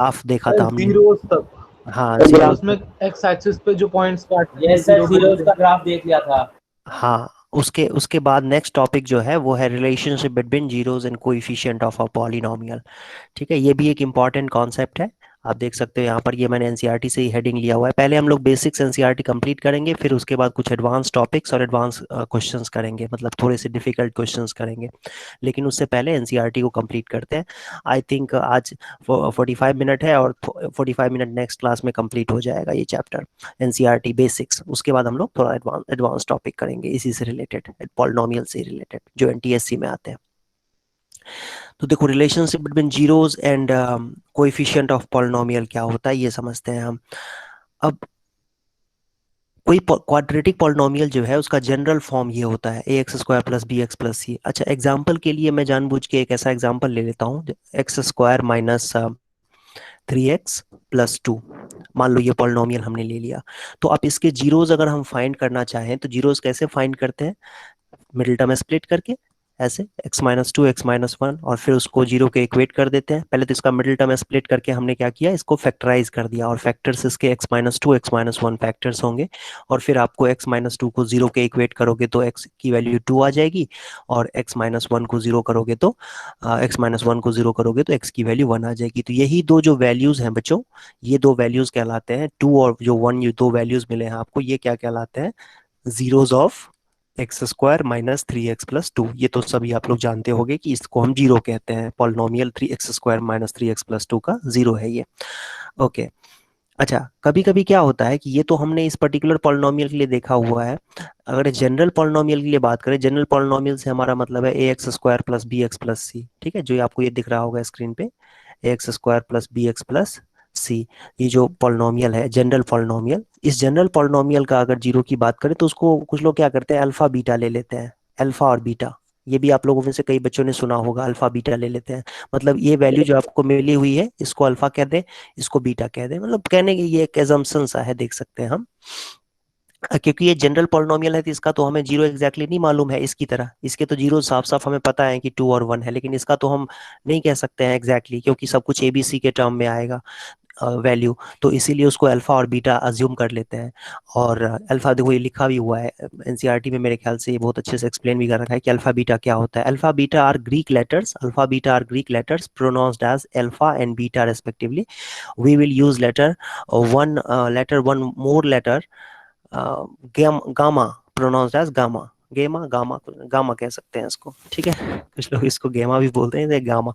Graph देखा था हमने। जीरोस तक हाँ तो जीरो। ग्राफ में एक्स एक्सिस पे जो पॉइंट्स काटते हैं ये सर जीरो पे जीरोस देते का हैं। ग्राफ देख लिया था। हाँ उसके उसके बाद नेक्स्ट टॉपिक जो है वो है relationship between zeros and coefficient of a polynomial. ठीक है, ये भी एक इम्पॉर्टेंट कॉन्सेप्ट है। आप देख सकते हो यहाँ पर, ये मैंने एनसीईआरटी से ही हेडिंग लिया हुआ है। पहले हम लोग बेसिक्स एनसीईआरटी कंप्लीट करेंगे, फिर उसके बाद कुछ एडवांस टॉपिक्स और एडवांस क्वेश्चंस करेंगे, मतलब थोड़े से डिफिकल्ट क्वेश्चंस करेंगे। लेकिन उससे पहले एनसीईआरटी को कंप्लीट करते हैं। आई थिंक आज 45 मिनट है, और 45 मिनट नेक्स्ट क्लास में कंप्लीट हो जाएगा ये चैप्टर, एनसीईआरटी बेसिक्स। उसके बाद हम लोग थोड़ा एडवांस टॉपिक करेंगे इसी से रिलेटेड, पॉलिनोमियल से रिलेटेड, जो एनटीएससी में आते हैं। तो देखो, relationship between zeros and coefficient of polynomial क्या होता है ये समझते हैं हम। अब कोई क्वाड्रेटिक पॉलिनोमियल जो है उसका जनरल फॉर्म ये होता है, A X square plus B X plus C. अच्छा, एग्जाम्पल के लिए मैं जानबूझ के एक ऐसा एग्जाम्पल ले लेता हूँ, एक्स स्क्वायर माइनस 3x+2। मान लो ये पॉलिनोमियल हमने ले लिया। तो अब इसके जीरोस अगर हम फाइंड करना चाहें तो जीरोस कैसे फाइंड करते हैं? मिडिल टर्म स्प्लिट करके, ऐसे x-2 x-1, और फिर उसको जीरो के इक्वेट कर देते हैं। पहले तो इसका मिडिल टर्म स्प्लिट करके हमने क्या किया, इसको फैक्टराइज कर दिया, और फैक्टर्स इसके x-2 x-1 फैक्टर्स होंगे। और फिर आपको x-2 को जीरो के इक्वेट करोगे तो x की वैल्यू 2 आ जाएगी, और x-1 को जीरो करोगे तो x की वैल्यू 1 आ जाएगी। तो यही दो जो वैल्यूज हैं बच्चों, ये दो वैल्यूज कहलाते हैं, 2 और जो 1, ये दो वैल्यूज मिले हैं आपको, ये क्या कहलाते हैं? Zeros of X square minus 3x+2। ये तो सभी आप लोग जानते होंगे कि इसको हम जीरो कहते हैं, polynomial 3x square minus 3x+2 का जीरो है ये। ओके। अच्छा, कभी कभी क्या होता है कि ये तो हमने इस पर्टिकुलर पॉलिनोमियल के लिए देखा हुआ है। अगर जनरल पॉलिनोमियल के लिए बात करें, जनरल पॉलिनोमियल से हमारा मतलब है A X square plus B X plus C. ठीक है, जो आपको ये दिख रहा होगा स्क्रीन पे, A X square plus B X plus C. ये जो पॉलिनोमियल है जनरल पॉलिनोमियल, इस जनरल पॉलिनोमियल का अगर जीरो की बात करें तो उसको कुछ लोग क्या करते हैं, अल्फा बीटा ले लेते हैं। अल्फा और बीटा, ये भी आप लोगों में से कई बच्चों ने सुना होगा, अल्फा बीटा ले लेते हैं। मतलब ये वैल्यू जो आपको मिली हुई है इसको अल्फा कह दें, इसको बीटा कह दें, मतलब कहने की ये एक एजम्पशन सा है, देख सकते हैं हम। क्योंकि ये जनरल पॉलिनोमियल है तो इसका तो हमें जीरो एग्जैक्टली नहीं मालूम है इसकी तरह, इसके तो जीरो साफ साफ हमें पता है कि 2 और 1 है, लेकिन इसका तो हम नहीं कह सकते हैं एग्जैक्टली, क्योंकि सब कुछ एबीसी के टर्म में आएगा वैल्यू। तो इसीलिए उसको अल्फा और बीटा अज्यूम कर लेते हैं। और अल्फा, देखो ये लिखा भी हुआ है एनसीईआरटी में, मेरे ख्याल से ये बहुत अच्छे से एक्सप्लेन भी कर रखा है कि अल्फा बीटा क्या होता है। Alpha beta are Greek letters, alpha beta are Greek letters pronounced as alpha and beta respectively. We will use letter one more letter, gamma, pronounced as gamma, gamma gamma, gamma कह सकते हैं इसको। ठीक है, कुछ लोग इसको गेमा भी बोलते हैं, गामा,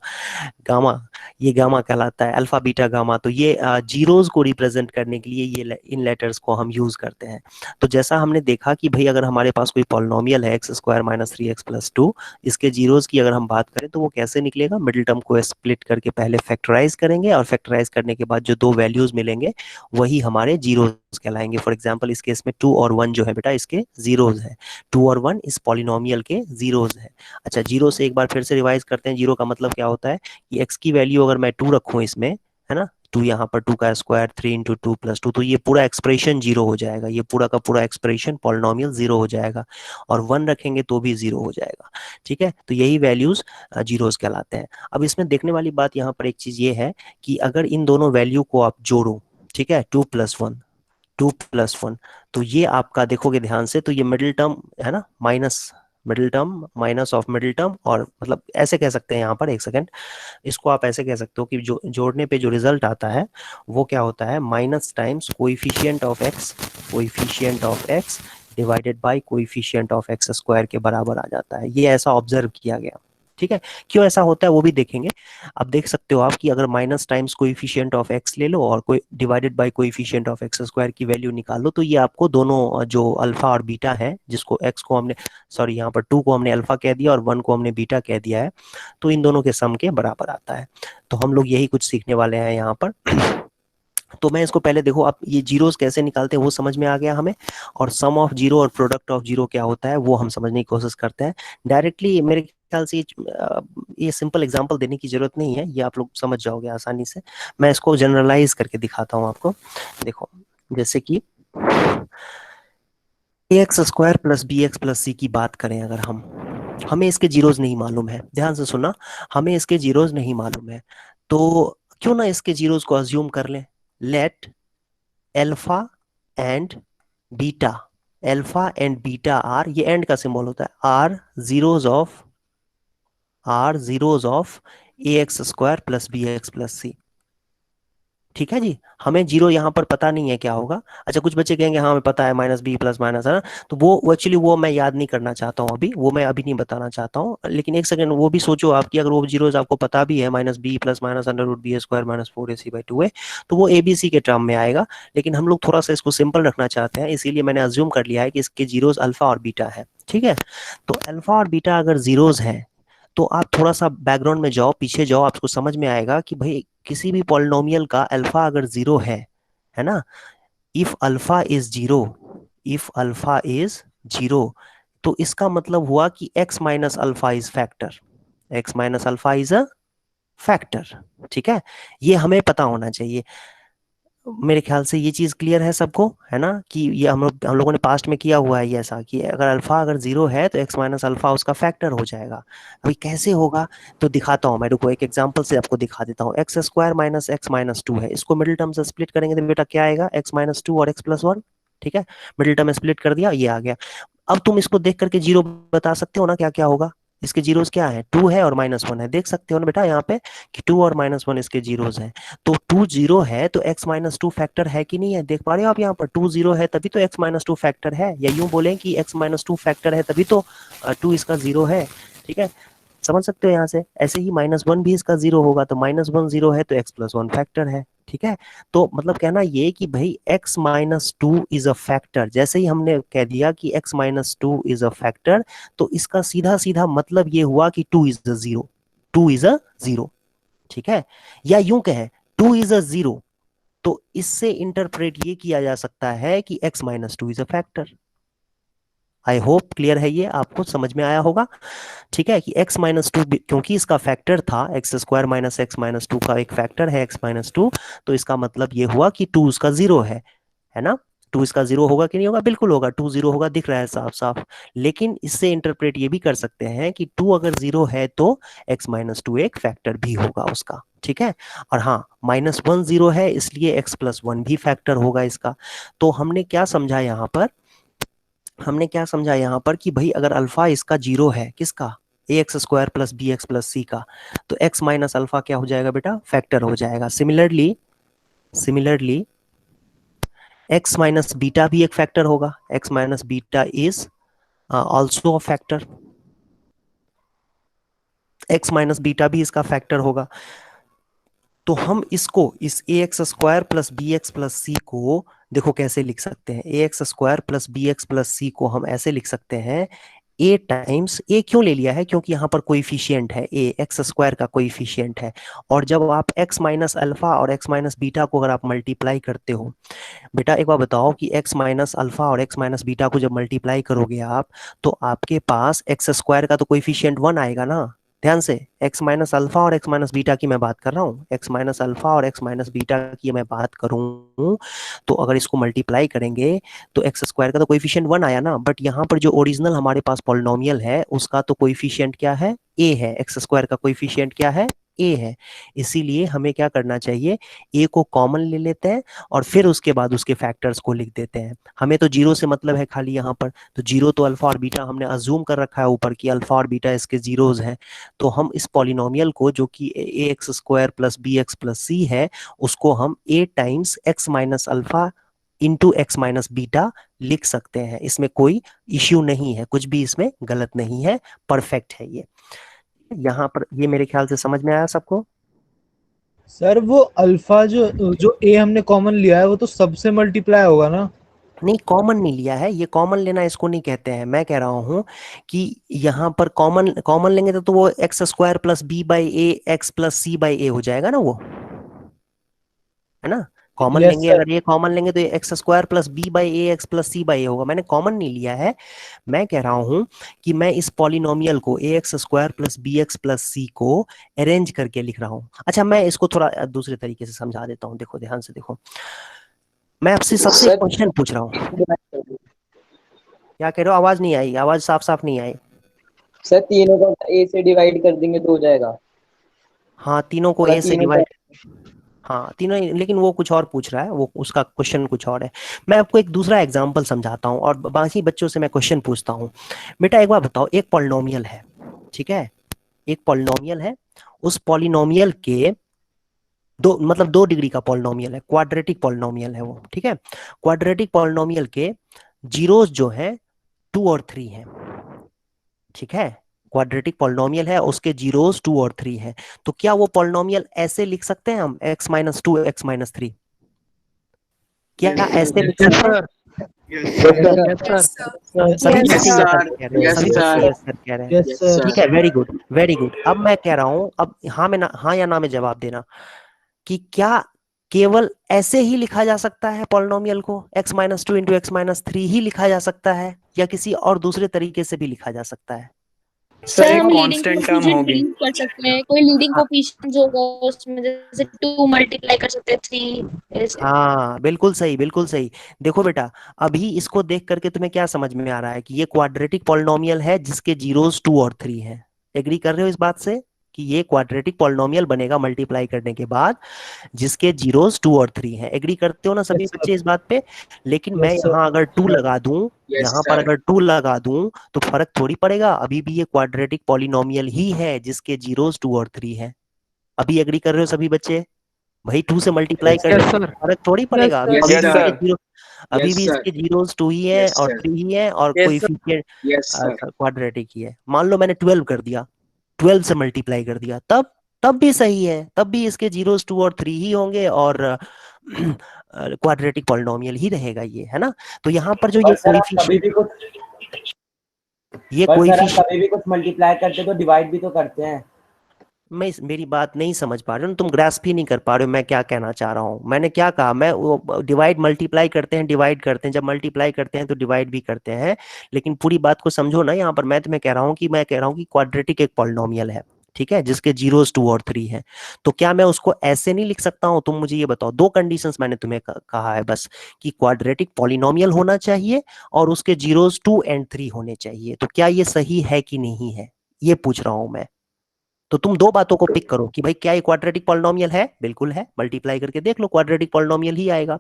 गामा, ये गामा कहलाता है, अल्फा बीटा गामा। तो ये जीरोस को रिप्रेजेंट करने के लिए ये इन लेटर्स को हम यूज करते हैं। तो जैसा हमने देखा कि भाई अगर हमारे पास कोई पॉलिनोमियल है एक्स स्क्वायर माइनस 3x+2, इसके जीरोस की अगर हम बात करें तो वो कैसे निकलेगा, मिडिल टर्म को स्प्लिट करके पहले फैक्टराइज करेंगे, और फैक्टराइज करने के बाद जो दो वैल्यूज मिलेंगे वही हमारे जीरोस कहलाएंगे। फॉर एग्जाम्पल इस केस में 2 और 1 जो है बेटा इसके जीरोस है, 2 और 1 इस पॉलिनोमियल के जीरोस है। अच्छा, जीरो से एक बार फिर से रिवाइज करते हैं, जीरो का मतलब क्या होता है कि x की वैल्यू अगर मैं 2 रखूं इसमें, है ना, 2 यहाँ पर, 2 का स्क्वायर 3 × 2 + 2, तो ये पूरा एक्सप्रेशन जीरो हो जाएगा, ये पूरा का पूरा एक्सप्रेशन पॉलिनोमियल जीरो हो जाएगा। और 1 रखेंगे तो भी जीरो हो जाएगा। ठीक है, तो यही वैल्यूज जीरोस कहलाते हैं। अब इसमें देखने वाली बात यहाँ पर एक चीज ये है कि अगर इन दोनों वैल्यू को आप जोड़ो, ठीक है, 2 + 1, तो ये आपका देखोगे ध्यान से तो ये मिडिल टर्म है ना, minus middle term minus of middle term, और मतलब ऐसे कह सकते हैं यहाँ पर, एक सेकेंड, इसको आप ऐसे कह सकते हो कि जो जोड़ने पे जो रिजल्ट आता है वो क्या होता है, minus times coefficient of x divided by coefficient of X square के बराबर आ जाता है। ये ऐसा ऑब्जर्व किया गया। ठीक है, क्यों ऐसा होता है वो भी देखेंगे। अब देख सकते हो आप कि अगर minus times coefficient of x ले लो और कोई divided by coefficient of X square की वैल्यू निकालो, तो ये आपको दोनों जो अल्फा और बीटा है, जिसको एक्स को हमने, सॉरी यहाँ पर 2 को हमने अल्फा कह दिया और 1 को हमने बीटा कह दिया है, तो इन दोनों के सम के बराबर आता है। तो हम लोग यही कुछ सीखने वाले हैं यहाँ पर। तो मैं इसको पहले, देखो आप ये जीरोस कैसे निकालते हैं वो समझ में आ गया हमें, और सम ऑफ जीरो और प्रोडक्ट ऑफ जीरो क्या होता है वो हम समझने की कोशिश करते हैं। डायरेक्टली मेरे ख्याल से ये सिंपल एग्जांपल देने की जरूरत नहीं है, ये आप लोग समझ जाओगे आसानी से। मैं इसको जनरलाइज करके दिखाता हूँ आपको। देखो, जैसे कि X square plus B X plus C की बात करें अगर हम, हमें इसके जीरोस नहीं मालूम है, ध्यान से सुनना, हमें इसके जीरोस नहीं मालूम है। तो क्यों ना इसके जीरोस को अज्यूम कर लें। Let alpha and beta, alpha and beta are, ये एंड का सिंबल होता है, are zeros of A X square plus B X plus C. ठीक है जी, हमें जीरो यहाँ पर पता नहीं है क्या होगा। अच्छा, कुछ बच्चे कहेंगे हाँ हमें पता है माइनस बी प्लस माइनस, है ना। तो वो एक्चुअली वो मैं याद नहीं करना चाहता हूँ अभी, वो मैं अभी नहीं बताना चाहता हूँ। लेकिन एक सेकंड वो भी सोचो आपकी, अगर वो जीरोज आपको पता भी है, minus B plus minus under root B square minus 4ac/2 है, तो वो एबीसी के टर्म में आएगा। लेकिन हम लोग थोड़ा सा इसको सिंपल रखना चाहते हैं, इसीलिए मैंने अज्यूम कर लिया है कि इसके जीरोज अल्फा और बीटा है। ठीक है, तो अल्फा और बीटा अगर जीरोज है तो आप थोड़ा सा बैकग्राउंड में जाओ, पीछे जाओ, आपको समझ में आएगा कि भाई किसी भी पॉलिनोमियल का अल्फा अगर जीरो है ना, if alpha is zero, if alpha is zero, तो इसका मतलब हुआ कि x minus alpha is factor, x minus alpha is a factor. ठीक है, ये हमें पता होना चाहिए। मेरे ख्याल से ये चीज क्लियर है सबको, है ना, कि ये हम लोगों ने पास्ट में किया हुआ है ये ऐसा, कि अगर अल्फा अगर जीरो है तो एक्स माइनस अल्फा उसका फैक्टर हो जाएगा। अभी कैसे होगा तो दिखाता हूँ मैं, रुको एक एग्जांपल से आपको दिखा देता हूँ। X square minus x minus two है, इसको मिडिल टर्म से स्प्लिट करेंगे तो बेटा क्या आएगा, एक्स माइनस टू और एक्स प्लस वन। ठीक है, मिडिल टर्म में स्प्लिट कर दिया, ये आ गया। अब तुम इसको देख करके जीरो बता सकते हो ना क्या क्या होगा। इसके जीरोस क्या है, टू है और माइनस वन है, देख सकते हो ना बेटा यहाँ पे कि टू और माइनस वन इसके जीरोस है। तो टू जीरो है तो एक्स माइनस टू फैक्टर है कि नहीं है, देख पा रहे हो आप यहाँ पर, टू जीरो है तभी तो एक्स माइनस टू फैक्टर है, या यूं बोले कि एक्स माइनस टू फैक्टर है तभी तो टू इसका जीरो है। ठीक है, समझ सकते हो यहाँ से। ऐसे ही माइनस वन भी इसका जीरो होगा, तो माइनस वन जीरो है तो एक्स प्लस वन फैक्टर है। ठीक है, तो मतलब कहना ये कि भाई x minus two is a factor, जैसे ही हमने कह दिया कि x minus two is a factor, तो इसका सीधा सीधा मतलब ये हुआ कि two is a zero, two is a zero. ठीक है, या यूं कहें टू इज अ जीरो, तो इससे इंटरप्रेट ये किया जा सकता है कि x minus two is a factor. I hope clear है, ये आपको समझ में आया होगा। ठीक है, कि x माइनस टू क्योंकि इसका फैक्टर था, x square minus x minus two का एक फैक्टर है x माइनस टू, तो इसका मतलब ये हुआ कि टू उसका जीरो है ना। टू इसका जीरो होगा कि नहीं होगा, बिल्कुल होगा, टू जीरो होगा, दिख रहा है साफ साफ। लेकिन इससे इंटरप्रेट ये भी कर सकते हैं कि टू अगर जीरो है तो एक्स माइनस टू एक फैक्टर भी होगा उसका। ठीक है, और हाँ माइनस वन जीरो है इसलिए एक्स प्लस वन भी फैक्टर होगा इसका। तो हमने क्या समझा यहाँ पर, हमने क्या समझा यहाँ पर कि भाई अगर अल्फा इसका जीरो है, किसका, A X square plus B X plus C का, तो एक्स माइनस अल्फा क्या हो जाएगा बेटा, फैक्टर हो जाएगा। Similarly, similarly X minus beta भी एक फैक्टर होगा, X minus beta is also a factor, X minus beta भी इसका फैक्टर होगा। तो हम इसको, इस A X square plus B X plus C को देखो कैसे लिख सकते हैं, A X square plus B X plus C को हम ऐसे लिख सकते हैं, ए टाइम्स, ए क्यों ले लिया है, क्योंकि यहाँ पर कोइफिशिएंट है, ए एक्स स्क्वायर का कोइफिशिएंट है। और जब आप एक्स माइनस अल्फा और एक्स माइनस बीटा को अगर आप मल्टीप्लाई करते हो, बेटा एक बार बताओ कि x माइनस अल्फा और x माइनस बीटा को जब मल्टीप्लाई करोगे आप, तो आपके पास एक्स स्क्वायर का तो कोइफिशिएंट वन आएगा ना। ध्यान से, x माइनस अल्फा और x माइनस बीटा की मैं बात कर रहा हूँ, x माइनस अल्फा और x माइनस बीटा की मैं बात करूँ, तो अगर इसको मल्टीप्लाई करेंगे तो एक्स स्क्वायर का तो कोइफिशिएंट वन आया ना, बट यहाँ पर जो ओरिजिनल हमारे पास पॉलिनोमियल है उसका तो कोइफिशिएंट क्या है, a है, एक्स स्क्वायर का कोइफिशिएंट क्या है, a है। इसीलिए हमें क्या करना चाहिए, a को कॉमन ले लेते हैं और फिर उसके बाद उसके फैक्टर्स को लिख देते हैं। हमें तो जीरो से मतलब है खाली यहाँ पर, तो जीरो तो अल्फा और बीटा हमने अज्यूम कर रखा है ऊपर कि अल्फा और बीटा इसके जीरोज हैं। तो हम इस पॉलिनोमियल को जो कि A X square plus B X plus C है, उसको हम A times X minus alpha into X minus beta लिख सकते हैं। इसमें कोई इश्यू नहीं है, कुछ भी इसमें गलत नहीं है, परफेक्ट है ये। यहाँ पर ये मेरे ख्याल से समझ में आया सबको। सर वो अल्फा जो जो ए हमने कॉमन लिया है वो तो सबसे मल्टीप्लाई होगा ना। नहीं, कॉमन नहीं लिया है, ये कॉमन लेना इसको नहीं कहते हैं। मैं कह रहा हूं कि यहाँ पर कॉमन कॉमन लेंगे तो वो X square plus B by A X plus C by A हो जाएगा ना वो, है ना। कॉमन यस लेंगे, सर। अगर ये कॉमन लेंगे तो ये X square plus B by A X plus C by A होगा। मैंने कॉमन नहीं लिया है, मैं कह रहा हूं कि मैं इस पॉलिनोमियल को A X square plus B X plus C को अरेंज करके लिख रहा हूं। अच्छा, मैं इसको थोड़ा दूसरे तरीके से समझा देता हूँ, देखो ध्यान से देखो। मैं आपसे सबसे एक सर क्वेश्चन पूछ रहा हूँ। डिवाइड कर देंगे। क्या कह रहे हो, आवाज नहीं आई, आवाज साफ साफ नहीं आई। सर तीनों को ए से डिवाइड कर देंगे तो हो जाएगा। हाँ, तीनों को थोड़ा ए से तीनों का डिवाइड, हाँ तीनों लेकिन वो कुछ और पूछ रहा है, वो उसका क्वेश्चन कुछ और है। मैं आपको एक दूसरा एग्जांपल समझाता हूँ और बाकी बच्चों से मैं क्वेश्चन पूछता हूँ। बेटा एक बार बताओ, एक पॉलिनोमियल है, ठीक है, एक पॉलिनोमियल है, उस पॉलिनोमियल के दो मतलब 2 डिग्री का पॉलिनोमियल है, क्वाड्रेटिक पॉलिनोमियल है वो, ठीक है। क्वाड्रेटिक पॉलिनोमियल के जीरोस जो है 2 और 3 हैं, ठीक है। क्वाड्रेटिक पॉलिनोमियल है, उसके जीरोस 2 और 3 हैं। तो क्या वो पॉलिनोमियल ऐसे लिख सकते हैं हम, x-2 x-3? क्या यस ऐसे लिख यस सकते हैं? Sir. Yes yes sir. Sir. Yes yes sir. Sir. सभी यस बच्चे yes yes sir. Sir sir. कह रहे हैं, यस सभी सर। बच्चे यस सर कह रहे हैं। Yes yes sir. ठीक सर। है, वेरी गुड वेरी गुड। अब मैं कह रहा हूं, अब हाँ में ना, हाँ या ना में जवाब देना कि क्या केवल ऐसे ही लिखा जा सकता है पॉलिनोमियल को, x-2 × x-3 ही लिखा जा सकता है, या किसी और दूसरे तरीके से भी लिखा जा सकता है? सर सर एक हम लीडिंग कांस्टेंट टर्म कोएफिशिएंट होगी। यूज कर सकते हैं, कोई लीडिंग हाँ कोएफिशिएंट जो होगा उसमें, जैसे 2 मल्टीप्लाई कर सकते हैं 3 ऐसे। हाँ बिल्कुल सही बिल्कुल सही। देखो बेटा, अभी इसको देख करके तुम्हें क्या समझ में आ रहा है कि ये क्वाड्रेटिक पॉलिनोमियल है जिसके जीरोस 2 और 3 हैं। एग्री कर रहे हो इस बात से कि ये क्वाड्रेटिक पॉलिनोमियल बनेगा मल्टीप्लाई करने के बाद जिसके जीरोस 2 और 3 हैं? एग्री करते हो ना सभी यस बच्चे सर। इस बात पे? लेकिन मैं यस सर। यहाँ अगर टू लगा दूं, यस यहाँ पर सर। अगर टू लगा दूं तो फर्क थोड़ी पड़ेगा, अभी भी ये क्वाड्रेटिक पॉलिनोमियल ही है जिसके जीरोस 2 और 3 हैं। अभी एग्री कर रहे हो सभी बच्चे? भाई 2 से मल्टीप्लाई यस करने यस से सर। फर्क थोड़ी यस पड़ेगा, अभी सर। यस अभी भी इसके सर। जीरो, अभी यस भी सर। इसके जीरोस 2 ही है यस और सर। 3 ही है और yes sir. Coefficient yes sir. Quadratic ही है। मान लो मैंने 12 कर दिया, 12 से मल्टीप्लाई कर दिया, तब तब भी सही है, तब भी इसके जीरोस 2 और 3 ही होंगे और क्वाड्रेटिक पॉलिनोमियल ही रहेगा ये, है ना। तो यहाँ पर जो ये पर सर आप कभी कोएफिशिएंट, भी कुछ ये पर सर आप कोएफिशिएंट, कभी भी कुछ मल्टीप्लाई करते तो डिवाइड भी तो करते हैं। मैं मेरी बात नहीं समझ पा रहे हो ना, तुम ग्रास्प ही नहीं कर पा रहे हो मैं क्या कहना चाह रहा हूँ। मैंने क्या कहा, मैं वो डिवाइड मल्टीप्लाई करते हैं, डिवाइड करते हैं, जब मल्टीप्लाई करते हैं तो डिवाइड भी करते हैं, लेकिन पूरी बात को समझो ना। यहाँ पर मैं तुम्हें कह रहा हूँ कि मैं कह रहा हूँ कि क्वाड्रेटिक एक पॉलिनोमियल है, ठीक है, जिसके जीरोस 2 और 3 हैं। तो क्या मैं उसको ऐसे नहीं लिख सकता हूँ? तुम मुझे ये बताओ, दो कंडीशंस मैंने तुम्हें कहा है बस, कि क्वाड्रेटिक पॉलिनोमियल होना चाहिए और उसके जीरोस 2 और 3 होने चाहिए। तो क्या ये सही है कि नहीं है, ये पूछ रहा हूं मैं। तो तुम दो बातों को पिक करो कि भाई क्या ये क्वाड्रेटिक पॉलिनोमियल है? बिल्कुल है, मल्टीप्लाई करके देख लो, क्वाड्रेटिक पॉलिनोमियल ही आएगा।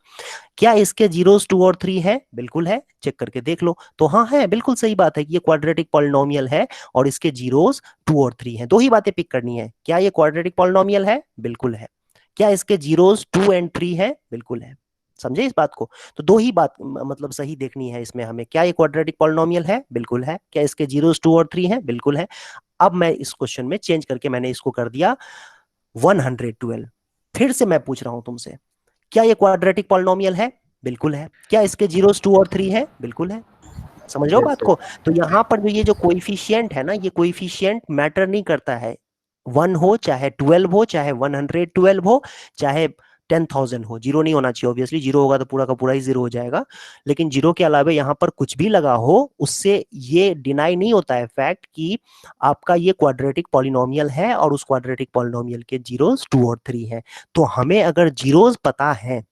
क्या इसके जीरोस 2 और 3 है? बिल्कुल है, चेक करके देख लो। तो हाँ है, बिल्कुल सही बात है कि ये क्वाड्रेटिक पॉलिनोमियल है और इसके जीरोस 2 और 3 हैं। दो ही बातें पिक करनी है, क्या ये क्वाड्रेटिक पॉलिनोमियल है? बिल्कुल है। क्या इसके जीरोस 2 और 3 है? बिल्कुल है। समझे इस बात को? तो दो ही बात मतलब सही देखनी है इसमें हमें, क्या ये क्वाड्रेटिक पॉलिनोमियल है? बिल्कुल है। क्या इसके जीरोस 2 और 3 हैं? बिल्कुल है। अब मैं इस क्वेश्चन में चेंज करके मैंने इसको कर दिया 112। फिर से मैं पूछ रहा हूं तुमसे, क्या ये क्वाड्रेटिक पॉलिनोमियल है? बिल्कुल है। क्या इसके जीरोस 2 और 3 है? बिल्कुल है। समझ रहे हो यस बात सर। को? तो यहां पर जो ये जो कोइफिशिएंट है ना, ये कोइफिशिएंट मैटर नहीं करता है। 1 हो चाहे 12 हो चाहे 112 हो चाहे 10,000 हो, जीरो नहीं होना चाहिए ऑब्वियसली, जीरो होगा तो पूरा का पूरा ही जीरो हो जाएगा। लेकिन जीरो के अलावा यहाँ पर कुछ भी लगा हो, उससे ये डिनाई नहीं होता है फैक्ट कि आपका ये क्वाड्रेटिक पॉलिनोमियल है और उस क्वाड्रेटिक पॉलिनोमियल के जीरोस 2 और 3 हैं। तो हमें अगर जीरोस पता है,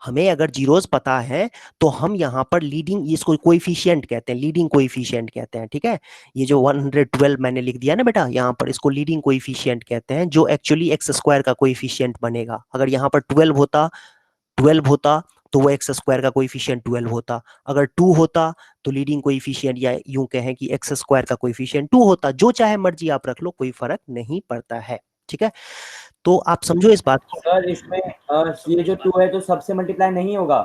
हमें अगर जीरोस पता है, तो हम यहाँ पर लीडिंग, इसको कोएफिशिएंट कहते हैं, लीडिंग कोएफिशिएंट कहते हैं, ठीक है। ये जो 112 मैंने लिख दिया ना बेटा यहाँ पर, इसको लीडिंग कोएफिशिएंट कहते हैं, जो एक्चुअली एक्स स्क्वायर का कोएफिशिएंट बनेगा। अगर यहाँ पर 12 होता तो वो एक्स स्क्वायर का कोएफिशिएंट 12 होता। अगर 2 होता तो लीडिंग कोएफिशिएंट, या यूं कहें कि एक्स स्क्वायर का कोएफिशिएंट 2 होता। जो चाहे मर्जी आप रख लो, कोई फर्क नहीं पड़ता है, ठीक है। तो आप समझो इस बात को। सर इसमें ये जो 2 है तो सबसे मल्टीप्लाई नहीं होगा।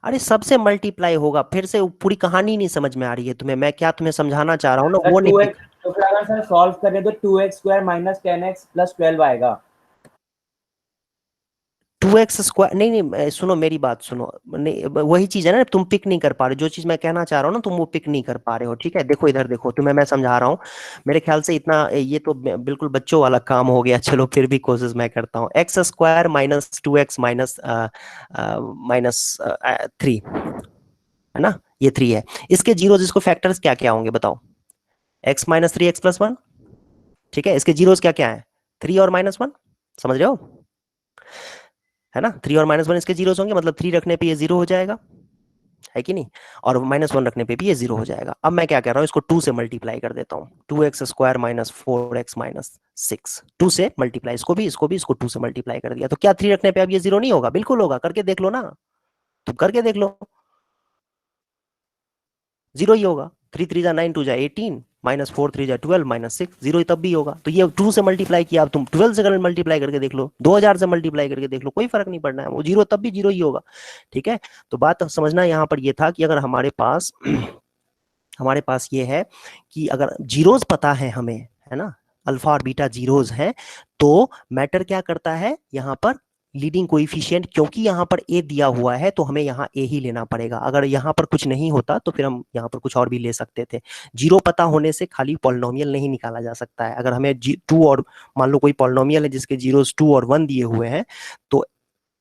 अरे सबसे मल्टीप्लाई होगा, फिर से पूरी कहानी नहीं समझ में आ रही है तुम्हें, मैं क्या तुम्हें समझाना चाह रहा हूँ ना सर वो नहीं 2x, पिक। तो फिर अगर सर सॉल्व करें तो 2x² माइनस 10x प्लस 12 आएगा। 2x² नहीं नहीं, सुनो मेरी बात सुनो, नहीं वही चीज है ना, तुम पिक नहीं कर पा रहे, जो चीज मैं कहना चाह रहा हूँ ना तुम वो पिक नहीं कर पा रहे हो, ठीक है। देखो इधर देखो, तुम्हें मैं समझा रहा हूँ। मेरे ख्याल से इतना ये तो बिल्कुल बच्चों वाला काम हो गया, चलो फिर भी कोशिश मैं करता हूँ। x² minus 2x minus minus 3, है ना, ये 3 है। इसके जीरो, जिसको फैक्टर्स क्या क्या होंगे बताओ? x-3 x+1, ठीक है। इसके जीरोस क्या क्या है? 3 और -1, समझ रहे हो, है ना। 3 और -1 इसके जीरोस होंगे, मतलब 3 रखने पे ये जीरो हो जाएगा, है कि नहीं, और -1 रखने पे भी ये 0 हो जाएगा। अब मैं क्या कह रहा हूँ, इसको 2 से मल्टीप्लाई कर देता हूँ, 2x² माइनस 4x माइनस 6, 2 से मल्टीप्लाई, इसको 2 से मल्टीप्लाई कर दिया, तो क्या 3 रखने पे अब ये 0 नहीं होगा? बिल्कुल होगा, करके देख लो ना, तुम करके देख लो, 0 ही होगा। 3 3 जा 9, 2 जा 18, -4 3 जा 12, -6, 0 ही तब भी होगा। तो ये 2 से मल्टीप्लाई किया, अब तुम 12 से मल्टीप्लाई करके देख लो, 2000 से मल्टीप्लाई करके देख लो, कोई फर्क नहीं पड़ना है, वो 0 तब भी 0 ही होगा। ठीक है, तो बात समझना यहाँ पर ये था कि अगर हमारे पास हमारे पास ये है कि अगर जीरोज पता है हमें, है ना, अल्फा और बीटा जीरोज हैं, तो मैटर क्या करता है यहाँ पर, लीडिंग कोएफिशिएंट, क्योंकि यहाँ पर ए दिया हुआ है तो हमें यहाँ ए ही लेना पड़ेगा। अगर यहाँ पर कुछ नहीं होता तो फिर हम यहाँ पर कुछ और भी ले सकते थे। जीरो पता होने से खाली पॉलिनोमियल नहीं निकाला जा सकता है। अगर हमें 2 और मान लो कोई पॉलिनोमियल है जिसके जीरोज 2 और 1 दिए हुए हैं, तो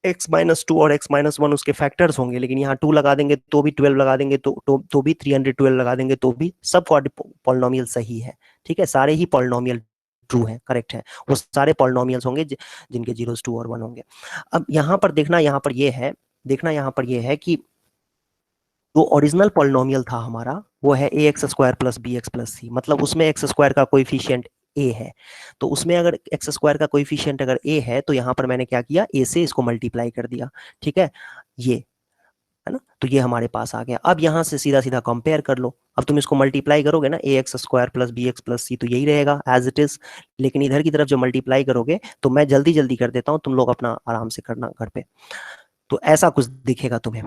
x-2 और x-1 उसके फैक्टर्स होंगे, लेकिन यहाँ 2 लगा देंगे तो भी, 12 लगा देंगे तो भी, 312 लगा देंगे तो भी, सब पॉलिनोमियल सही है। ठीक है, सारे ही पॉलिनोमियल ट्रू है, करेक्ट है, वो सारे पॉलिनोमियल्स होंगे जिनके जीरोस 2 और 1 होंगे। अब यहाँ पर देखना, यहाँ पर ये है कि जो ओरिजिनल पॉलिनोमियल था हमारा, वो है ax² plus bx plus c, मतलब उसमें x² का कोएफिशिएंट a है, तो उसमें अगर x² का कोएफिशिएंट अगर a है, तो यहाँ पर मैंने क्या किया, a से इसको मल्टीप्लाई कर दिया। ठीक है, ये है ना, तो ये हमारे पास आ गया। अब यहाँ से सीधा सीधा कंपेयर कर लो, अब तुम इसको मल्टीप्लाई करोगे ना, ax² plus bx plus c, तो यही रहेगा एज इट इज, लेकिन इधर की तरफ जो मल्टीप्लाई करोगे, तो मैं जल्दी जल्दी कर देता हूँ, तुम लोग अपना आराम से करना घर पे। तो ऐसा कुछ दिखेगा तुम्हें,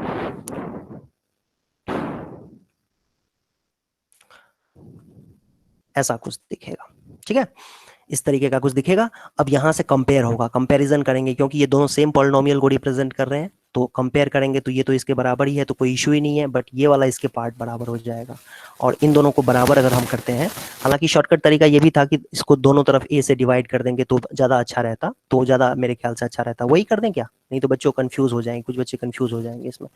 ऐसा कुछ दिखेगा। ठीक है, इस तरीके का कुछ दिखेगा। अब यहाँ से कंपेयर होगा, कंपैरिजन करेंगे, क्योंकि ये दोनों सेम पॉलिनोमियल को रिप्रेजेंट कर रहे हैं, तो कंपेयर करेंगे तो ये तो इसके बराबर ही है, तो कोई इशू ही नहीं है, बट ये वाला इसके पार्ट बराबर हो जाएगा। और इन दोनों को बराबर अगर हम करते हैं, हालांकि शॉर्टकट तरीका ये भी था कि इसको दोनों तरफ ए से डिवाइड कर देंगे तो ज़्यादा अच्छा रहता, तो ज़्यादा मेरे ख्याल से अच्छा रहता, वही कर दें क्या, नहीं तो बच्चों कंफ्यूज हो जाएंगे, कुछ बच्चे कंफ्यूज हो जाएंगे इसमें।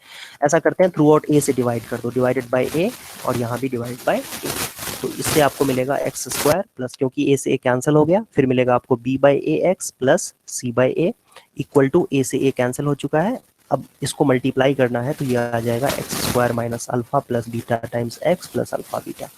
ऐसा करते हैं, थ्रू आउट ए से डिवाइड कर दो, डिवाइडेड बाई ए, और यहाँ भी डिवाइड बाई ए, तो इससे आपको मिलेगा x² प्लस, क्योंकि a से a कैंसिल हो गया, फिर मिलेगा आपको b by A X plus c by A equal to a से a कैंसिल हो चुका है। अब इसको मल्टीप्लाई करना है तो ये आ जाएगा x² minus alpha plus beta times x plus alpha beta.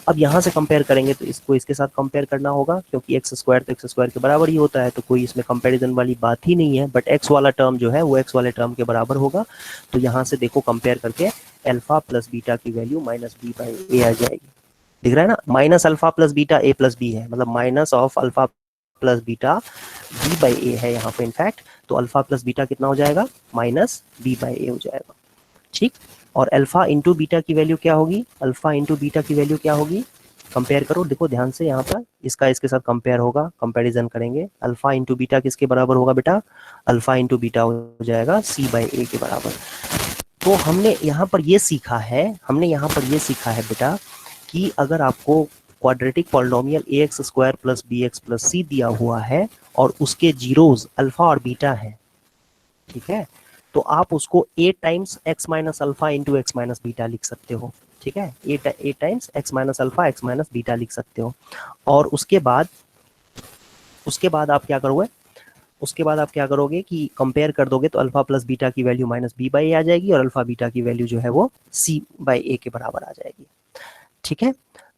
अब यहाँ से कंपेयर करेंगे तो इसको इसके साथ कंपेयर करना होगा, क्योंकि x² तो x² के बराबर ही होता है, तो कोई इसमें कंपैरिजन वाली बात ही नहीं है, बट x वाला टर्म जो है वो x वाले टर्म के बराबर होगा। तो यहाँ से देखो कंपेयर करके अल्फा प्लस बीटा की value minus b by A आ जाएगी, दिख रहा है ना, minus alpha plus beta A plus B है, मतलब minus of alpha plus beta B by A है यहाँ पे इनफैक्ट, तो अल्फा प्लस बीटा कितना हो जाएगा, माइनस बी बाई ए हो जाएगा। ठीक, और अल्फा इंटू बीटा की वैल्यू क्या होगी, अल्फा इंटू बीटा की वैल्यू क्या होगी, कंपेयर करो, देखो ध्यान से, यहाँ पर इसका इसके साथ कंपेयर होगा, कंपैरिजन करेंगे, अल्फा इंटू बीटा किसके बराबर होगा बेटा, अल्फा इंटू बीटा हो जाएगा सी बाई ए के बराबर। तो हमने यहाँ पर ये सीखा है बेटा कि अगर आपको quadratic polynomial ax² plus bx plus c दिया हुआ है और उसके जीरोज अल्फा और बीटा है, ठीक है, तो आप उसको a times x minus alpha into X minus beta लिख सकते हो। ठीक है, a times x minus alpha x minus beta लिख सकते हो। और उसके बाद आप क्या करोगे कि कंपेयर कर दोगे, तो अल्फा प्लस बीटा की value minus b by A आ जाएगी, और अल्फा बीटा की वैल्यू जो है वो c बाई ए के बराबर आ जाएगी। ठीक है,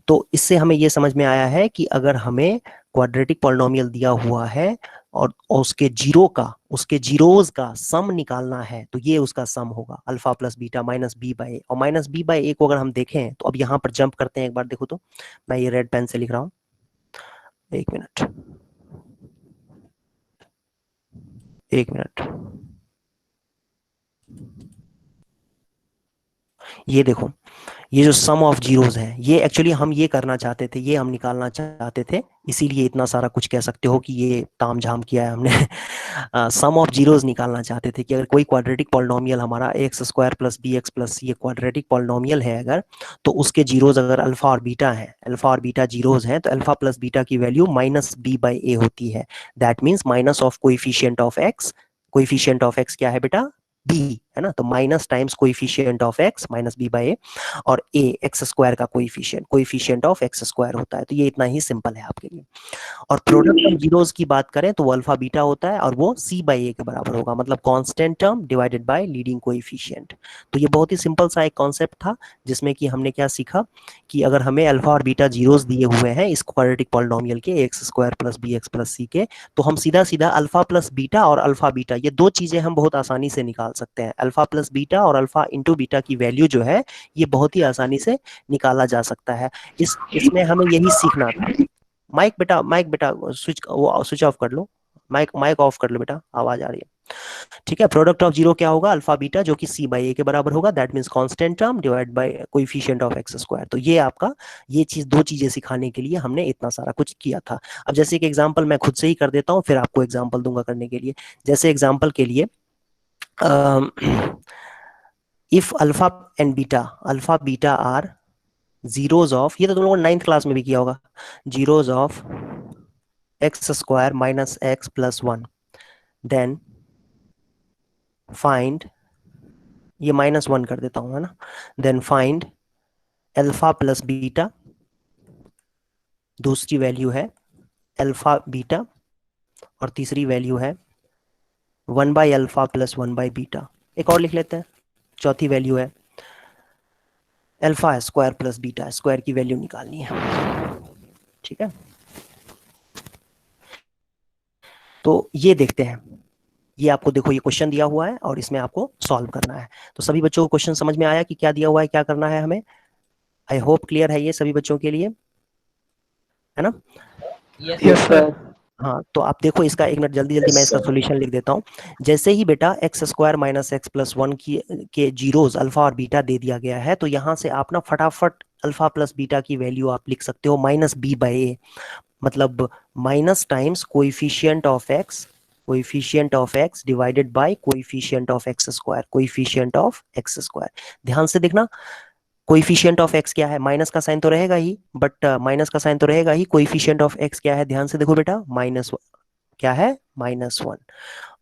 तो इससे हमें ये समझ में आया है कि अगर हमें क्वाड्रेटिक पॉलिनोमियल दिया हुआ है और उसके जीरोज का सम निकालना है, तो ये उसका सम होगा, alpha plus beta minus B by A, और माइनस बी बाई ए को अगर हम देखें तो अब यहाँ पर जंप करते हैं एक बार, देखो तो मैं ये रेड पेन से लिख रहा हूँ, एक मिनट, ये देखो, ये जो सम ऑफ जीरोज है, ये एक्चुअली हम ये करना चाहते थे, ये हम निकालना चाहते थे, इसीलिए इतना सारा कुछ कह सकते हो कि ये तामझाम किया है हमने। सम ऑफ जीरोज निकालना चाहते थे कि अगर कोई क्वाड्रेटिक पॉलिनोमियल हमारा x² प्लस bx प्लस ये क्वाड्रेटिक पॉलिनोमियल है अगर, तो उसके जीरोज अगर अल्फा और बीटा जीरोज हैं, तो अल्फा प्लस बीटा की value minus B by A होती है। That means minus of coefficient of x क्या है बेटा, b, है ना। तो minus times coefficient of X minus B by A, और ए एक्स स्क्वायर का कोइफिशिएंट ऑफ एक्स स्क्वायर होता है। तो ये इतना ही सिंपल है आपके लिए। और प्रोडक्ट ऑफ जीरोस की बात करें तो वो अल्फा बीटा होता है और वो सी बाई ए के बराबर होगा, मतलब constant term divided by leading coefficient. तो ये बहुत ही सिंपल सा एक कॉन्सेप्ट था जिसमें कि हमने क्या सीखा कि अगर हमें अल्फा और बीटा जीरोस दिए हुए हैं इस क्वाड्रेटिक पॉलिनोमियल के X square plus B X plus C के, तो हम सीधा सीधा अल्फा प्लस बीटा और अल्फा बीटा ये दो चीजें हम बहुत आसानी से निकाल सकते हैं। अल्फा प्लस बीटा और अल्फा इंटू बीटा की वैल्यू जो है ये बहुत ही आसानी से निकाला जा सकता है। इसमें हमें यही सीखना था। माइक बेटा स्विच ऑफ कर लो, माइक ऑफ कर लो बेटा, आवाज आ रही है। ठीक है, प्रोडक्ट ऑफ जीरो क्या होगा, अल्फा बीटा, जो कि सी बाई ए के बराबर होगा, that means constant term divide by coefficient of X square. तो ये आपका ये चीज दो चीजें सिखाने के लिए हमने इतना सारा कुछ किया था। अब जैसे एक एग्जांपल मैं खुद से ही कर देता हूँ, फिर आपको एग्जांपल दूंगा करने के लिए। जैसे एग्जांपल के लिए if alpha beta are zeros of, ये तो तुम लोगों ने 9th क्लास में भी किया होगा, zeros of X square minus X plus 1, then find, ये -1 कर देता हूं, है ना, then find alpha plus beta, दूसरी वैल्यू है अल्फा बीटा, और तीसरी वैल्यू है 1 by alpha plus 1 by beta. एक और लिख लेते हैं, चौथी वैल्यू है alpha square plus beta square की वैल्यू निकालनी है। ठीक है, तो ये देखते हैं, ये आपको देखो ये क्वेश्चन दिया हुआ है और इसमें आपको सॉल्व करना है। तो सभी बच्चों को क्वेश्चन समझ में आया कि क्या दिया हुआ है, क्या करना है हमें? आई होप क्लियर है ये सभी बच्चों के लिए, है ना? Yes sir. हाँ, तो आप देखो इसका एक मिनट, जल्दी जल्दी मैं इसका सॉल्यूशन लिख देता हूँ। जैसे ही बेटा x square minus X plus 1 की के जीरोस अल्फा और बीटा दे दिया गया है, तो यहाँ से आप ना फटाफट अल्फा प्लस बीटा की वैल्यू आप लिख सकते हो माइनस बी बाई ए, मतलब minus times coefficient of x divided by coefficient of X square, ध्यान से देखना, कोएफिशिएंट ऑफ एक्स क्या है, माइनस का साइन तो रहेगा ही, बट माइनस का साइन तो रहेगा ही, कोएफिशिएंट ऑफ एक्स क्या है, ध्यान से देखो बेटा, क्या है, -1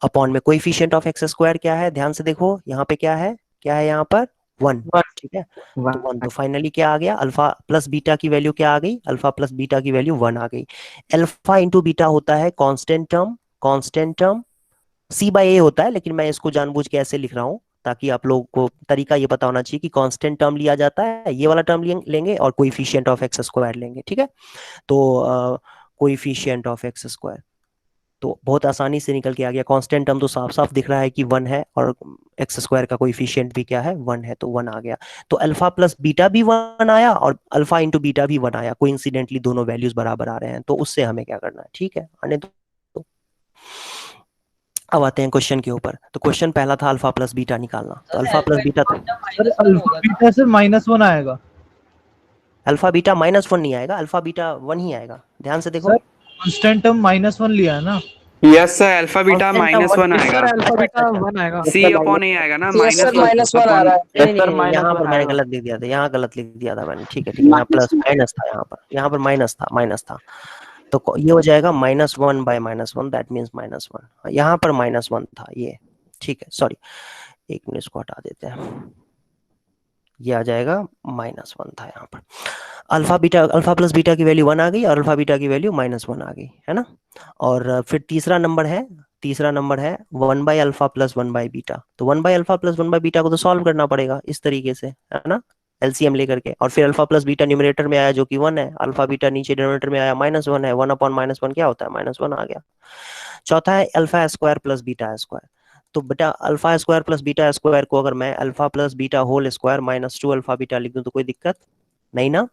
अपॉन में कोएफिशिएंट ऑफ एक्स स्क्वायर क्या है, ध्यान से देखो यहाँ पे क्या है यहाँ पर 1। ठीक है, तो 1, तो फाइनली क्या आ गया, अल्फा प्लस बीटा की वैल्यू क्या आ गई, अल्फा प्लस बीटा की वैल्यू 1 आ गई। अल्फा इंटू बीटा होता है कांस्टेंट टर्म, सी बाई ए होता है, लेकिन मैं इसको जानबूझ के ऐसे लिख रहा हूँ ताकि आप लोगों को तरीका ये पता होना चाहिए कि कांस्टेंट टर्म लिया जाता है, ये वाला टर्म लेंगे और कोएफिशिएंट ऑफ एक्स स्क्वायर लेंगे। ठीक है, तो कोएफिशिएंट ऑफ एक्स स्क्वायर तो बहुत आसानी से निकल के आ गया, कांस्टेंट टर्म तो साफ साफ दिख रहा है कि 1 है, और एक्स स्क्वायर का कोएफिशिएंट भी क्या है, 1 है, तो 1 आ गया। तो अल्फा प्लस बीटा भी 1 आया और अल्फा इंटू बीटा भी 1 आया, कोइंसिडेंटली दोनों वैल्यूज बराबर आ रहे हैं, तो उससे हमें क्या करना है, ठीक है, आने दो। अब आते हैं क्वेश्चन के ऊपर। तो क्वेश्चन पहला था अल्फा प्लस बीटा निकालना, तो अल्फा प्लस बीटा तो सर अल्फा बीटा से -1 आएगा। अल्फा बीटा -1 नहीं आएगा, अल्फा बीटा 1 ही आएगा, ध्यान से देखो। सर कांस्टेंट टर्म -1 लिया है ना। यस सर, अल्फा बीटा -1 आएगा, अल्फा बीटा 1 आएगा, सी अपॉन ए आएगा ना, यस सर -1 आ रहा है। नहीं, यहाँ पर मैंने गलत लिख दिया था, यहाँ गलत लिख दिया था मैंने, ठीक है, यहाँ प्लस माइनस था, यहाँ पर माइनस था, तो ये हो जाएगा -1 बाय -1, दैट मीन्स -1, यहाँ पर -1 था ये, ठीक है, सॉरी, एक मिनट इसको हटा देते हैं, ये आ जाएगा -1 था यहाँ पर। अल्फा प्लस बीटा की वैल्यू 1 आ गई और अल्फा बीटा की वैल्यू -1 आ गई, है ना। और फिर तीसरा नंबर है 1 by alpha plus 1 by beta, तो 1 by alpha plus 1 by beta को तो सॉल्व करना पड़ेगा इस तरीके से, है ना, एलसीएम लेकर के, और फिर अल्फा प्लस बीटा न्यूमरेटर में आया जो कि 1 है, अल्फा बीटा नीचे डिनोमिनेटर में आया -1 है, 1 अपॉन -1 क्या होता है, -1 आ गया। चौथा है alpha square plus beta square, तो बेटा alpha square plus beta square को अगर मैं alpha plus beta whole square -2 alpha beta लिख दूं तो कोई दिक्कत नहीं ना,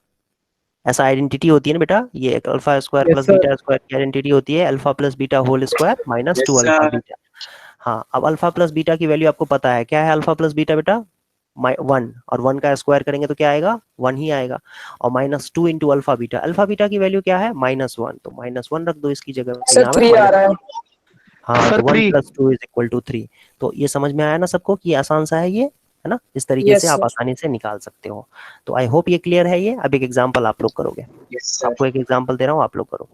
ऐसा आइडेंटिटी होती है ना बेटा, ये एक alpha square plus beta square की आइडेंटिटी होती है alpha plus beta whole square -2 alpha beta. हाँ, अब अल्फा प्लस बीटा की वैल्यू आपको पता है क्या है, अल्फा प्लस बीटा बेटा 1, और 1 का स्क्वायर करेंगे तो क्या आएगा, 1 ही आएगा, और -2 इंटू अल्फा बीटा की वैल्यू क्या है, -1, तो -1 रख दो इसकी जगह, सर 3 आ रहा है। हाँ, तो 1 + 2 = 3। तो ये समझ में आया ना सबको कि आसान सा है ये, है ना, इस तरीके से आप आसानी से निकाल सकते हो। तो आई होप ये क्लियर है ये। अब एक एग्जांपल आप लोग करोगे, आपको एक एग्जांपल दे रहा हूँ, आप लोग करो।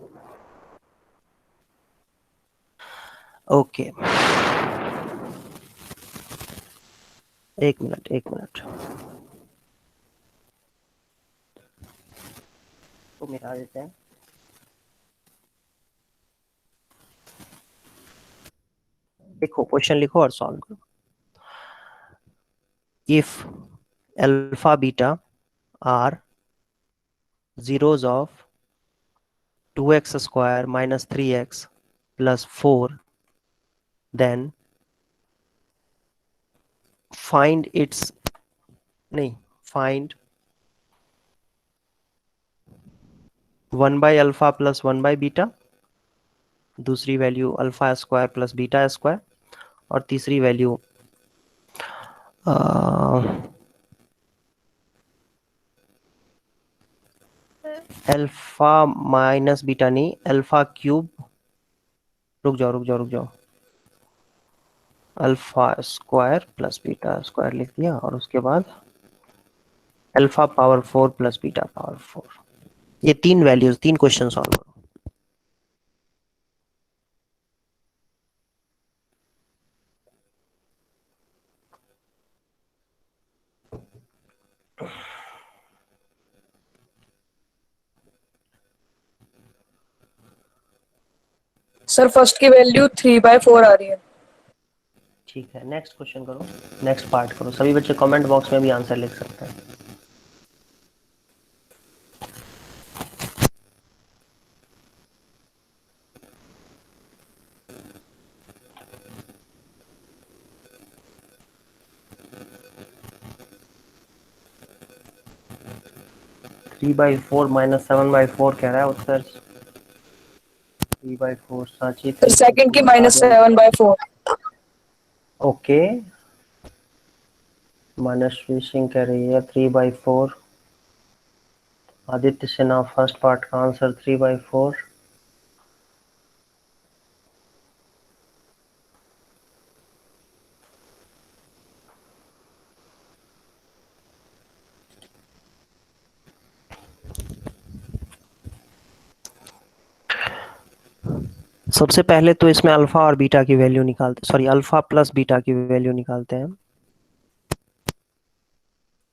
ओके, एक मिनट एक मिनट, तो मिटा देते हैं। देखो क्वेश्चन लिखो और सॉल्व करो। If alpha beta are zeros of 2x square minus 3x plus 4, then find its, नहीं, find 1 by alpha plus 1 by beta, दूसरी value alpha square plus beta square, और तीसरी वैल्यू अल्फा माइनस बीटा, नहीं alpha cube, रुक जाओ रुक जाओ रुक जाओ, alpha square plus beta square लिख दिया, और उसके बाद alpha power 4 plus beta power 4। ये तीन वैल्यूज, तीन क्वेश्चन सॉल्व करो। सर फर्स्ट की वैल्यू 3/4 आ रही है। ठीक है, नेक्स्ट क्वेश्चन करो, नेक्स्ट पार्ट करो। सभी बच्चे कमेंट बॉक्स में भी आंसर लिख सकते हैं। थ्री बाई फोर माइनस 7/4 कह रहा है उत्तर। 3/4 साची। सर सेकंड की -7/4। ओके, मनस्वी सिंह कह रही है 3/4। आदित्य सिन्हा फर्स्ट पार्ट का आंसर 3/4। सबसे पहले तो इसमें अल्फा और बीटा की वैल्यू निकालते, सॉरी अल्फा प्लस बीटा की वैल्यू निकालते हैं।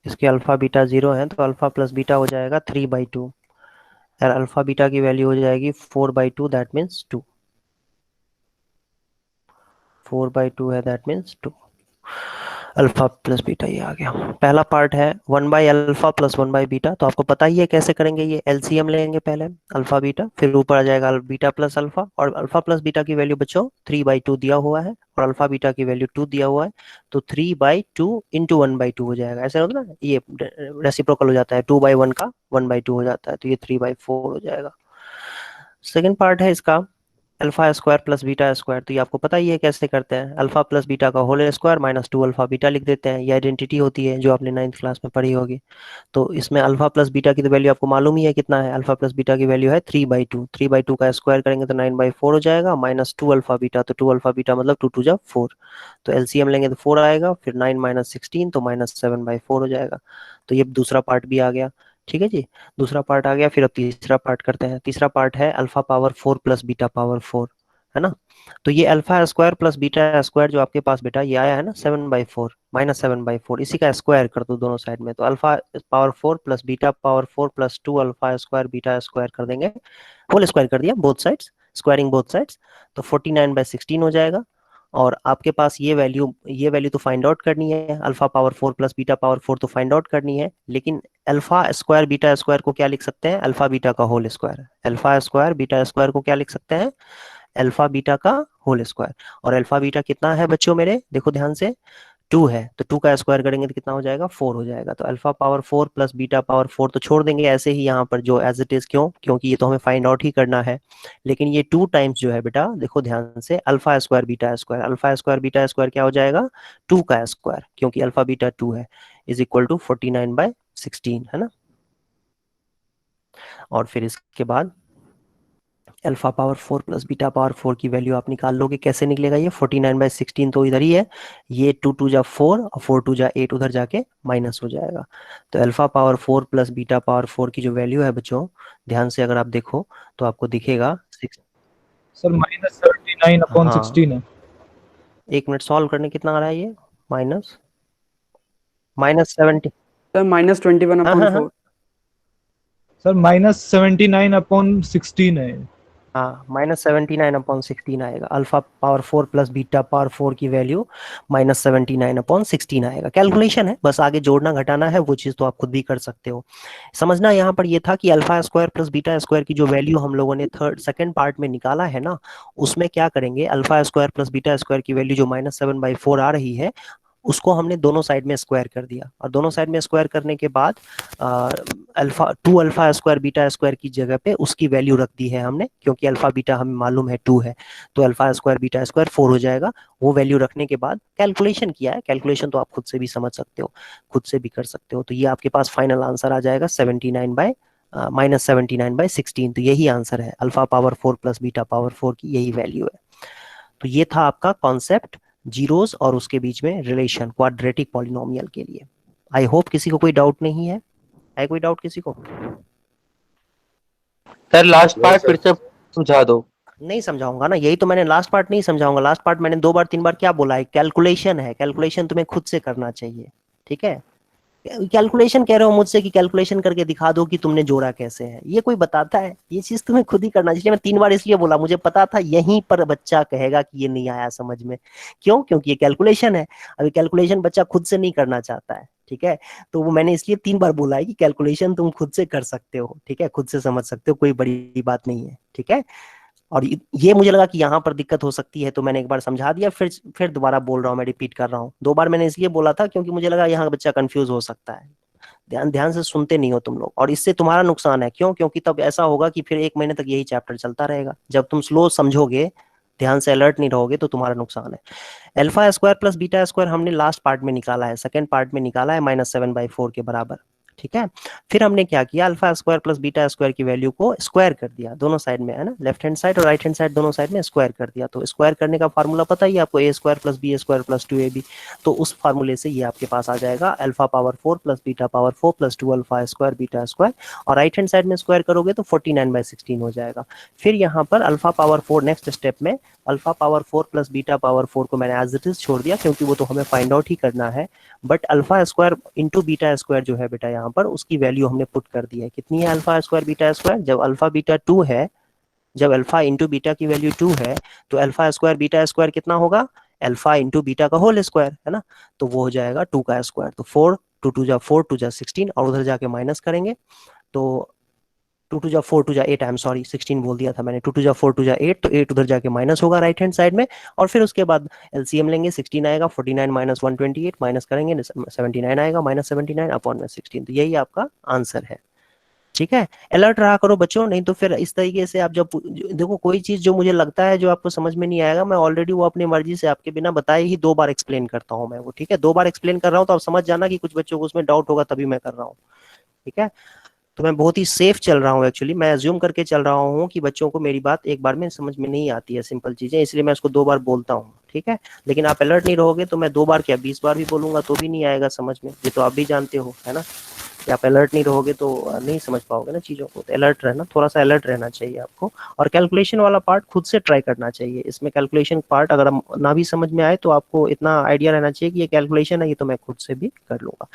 इसके अल्फा बीटा 0 है, तो अल्फा प्लस बीटा हो जाएगा 3/2, और अल्फा बीटा की वैल्यू हो जाएगी 4/2, दैट मीन्स 2। 4/2 है, that means 2। Alpha plus beta ये आ गया। पहला पार्ट है 1 by alpha plus 1 by beta, तो आपको पता ही है कैसे करेंगे। ये एलसीएम लेंगे पहले अल्फा बीटा, फिर ऊपर आ जाएगा बीटा प्लस अल्फा, और अल्फा प्लस बीटा की वैल्यू बच्चों 3/2 दिया हुआ है, और अल्फा बीटा की वैल्यू 2 दिया हुआ है, तो 3/2 इंटू 1/2 हो जाएगा। ऐसे होता है ना, ये रेसिप्रोकल हो जाता है, 2/1 का 1/2 हो जाता है, तो ये 3/4 हो जाएगा। सेकेंड पार्ट है इसका alpha square plus beta square, तो ये आपको पता ही है कैसे करते हैं। अल्फा प्लस बीटा का whole square minus 2 alpha beta लिख देते हैं। ये आइडेंटिटी होती है जो आपने 9th क्लास में पढ़ी होगी। तो इसमें अल्फा प्लस बीटा की तो वैल्यू आपको मालूम ही है कितना है। अल्फा प्लस बीटा की वैल्यू है 3/2। 3/2 का स्क्वायर करेंगे तो 9/4 हो जाएगा, माइनस 2 अल्फा बीटा, तो 2 अल्फा बीटा मतलब 2 2 जा 4, तो एलसीएम लेंगे तो 4 आएगा, फिर 9 माइनस 16 तो -7/4 हो जाएगा। तो ये दूसरा पार्ट भी आ गया। ठीक है जी, दूसरा पार्ट आ गया। फिर अब तीसरा पार्ट करते हैं। तीसरा पार्ट है alpha power 4 plus beta power 4, है ना। तो ये alpha square plus beta square जो आपके पास बेटा ये आया है ना 7/4 -7/4, इसी का स्क्वायर कर दो दोनों साइड में, तो alpha power 4 plus beta power 4 plus 2 alpha square beta square कर देंगे, होल स्क्वायर कर दिया both sides, squaring both sides, तो 49/16 हो जाएगा। और आपके पास ये वैल्यू तो फाइंड आउट करनी है, alpha power 4 plus beta power 4 तो फाइंड आउट करनी है, लेकिन अल्फा स्क्वायर बीटा स्क्वायर को क्या लिख सकते हैं, अल्फा बीटा का whole square. Alpha square beta square को क्या लिख सकते हैं, अल्फा बीटा का होल स्क्वायर। और अल्फा बीटा कितना है बच्चों मेरे, देखो ध्यान से, 2 है, तो 2 का स्क्वायर करेंगे तो कितना हो जाएगा, 4 हो जाएगा। तो alpha power 4 plus beta power 4 तो छोड़ देंगे ऐसे ही यहाँ पर जो एज इट इज, क्यों, क्योंकि ये तो हमें फाइंड आउट ही करना है। लेकिन ये 2 टाइम्स जो है बेटा, देखो ध्यान से, alpha square beta square, alpha square beta square क्या हो जाएगा, 2 का स्क्वायर, क्योंकि अल्फा बीटा 2 है, इज इक्वल टू 49/16, है ना। और फिर इसके बाद alpha power 4 plus beta power 4 की वैल्यू आप निकाल लोगे। कैसे निकलेगा ये, 49/16 तो इधर ही है, ये 2 2 जा 4 और 4 2 जा 8 उधर जाके माइनस हो जाएगा। तो alpha power 4 plus beta power 4 की जो वैल्यू है बच्चों, ध्यान से अगर आप देखो तो आपको दिखेगा सर -39/16 है। एक मिनट, सॉल्व करने कितना आ रहा है ये, माइनस -70। सर -21 हाँ अपॉन हाँ हाँ 4। सर -79/16 है। हाँ, -79/16 आएगा। Alpha power 4 plus beta power 4 की वैल्यू -79/16 आएगा। कैलकुलेशन है, बस आगे जोड़ना घटाना है, वो चीज़ तो आप खुद भी कर सकते हो। समझना यहाँ पर ये था कि alpha square plus beta square की जो वैल्यू हम लोगों ने सेकंड पार्ट में निकाला है ना, उसमें क्या करेंगे, alpha square plus beta square की वैल्यू जो -7/4 आ रही है, उसको हमने दोनों साइड में स्क्वायर कर दिया, और दोनों साइड में स्क्वायर करने के बाद alpha 2 alpha square beta square की जगह पे उसकी वैल्यू रख दी है हमने, क्योंकि अल्फा बीटा हमें मालूम है 2 है, तो अल्फा स्क्वायर बीटा स्क्वायर 4 हो जाएगा। वो वैल्यू रखने के बाद कैलकुलेशन किया है, कैलकुलेशन तो आप खुद से भी समझ सकते हो, खुद से भी कर सकते हो। तो ये आपके पास फाइनल आंसर आ जाएगा 79/-16। तो यही आंसर है, alpha power 4 plus beta power 4 की यही वैल्यू है। तो ये था आपका कॉन्सेप्ट जीरोस और उसके बीच में रिलेशन क्वाड्रेटिक पॉलिनोमियल के लिए। आई होप किसी को कोई डाउट नहीं है कोई डाउट किसी को? सर लास्ट पार्ट फिर से समझा दो। नहीं समझाऊंगा ना, यही तो मैंने लास्ट पार्ट नहीं समझाऊंगा। लास्ट पार्ट मैंने 2 बार 3 बार क्या बोला है, कैलकुलेशन है, कैलकुलेशन तुम्हें खुद से करना चाहिए, ठीक है। कैलकुलेशन कह रहे हो मुझसे कि कैलकुलेशन करके दिखा दो कि तुमने जोड़ा कैसे है, ये कोई बताता है? ये चीज तुम्हें खुद ही करना चाहिए। मैं 3 बार इसलिए बोला, मुझे पता था यहीं पर बच्चा कहेगा कि ये नहीं आया समझ में। क्यों? क्योंकि ये कैलकुलेशन है। अभी कैलकुलेशन बच्चा खुद से नहीं करना चाहता है, ठीक है। तो वो मैंने इसलिए 3 बार बोला है कि कैलकुलेशन तुम खुद से कर सकते हो, ठीक है, खुद से समझ सकते हो, कोई बड़ी बात नहीं है, ठीक है। और ये मुझे लगा कि यहाँ पर दिक्कत हो सकती है, तो मैंने एक बार समझा दिया, फिर दोबारा बोल रहा हूँ, मैं रिपीट कर रहा हूँ। 2 बार मैंने इसलिए बोला था क्योंकि मुझे लगा यहाँ बच्चा कंफ्यूज हो सकता है। ध्यान ध्यान से सुनते नहीं हो तुम लोग, और इससे तुम्हारा नुकसान है। क्यों? क्योंकि तब ऐसा होगा कि फिर 1 महीने तक यही चैप्टर चलता रहेगा। जब तुम स्लो समझोगे, ध्यान से अलर्ट नहीं रहोगे, तो तुम्हारा नुकसान है। Alpha square plus beta square हमने लास्ट पार्ट में निकाला है, सेकंड पार्ट में निकाला है -7/4 के बराबर, ठीक है। फिर हमने क्या किया, alpha square plus beta square की वैल्यू को स्क्वायर कर दिया दोनों साइड में, है ना, लेफ्ट हैंड साइड और राइट हैंड साइड दोनों साइड में स्क्वायर कर दिया। तो स्क्वायर करने का फार्मूला पता ही आपको, a² + b² + 2ab। तो उस फार्मूले से ये आपके पास आ जाएगा alpha power 4 plus beta power 4 plus 2 alpha square beta square, और राइट हैंड साइड में स्क्वायर करोगे तो 49/16 हो जाएगा। फिर यहाँ पर अल्फा पावर 4 नेक्स्ट स्टेप में, alpha power 4 plus beta power 4 को मैंने एज इट इज छोड़ दिया, क्योंकि वो तो हमें फाइंड आउट ही करना है। But alpha square into beta square जो है बेटा, यहाँ पर उसकी वैल्यू हमने पुट कर दी है। कितनी है अल्फा स्क्वायर बीटा स्क्वायर? जब अल्फा बीटा 2 है, जब अल्फा इंटू बीटा की वैल्यू 2 है, तो अल्फा स्क्वायर बीटा स्क्वायर कितना होगा? अल्फा इंटू बीटा का होल स्क्वायर, है ना। तो वो हो जाएगा 2 का स्क्वायर। तो 4 2 2 जा 4 2 जा 16, और उधर जाके माइनस करेंगे तो 2 2 जा 4 2 जा 8, आई एम सॉरी 16 बोल दिया था मैंने, 2 2 जा 4 2 जा 8, तो 8 उधर जाके माइनस होगा राइट हैंड साइड में। और फिर उसके बाद एलसीएम लेंगे, 16 आएगा, 49 - 128 माइनस करेंगे 79 आएगा, -79/16। तो यही आपका आंसर है, ठीक है। अलर्ट रहा करो बच्चों, नहीं तो फिर इस तरीके से आप जब देखो कोई चीज जो मुझे लगता है जो आपको समझ में नहीं आएगा, मैं ऑलरेडी वो अपनी मर्जी से आपके बिना बताए ही 2 बार एक्सप्लेन करता हूँ मैं वो, ठीक है। 2 बार एक्सप्लेन कर रहा हूँ तो आप समझ जाना कि कुछ बच्चों को उसमें डाउट होगा, तभी मैं कर रहा हूँ, ठीक है। तो मैं बहुत ही सेफ चल रहा हूँ एक्चुअली, मैं अज्यूम करके चल रहा हूँ कि बच्चों को मेरी बात एक बार में समझ में नहीं आती है सिंपल चीजें, इसलिए मैं उसको 2 बार बोलता हूँ, ठीक है। लेकिन आप अलर्ट नहीं रहोगे तो मैं 2 बार क्या 20 बार भी बोलूंगा तो भी नहीं आएगा समझ में, ये तो आप भी जानते हो, है ना। कि आप अलर्ट नहीं रहोगे तो नहीं समझ पाओगे ना चीज़ों को। तो अलर्ट रहना, थोड़ा सा अलर्ट रहना चाहिए आपको, और कैलकुलेशन वाला पार्ट खुद से ट्राई करना चाहिए। इसमें कैलकुलेशन पार्ट अगर ना भी समझ में आए तो आपको इतना आइडिया रहना चाहिए कि ये कैलकुलेशन है, ये तो मैं खुद से भी कर लूंगा।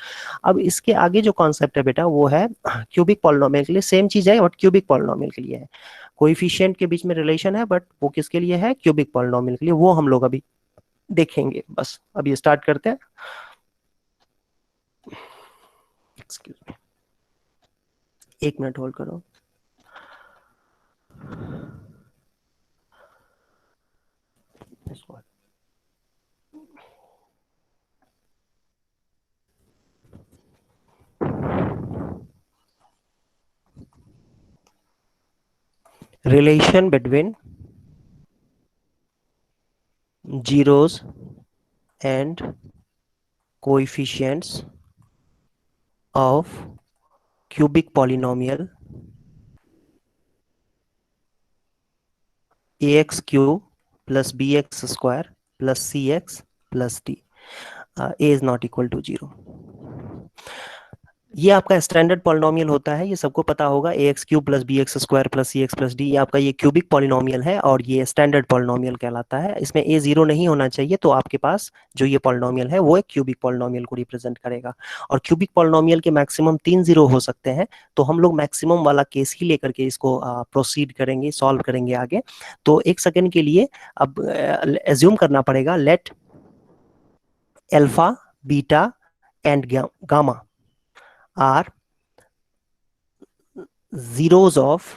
अब इसके आगे जो कॉन्सेप्ट है बेटा वो है क्यूबिक पॉलिनोमियल के लिए, सेम चीज है बट क्यूबिक पॉलिनोमियल के लिए है। कोएफिशिएंट के बीच में रिलेशन है, बट वो किसके लिए है? क्यूबिक पॉलिनोमियल के लिए। वो हम लोग अभी देखेंगे। बस अभी स्टार्ट करते हैं। एक्सक्यूज मी, 1 मिनट होल्ड करो। Relation between zeros and coefficients of cubic polynomial ax cube plus bx square plus cx plus d. A is not equal to 0. ये आपका स्टैंडर्ड पॉलिनोमियल होता है, ये सबको पता होगा, A X cube plus B X square plus C X plus D, ये आपका ये क्यूबिक पॉलिनोमियल है और ये स्टैंडर्ड पॉलिनोमियल कहलाता है। इसमें ए जीरो नहीं होना चाहिए, तो आपके पास जो ये पॉलिनोमियल है वो एक क्यूबिक पॉलिनोमियल को रिप्रेजेंट करेगा। और क्यूबिक पॉलिनोमियल के मैक्सिमम 3 जीरो हो सकते हैं, तो हम लोग मैक्सिमम वाला केस ही लेकर के इसको प्रोसीड करेंगे, सॉल्व करेंगे आगे। तो एक सेकेंड के लिए अब एज्यूम करना पड़ेगा, let alpha beta and gamma are zeros of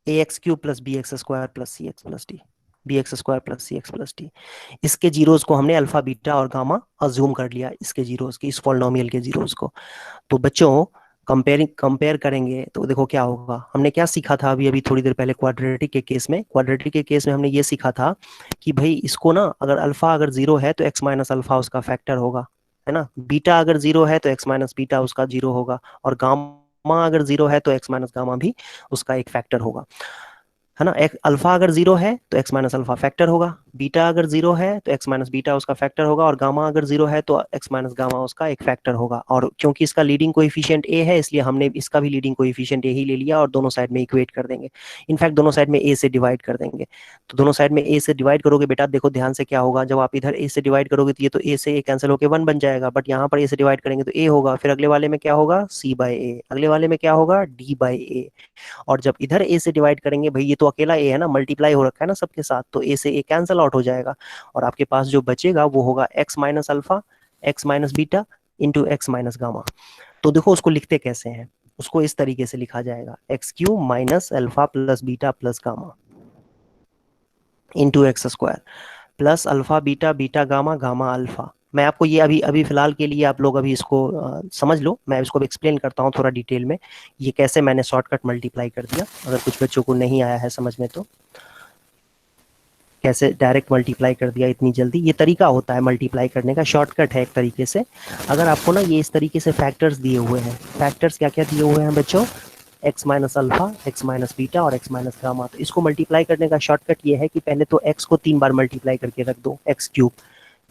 ax cube plus bx square plus cx plus d, bx square plus cx plus d। इसके जीरोस को हमने अल्फा बीटा और गामा अज्यूम कर लिया, इसके जीरोस की, इस पॉलिनोमियल के जीरोस को। तो बच्चों कंपेयर करेंगे तो देखो क्या होगा। हमने क्या सीखा था अभी अभी थोड़ी देर पहले क्वाड्रेटिक के केस में, क्वाड्रेटिक के केस में हमने ये सीखा था कि भाई इसको ना अगर अल्फा अगर जीरो है तो एक्स माइनस अल्फा उसका फैक्टर होगा, है ना। बीटा अगर जीरो है तो एक्स माइनस बीटा उसका जीरो होगा, और गामा अगर जीरो है तो एक्स माइनस गामा भी उसका एक फैक्टर होगा, है ना। अल्फा अगर जीरो है तो एक्स माइनस अल्फा फैक्टर होगा, बीटा अगर जीरो है तो एक्स माइनस बीटा उसका फैक्टर होगा, और गामा अगर जीरो है तो एक्स माइनस गामा उसका एक फैक्टर होगा। और क्योंकि इसका लीडिंग कोएफिशिएंट ए है, इसलिए हमने इसका भी लीडिंग कोएफिशिएंट ए ही ले लिया और दोनों साइड में इक्वेट कर देंगे। इनफैक्ट दोनों साइड में ए से डिवाइड कर देंगे। तो दोनों साइड में ए से डिवाइड करोगे बेटा, देखो ध्यान से क्या होगा, जब आप इधर ए से डिवाइड करोगे तो ये तो ए से ए कैंसिल होकर 1 बन जाएगा, बट यहाँ पर ए से डिवाइड करेंगे तो ए होगा, फिर अगले वाले में क्या होगा, सी बाय ए, अगले वाले में क्या होगा, डी बाय ए। और जब इधर ए से डिवाइड करेंगे, भाई ये तो अकेला ए है ना, मल्टीप्लाई हो रखा है ना सबके साथ, तो ए से ए कैंसिल आउट हो जाएगा, और आपके पास जो बचेगा वो होगा X minus alpha x minus beta into X minus gamma. तो देखो उसको लिखते कैसे हैं, उसको इस तरीके से लिखा जाएगा, x cube minus alpha plus beta plus gamma into x square plus alpha beta beta gamma gamma alpha. मैं आपको ये अभी अभी फिलहाल के लिए आप लोग अभी इसको समझ लो, मैं इसको एक्सप्लेन करता हूँ थोड़ा डिटेल में, ये कैसे मैंने शॉर्टकट मल्टीप्लाई कर दिया, अगर कुछ बच्चों को नहीं आया है समझ में तो कैसे डायरेक्ट मल्टीप्लाई कर दिया इतनी जल्दी। ये तरीका होता है मल्टीप्लाई करने का, शॉर्टकट है एक तरीके से। अगर आपको ना ये इस तरीके से फैक्टर्स दिए हुए हैं, फैक्टर्स क्या क्या दिए हुए हैं बच्चों, x minus alpha x minus beta और एक्स माइनस गामा, तो इसको मल्टीप्लाई करने का शॉर्टकट ये है कि पहले तो एक्स को 3 बार मल्टीप्लाई करके रख दो, एक्स क्यूब,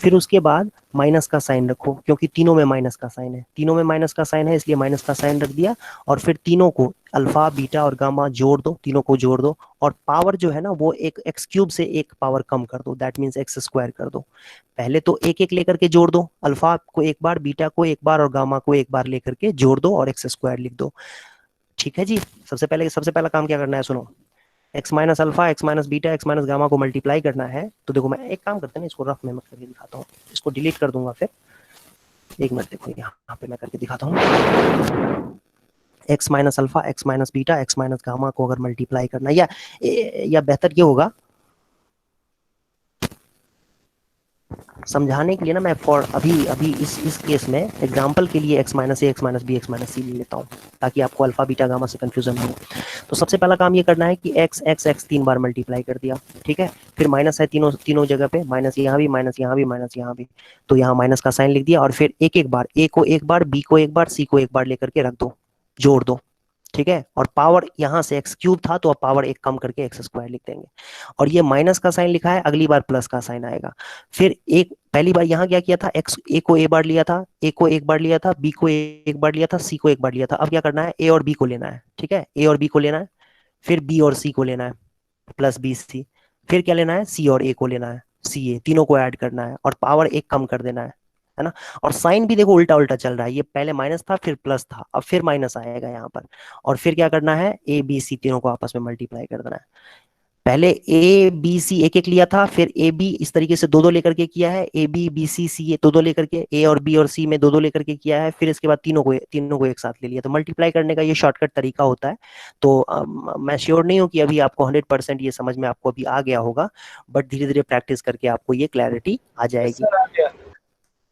फिर उसके बाद माइनस का साइन रखो, क्योंकि तीनों में माइनस का साइन है, तीनों में माइनस का साइन है इसलिए माइनस का साइन रख दिया, और फिर तीनों को अल्फा बीटा और गामा जोड़ दो, तीनों को जोड़ दो, और पावर जो है ना वो एक एक्स क्यूब से एक पावर कम कर दो, दैट मीन्स एक्स स्क्वायर कर दो। पहले तो एक एक लेकर के जोड़ दो, अल्फा को एक बार, बीटा को एक बार और गामा को एक बार लेकर के जोड़ दो और एक्स स्क्वायर लिख दो। ठीक है जी। सबसे पहला काम क्या करना है, सुनो, x minus alpha x minus beta x minus gamma को मल्टीप्लाई करना है। तो देखो मैं एक काम करते हैं, इसको रफ में मैं करके दिखाता हूँ, इसको डिलीट कर दूंगा, फिर एक मिनट देखो यहाँ पे मैं करके दिखाता हूँ। X minus alpha x minus beta x minus gamma को अगर मल्टीप्लाई करना, या बेहतर ये होगा समझाने के लिए ना, मैं फॉर अभी इस केस में एग्जांपल के लिए X minus A X minus B X minus C ले लेता हूँ, ताकि आपको अल्फा बीटा गामा से कंफ्यूजन हो। तो सबसे पहला काम ये करना है कि एक्स एक्स एक्स 3 बार मल्टीप्लाई कर दिया, ठीक है, फिर माइनस है तीनों जगह पे, माइनस यहाँ भी माइनस यहाँ भी माइनस यहाँ भी, तो यहाँ माइनस का साइन लिख दिया, और फिर एक एक बार ए को एक बार, बी को एक बार, सी को एक बार लेकर के रख दो, जोड़ दो, ठीक है। और पावर यहाँ से एक्स क्यूब था तो अब पावर एक कम करके एक्स स्क्वायर लिख देंगे, और ये माइनस का साइन लिखा है, अगली बार प्लस का साइन आएगा। फिर एक पहली बार यहाँ क्या किया था, एक्स ए को ए बार लिया था, ए को एक बार लिया था, बी को एक बार लिया था, सी को एक बार लिया था। अब क्या करना है, ए और बी को लेना है, ठीक है, ए और बी को लेना है, फिर बी और सी को लेना है, प्लस बी सी, फिर क्या लेना है, सी और ए को लेना है, सी ए, तीनों को ऐड करना है और पावर एक कम कर देना है ना। और साइन भी देखो उल्टा उल्टा चल रहा है, ये पहले माइनस था फिर प्लस था, अब फिर माइनस आएगा यहाँ पर, और फिर क्या करना है, ए बी सी तीनों को आपस में मल्टीप्लाई कर देना है। पहले ए बी सी एक एक लिया था, फिर ए बी इस तरीके से दो दो लेकर के किया है, ए बी बी सी सी ए दो दो लेकर के, ए और बी और सी में दो दो लेकर के किया है, फिर इसके बाद तीनों को एक साथ ले लिया। तो मल्टीप्लाई करने का ये शॉर्टकट तरीका होता है। तो मैं श्योर नहीं हूँ कि अभी आपको 100% ये समझ में आपको अभी आ गया होगा, बट धीरे धीरे प्रैक्टिस करके आपको ये क्लैरिटी आ जाएगी,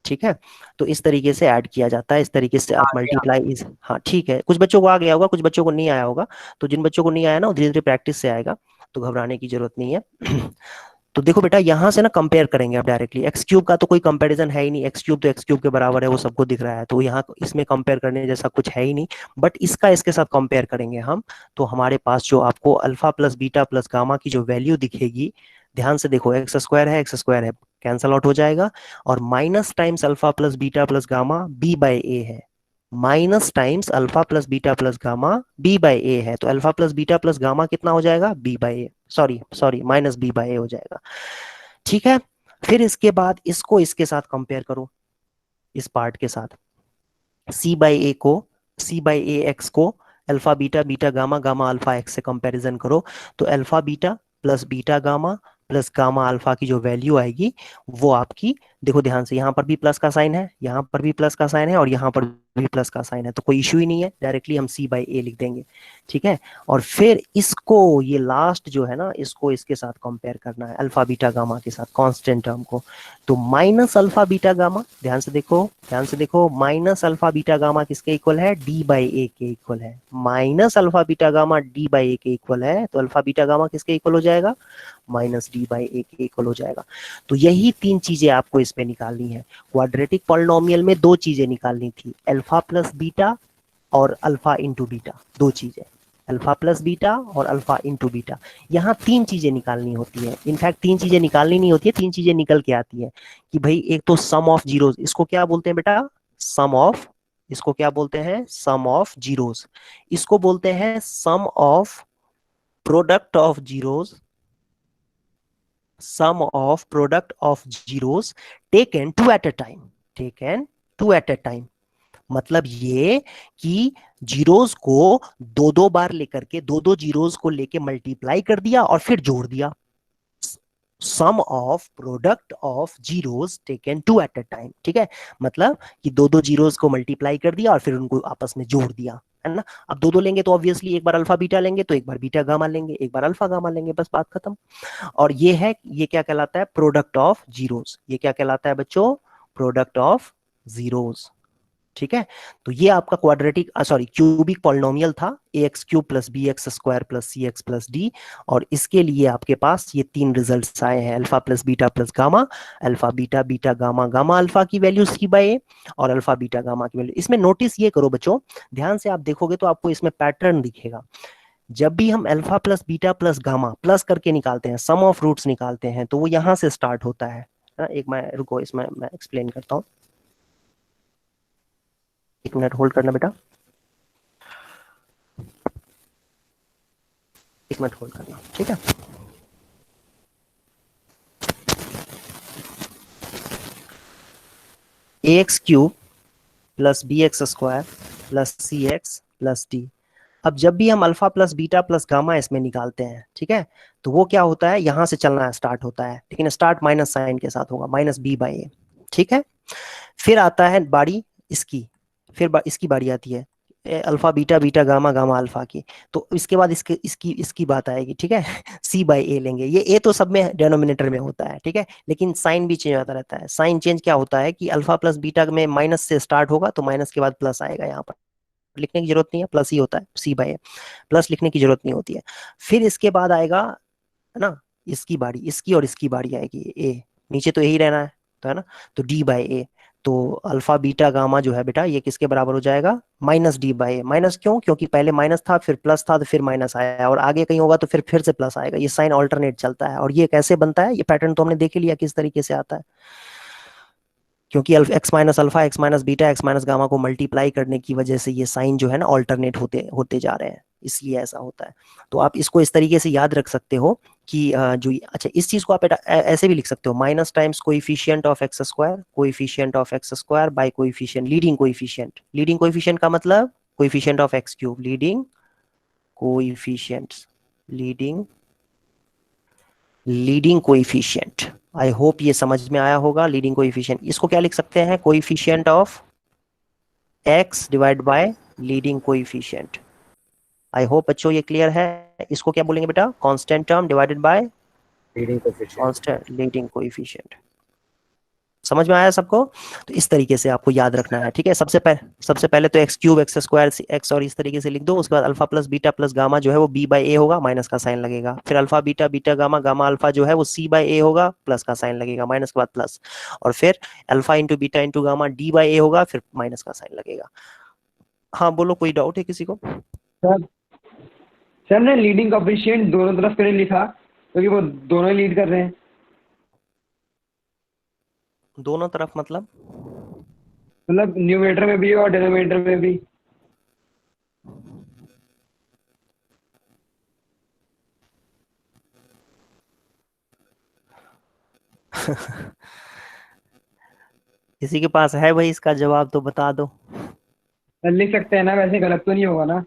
ठीक है। तो इस तरीके से ऐड किया जाता है, इस तरीके से आप मल्टीप्लाई हाँ ठीक है, कुछ बच्चों को आ गया होगा, कुछ बच्चों को नहीं आया होगा, तो जिन बच्चों को नहीं आया ना धीरे धीरे प्रैक्टिस से आएगा, तो घबराने की जरूरत नहीं है। तो देखो बेटा यहाँ से ना कंपेयर करेंगे आप डायरेक्टली, एक्स क्यूब का तो कोई कंपैरिजन है ही नहीं, एक्स क्यूब तो एक्स क्यूब के बराबर है, वो सबको दिख रहा है, तो यहाँ इसमें कंपेयर करने जैसा कुछ है ही नहीं, बट इसके साथ कंपेयर करेंगे हम। तो हमारे पास जो आपको alpha plus beta plus gamma की जो वैल्यू दिखेगी, ध्यान से देखो, एक्स स्क्वायर है कैंसल आउट हो जाएगा, और minus times alpha plus beta plus gamma B by A है, minus times alpha plus beta plus gamma B by A है, तो alpha plus beta plus gamma कितना हो जाएगा, B by A, sorry sorry minus B by A हो जाएगा। ठीक है, फिर इसके बाद इसको इसके साथ कंपेयर करो, इस पार्ट के साथ, सी बाई ए को, सी बाई ए एक्स को alpha beta beta gamma gamma alpha x से कंपैरिजन करो, तो alpha beta plus beta gamma plus gamma alpha की जो वैल्यू आएगी वो आपकी, देखो ध्यान से, यहाँ पर भी प्लस का साइन है, यहाँ पर भी प्लस का साइन है, और यहाँ पर भी प्लस का साइन है, तो कोई इश्यू ही नहीं है, डायरेक्टली हम सी बाई ए लिख देंगे। ठीक है, और फिर इसको, ये लास्ट जो है ना, इसको इसके साथ कंपेयर करना है, अल्फा बीटा गामा के साथ, कांस्टेंट टर्म को, तो माइनस अल्फा बीटा गामा, ध्यान से देखो, ध्यान से देखो, माइनस अल्फा बीटा गामा किसके इक्वल है, डी बाई ए के इक्वल है, minus alpha beta gamma D by A के इक्वल है, तो अल्फा बीटा गामा किसके इक्वल हो जाएगा, माइनस डी बाई ए के इक्वल हो जाएगा। तो यही तीन चीजें आपको इसमें निकालनी है। क्वाड्रेटिक पॉलिनोमियल में दो चीजें निकालनी थी, अल्फा प्लस बीटा और अल्फा इंटू बीटा, दो चीजें, अल्फा प्लस बीटा और अल्फा इंटू बीटा। यहाँ तीन चीजें निकालनी होती है, इनफैक्ट तीन चीजें निकालनी नहीं होती है, तीन चीजें निकल के आती है कि भाई एक तो सम ऑफ जीरोस, इसको क्या बोलते हैं बेटा, सम ऑफ, इसको क्या बोलते हैं, सम ऑफ जीरोस, इसको बोलते हैं sum of product of zeros, sum of product of zeros taken two at a time, taken two at a time, मतलब ये कि जीरोस को दो दो बार लेकर के, दो दो जीरोस को लेके मल्टीप्लाई कर दिया और फिर जोड़ दिया, sum of product of zeros taken two at a time. ठीक है, मतलब कि दो दो जीरोस को मल्टीप्लाई कर दिया और फिर उनको आपस में जोड़ दिया, है ना। अब दो दो लेंगे तो ऑब्वियसली एक बार अल्फा बीटा लेंगे, तो एक बार बीटा गामा लेंगे, एक बार अल्फा गामा लेंगे, बस बात खत्म। और ये है, ये क्या कहलाता है, प्रोडक्ट ऑफ जीरोस, ये क्या कहलाता है बच्चों, प्रोडक्ट ऑफ जीरोस। ठीक है, तो ये आपका क्वाड्रेटिक सॉरी क्यूबिक पॉलिनोमियल था, A X cube plus B X square plus C X plus D, और इसके लिए आपके पास ये तीन रिजल्ट्स आए हैं, alpha plus beta plus gamma, alpha beta beta gamma gamma alpha की वैल्यू सी बाई ए, और अल्फा बीटा गामा की वैल्यू। इसमें नोटिस ये करो बच्चों, ध्यान से आप देखोगे तो आपको इसमें पैटर्न दिखेगा, जब भी हम alpha plus beta plus gamma plus करके निकालते हैं, सम ऑफ रूट्स निकालते हैं, तो वो यहां से स्टार्ट होता है ना। एक मैं रुको, इसमें मैं एक्सप्लेन करता हूँ, एक मिनट होल्ड करना बेटा, एक मिनट होल्ड करना, ठीक है। A X cube plus B X square plus C X plus D. अब जब भी हम alpha plus beta plus gamma इसमें निकालते हैं, ठीक है, तो वो क्या होता है, यहां से चलना स्टार्ट होता है, लेकिन स्टार्ट माइनस साइन के साथ होगा, माइनस बी बाई ए। ठीक है, फिर आता है बारी इसकी, फिर इसकी बारी आती है alpha beta beta gamma gamma alpha की, तो इसके बाद इसकी बात आएगी। ठीक है, सी बाई ए लेंगे, ये ए तो सब में डिनोमिनेटर में होता है, ठीक है, लेकिन साइन भी चेंज होता रहता है। साइन चेंज क्या होता है कि अल्फा प्लस बीटा में माइनस से स्टार्ट होगा, तो माइनस के बाद प्लस आएगा, यहाँ पर लिखने की जरूरत नहीं है, प्लस ही होता है, सी बाई ए, प्लस लिखने की जरूरत नहीं होती है। फिर इसके बाद आएगा, है ना, इसकी बारी, इसकी और इसकी बारी आएगी, ए नीचे तो यही रहना है, तो है ना, तो डी बाई ए, तो अल्फा बीटा गामा जो है बेटा ये किसके बराबर हो जाएगा, minus D by A. Minus क्यों, क्योंकि पहले माइनस था, फिर प्लस था, तो फिर माइनस आया, और आगे कहीं होगा तो फिर से प्लस आएगा, ये साइन ऑल्टरनेट चलता है। और ये कैसे बनता है, ये पैटर्न तो हमने देख लिया किस तरीके से आता है, क्योंकि x minus alpha x minus beta x minus gamma को मल्टीप्लाई करने की वजह से ये साइन जो है ना ऑल्टरनेट होते होते जा रहे हैं, इसलिए ऐसा होता है। तो आप इसको इस तरीके से याद रख सकते हो कि जो, अच्छा इस चीज को आप ऐसे भी लिख सकते हो, minus times coefficient of X square, coefficient of X square by coefficient, leading coefficient, leading coefficient का मतलब coefficient of x cube, leading coefficients, leading coefficient. I hope ये समझ में आया होगा, लीडिंग कोएफिशिएंट, इसको क्या लिख सकते हैं, coefficient of x divide by leading coefficient. I hope बच्चों ये क्लियर है। इसको क्या बोलेंगे बेटा, constant term divided by leading coefficient, constant leading coefficient. समझ में आया सबको, तो इस तरीके से आपको याद रखना है। ठीक है, सबसे पहले तो x cube x square x और इस तरीके से लिख दो, उसके बाद alpha plus beta plus gamma जो है वो बी बाई ए होगा, माइनस का साइन लगेगा, फिर alpha beta beta gamma gamma alpha जो है वो सी बाई ए होगा, प्लस का साइन लगेगा, माइनस के बाद प्लस, और फिर alpha into beta into gamma D by A होगा, फिर माइनस का साइन लगेगा। हाँ बोलो, कोई डाउट है किसी को? सर ने लीडिंग कोएफिशिएंट दोनों तरफ क्यों नहीं लिखा, क्योंकि वो दोनों ही लीड कर रहे हैं। दोनों तरफ मतलब मतलब न्यूमरेटर में भी और डिनोमिनेटर में भी। किसी के पास है भाई इसका जवाब तो बता दो। लिख सकते हैं ना, वैसे गलत तो नहीं होगा ना?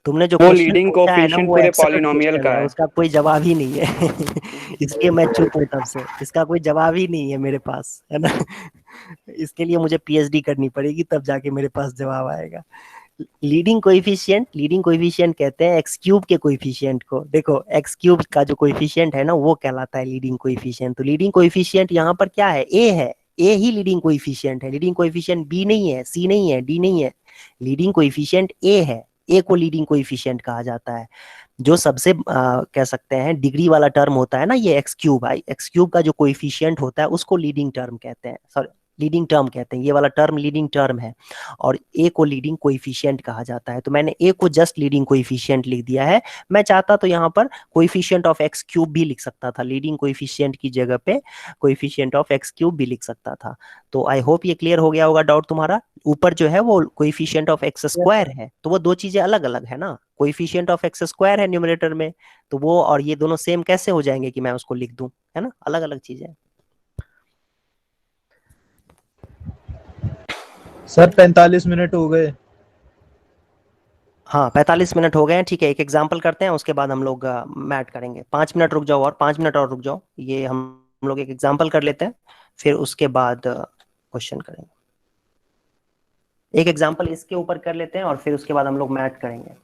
तुमने जो वो क्वेश्चन लीडिंग पूछा है ना कोफिशिएंट वो पूरे एब्सर्ड पॉलिनोमियल क्वेश्चन का है, है। उसका कोई जवाब ही नहीं है। इसलिए मैं चुप हूं तब से, इसका कोई जवाब ही नहीं है मेरे पास, है ना। इसके लिए मुझे पीएचडी करनी पड़ेगी तब जाके मेरे पास जवाब आएगा। लीडिंग कोएफिशिएंट कहते हैं एक्स क्यूब के कोएफिशिएंट को। देखो एक्स क्यूब का जो कोएफिशिएंट है ना वो कहलाता है लीडिंग कोएफिशिएंट। तो लीडिंग कोएफिशिएंट यहाँ पर क्या है, ए है। ए ही लीडिंग कोएफिशिएंट है, लीडिंग कोएफिशिएंट बी नहीं है, सी नहीं है, डी नहीं है। लीडिंग कोएफिशिएंट ए है। ए को लीडिंग कोएफिशिएंट कहा जाता है। जो सबसे कह सकते हैं डिग्री वाला टर्म होता है ना, ये एक्स क्यूब, एक्स क्यूब का जो कोएफिशिएंट होता है उसको लीडिंग टर्म कहते हैं, सॉरी लीडिंग टर्म कहते हैं। ये वाला टर्म लीडिंग टर्म है। और ए को लीडिंग कोएफिशिएंट कहा जाता है। तो मैंने ए को जस्ट लीडिंग कोएफिशिएंट लिख दिया है। मैं चाहता तो यहाँ पर कोएफिशिएंट ऑफ एक्स क्यूब भी लिख सकता था, लीडिंग कोएफिशिएंट की जगह पे कोएफिशिएंट ऑफ एक्स क्यूब भी लिख सकता था। तो आई होप ये क्लियर हो गया होगा डाउट तुम्हारा। ऊपर जो है वो कोएफिशिएंट ऑफ एक्स स्क्वायर है, तो वो दो चीजें अलग अलग है ना। कोएफिशिएंट ऑफ एक्स स्क्वायर है न्यूमरेटर में, तो वो और ये दोनों सेम कैसे हो जाएंगे कि मैं उसको लिख दूं, है ना, अलग अलग चीजें। सर 45 मिनट हो गए। हाँ 45 मिनट हो गए हैं, ठीक है। एक एग्जाम्पल करते हैं उसके बाद हम लोग मैट करेंगे। 5 मिनट रुक जाओ, और 5 मिनट और रुक जाओ। ये हम लोग एक एग्जाम्पल कर लेते हैं, फिर उसके बाद क्वेश्चन करेंगे। एक एग्जाम्पल इसके ऊपर कर लेते हैं और फिर उसके बाद हम लोग मैट करेंगे।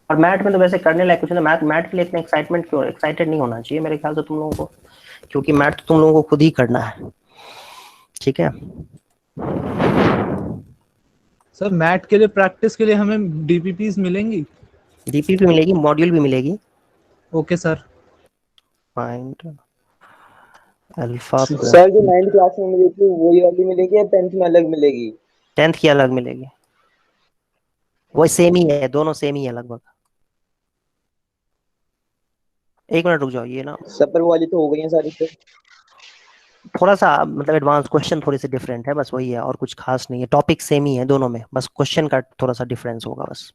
और मैट में तो वैसे करने लायक कुछ नहीं। मैट मैट के लिए इतना एक्साइटमेंट क्यों, एक्साइटेड नहीं होना चाहिए मेरे ख्याल से तुम लोगों को, क्योंकि मैट तो तुम लोगों को खुद ही करना है, ठीक है। सर मैट के लिए प्रैक्टिस के लिए हमें डीपीपीस मिलेंगी? डीपीपी मिलेगी, मॉड्यूल भी मिलेगी। Okay sir. Find alpha sir जो 9th क्लास में मिली थी वही वाली मिलेगी या 10th में अलग मिलेगी? 10th की अलग मिलेगी। वो सेम ही है, दोनों सेम ही है लगभग। एक मिनट रुक जाओ, ये ना सब पर वो वाली तो हो गई है सारी तो। थोड़ा सा मतलब एडवांस क्वेश्चन थोड़ी सी डिफरेंट है, बस वही है, और कुछ खास नहीं है। टॉपिक सेम ही है दोनों में, बस क्वेश्चन का थोड़ा सा डिफरेंस होगा बस।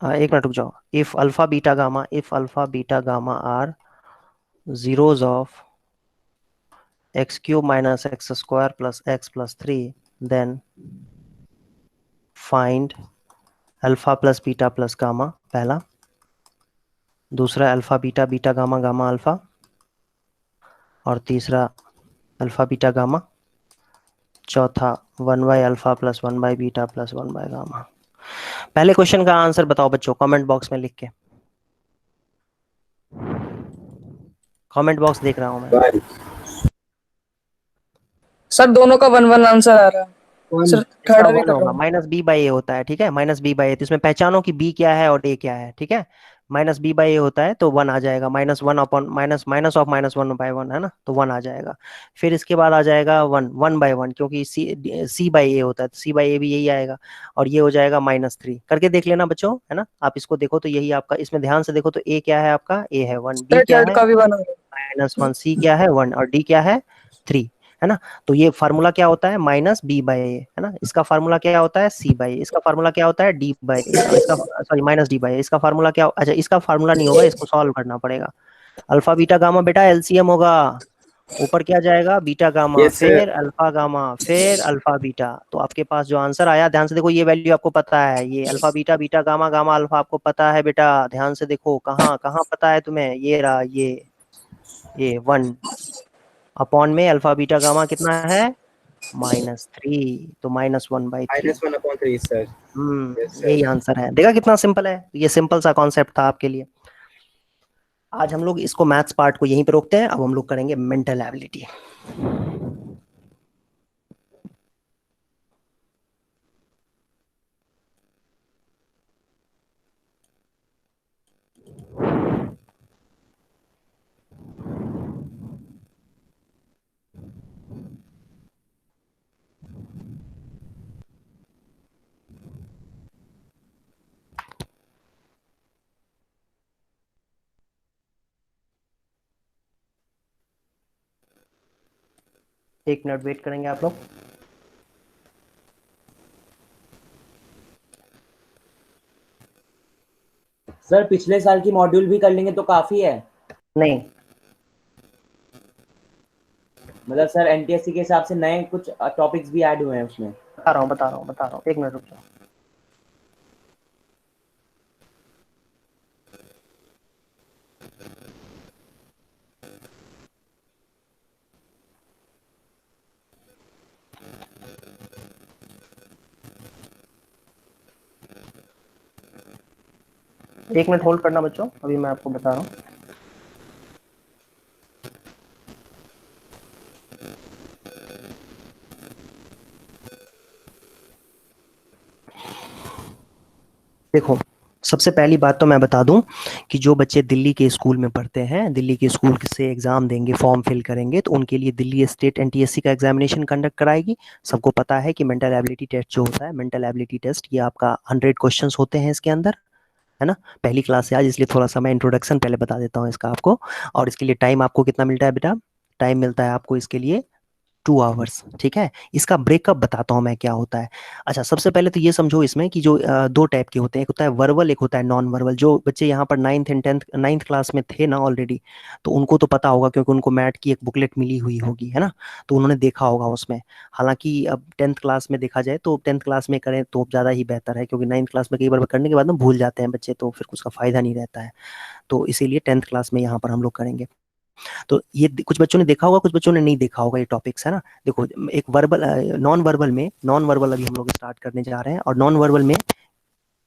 एक मिनट रुक जाओ। If alpha beta gamma are zeros of x cube minus x square plus x plus 3, then find alpha plus beta plus gamma, पहला। दूसरा alpha beta beta gamma gamma alpha, और तीसरा अल्फा बीटा गामा। चौथा 1/अल्फा plus 1/बीटा plus 1/गामा। पहले question का answer बताओ बच्चों, comment box में लिख के। कमेंट बॉक्स देख रहा हूं मैं। सर दोनों का 1-1 आंसर आ रहा है। सर इसका थर्ड भी वन कर रहा होगा, हूँ। माइनस बी बाई ए होता है, ठीक है। माइनस बी बाई ए, तो इसमें पहचानो कि बी क्या है और ए क्या है, ठीक है। माइनस बी बाई ए होता है तो 1 आ जाएगा, -1 अपॉन माइनस माइनस ऑफ -1/1 है ना, तो 1 आ जाएगा। फिर इसके बाद आ जाएगा 1/1, क्योंकि सी बाई ए होता है तो सी बाई ए भी यही आएगा। और ये हो जाएगा -3। करके देख लेना बच्चों, है ना। आप इसको देखो तो यही आपका, इसमें ध्यान से देखो तो ए क्या है आपका, ए है 1, बी सर क्या थर्ड है का भी 1 आ रहा -1, सी क्या है 1, और डी क्या है 3, है ना। तो ये फार्मूला क्या होता है, माइनस बी बाई ए, है ना। इसका फार्मूला क्या होता है, सी बाई, इसका फार्मूला क्या होता है, डी बाई, इसका सॉरी माइनस डी बाई। इसका फार्मूला क्या, अच्छा इसका फार्मूला नहीं होगा, इसको सॉल्व करना पड़ेगा। अल्फा बीटा गामा बेटा एलसीएम होगा, ऊपर क्या जाएगा बीटा गामा, फिर अल्फा गामा, फिर अल्फा बीटा। तो आपके पास जो आंसर आया, ध्यान से देखो, ये वैल्यू आपको पता है, ये alpha beta beta gamma gamma alpha आपको पता है बेटा। ध्यान से देखो, कहाँ कहाँ पता है तुम्हें, ये रहा, ये 1 अपॉन में अल्फा बीटा गामा कितना है -3, तो -1/3। -1/3 सर। यही आंसर है। देखा कितना सिंपल है, ये सिंपल सा कॉन्सेप्ट था आपके लिए। आज हम लोग इसको मैथ्स पार्ट को यहीं पे रोकते हैं, अब हम लोग करेंगे मेंटल एबिलिटी। एक मिनट वेट करेंगे आप लोग। सर पिछले साल की मॉड्यूल भी कर लेंगे तो काफी है। नहीं, मतलब सर एनटीएससी के हिसाब से नए कुछ टॉपिक्स भी ऐड हुए हैं उसमें। बता रहा हूँ, एक मिनट रुक जाओ। एक मिनट होल्ड करना बच्चों, अभी मैं आपको बता रहा हूँ। देखो, सबसे पहली बात तो मैं बता दूं कि जो बच्चे दिल्ली के स्कूल में पढ़ते हैं, दिल्ली के स्कूल से एग्जाम देंगे, फॉर्म फिल करेंगे, तो उनके लिए दिल्ली स्टेट एनटीएससी का एग्जामिनेशन कंडक्ट कराएगी। सबको पता है कि मेंटल एबिलिटी टेस्ट जो होता है, मेंटल एबिलिटी टेस्ट, ये आपका 100 क्वेश्चंस होते हैं इसके अंदर, है ना। पहली क्लास से आज, इसलिए थोड़ा सा मैं इंट्रोडक्शन पहले बता देता हूँ इसका आपको। और इसके लिए टाइम आपको कितना मिलता है बेटा? टाइम मिलता है आपको इसके लिए 2 आवर्स, ठीक है। इसका ब्रेकअप बताता हूँ मैं क्या होता है। अच्छा, सबसे पहले तो ये समझो इसमें कि जो दो टाइप के होते हैं, एक होता है वर्बल, एक होता है नॉन वर्बल। जो बच्चे यहाँ पर 9th and 10th 9th class में थे ना ऑलरेडी, तो उनको तो पता होगा क्योंकि उनको मैट की एक बुकलेट मिली हुई होगी, है ना, तो उन्होंने देखा होगा उसमें। हालांकि अब 10th क्लास में देखा जाए तो 10th क्लास में करें तो ज़्यादा ही बेहतर है, क्योंकि 9th क्लास में कई बार करने के बाद ना भूल जाते हैं बच्चे, तो फिर उसका फायदा नहीं रहता है। तो इसीलिए 10th क्लास में यहाँ पर हम लोग करेंगे। तो ये कुछ बच्चों ने देखा होगा, कुछ बच्चों ने नहीं देखा होगा ये टॉपिक्स, है ना। देखो, एक वर्बल, नॉन वर्बल अभी हम लोग स्टार्ट करने जा रहे हैं। और नॉन वर्बल में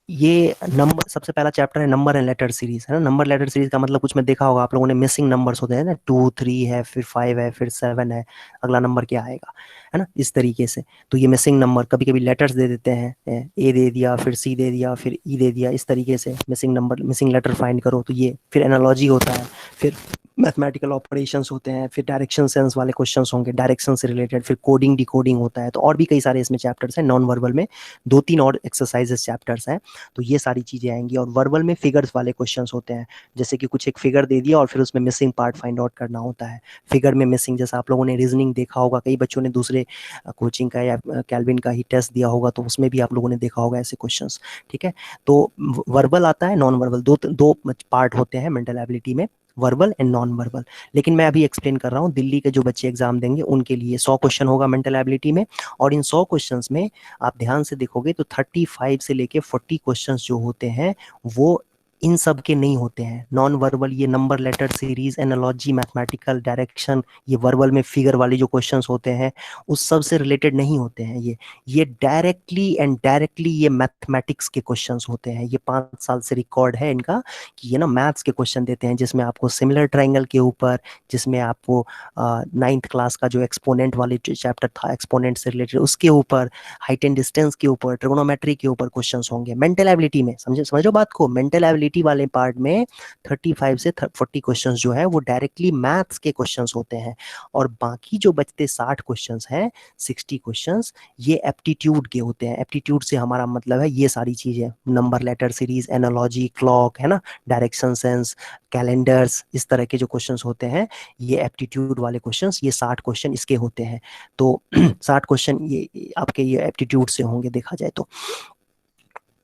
ये नंबर, सबसे पहला चैप्टर है नंबर एंड लेटर सीरीज, है ना। नंबर लेटर सीरीज का मतलब कुछ में देखा होगा आप लोगों ने, मिसिंग नंबर्स होते हैं ना, 2 3 है, फिर 5 है, फिर 7 है, अगला नंबर क्या आएगा, है ना, इस तरीके से। तो ये मिसिंग नंबर, कभी कभी लेटर्स दे देते हैं, ए दे दिया, फिर सी दे दिया, फिर ई दे दिया, इस तरीके से missing number, missing letter find करो। तो ये फिर एनालॉजी होता है, फिर मैथमेटिकल ऑपरेशंस होते हैं, फिर डायरेक्शन सेंस वाले क्वेश्चंस होंगे डायरेक्शन से रिलेटेड, फिर कोडिंग डिकोडिंग होता है। तो और भी कई सारे इसमें चैप्टर्स हैं नॉन वर्बल में, 2 3 और एक्सरसाइजेस चैप्टर्स हैं। तो ये सारी चीजें आएंगी। और वर्बल में फिगर्स वाले क्वेश्चंस होते हैं, जैसे कि कुछ एक फिगर दे दिया और फिर उसमें मिसिंग पार्ट फाइंड आउट करना होता है। फिगर में मिसिंग, जैसा आप लोगों ने रीजनिंग देखा होगा, कई बच्चों ने दूसरे कोचिंग का या कैल्विन का ही टेस्ट दिया होगा, तो उसमें भी आप लोगों ने देखा होगा ऐसे क्वेश्चंस, ठीक है। तो वर्बल आता है, नॉन वर्बल, दो दो पार्ट होते हैं मेंटल एबिलिटी में, वर्बल एंड नॉन वर्बल। लेकिन मैं अभी एक्सप्लेन कर रहा हूँ, दिल्ली के जो बच्चे एग्जाम देंगे उनके लिए 100 क्वेश्चन होगा मेंटल एबिलिटी में। और इन 100 क्वेश्चंस में आप ध्यान से देखोगे तो 35 से लेके 40 क्वेश्चंस जो होते हैं वो इन सब के नहीं होते हैं। नॉन वर्बल ये number letter series, analogy, mathematical, direction, ये वर्बल में फिगर वाले जो क्वेश्चंस होते हैं उस सब से रिलेटेड नहीं होते हैं। ये डायरेक्टली ये मैथमेटिक्स के क्वेश्चंस होते हैं। ये 5 साल से रिकॉर्ड है इनका कि ये ना मैथ्स के क्वेश्चन देते हैं, जिसमें आपको सिमिलर ट्राइंगल के ऊपर, जिसमें आपको 9th क्लास का जो एक्सपोनेंट वाले चैप्टर था, एक्सपोनेंट से रिलेटेड, उसके ऊपर, हाइट एंड डिस्टेंस के ऊपर, ट्रिगोनोमेट्री के ऊपर क्वेश्चंस होंगे मेंटल एबिलिटी में। समझो बात को, मेंटल एबिलिटी वाले पार्ट में 35 से 40 क्वेश्चंस जो है वो डायरेक्टली मैथ्स के क्वेश्चंस होते हैं। और बाकी जो बचते 60 क्वेश्चंस हैं, 60 क्वेश्चंस, ये एप्टीट्यूड के होते हैं। एप्टीट्यूड से हमारा मतलब है ये सारी चीजें, number letter series, analogy, clock, है ना, डायरेक्शन सेंस, कैलेंडर्स, इस तरह के जो क्वेश्चंस होते हैं, ये एप्टीट्यूड वाले क्वेश्चंस, ये 60 क्वेश्चन इसके होते हैं। तो 60 क्वेश्चन ये आपके ये एप्टीट्यूड से होंगे देखा जाए तो।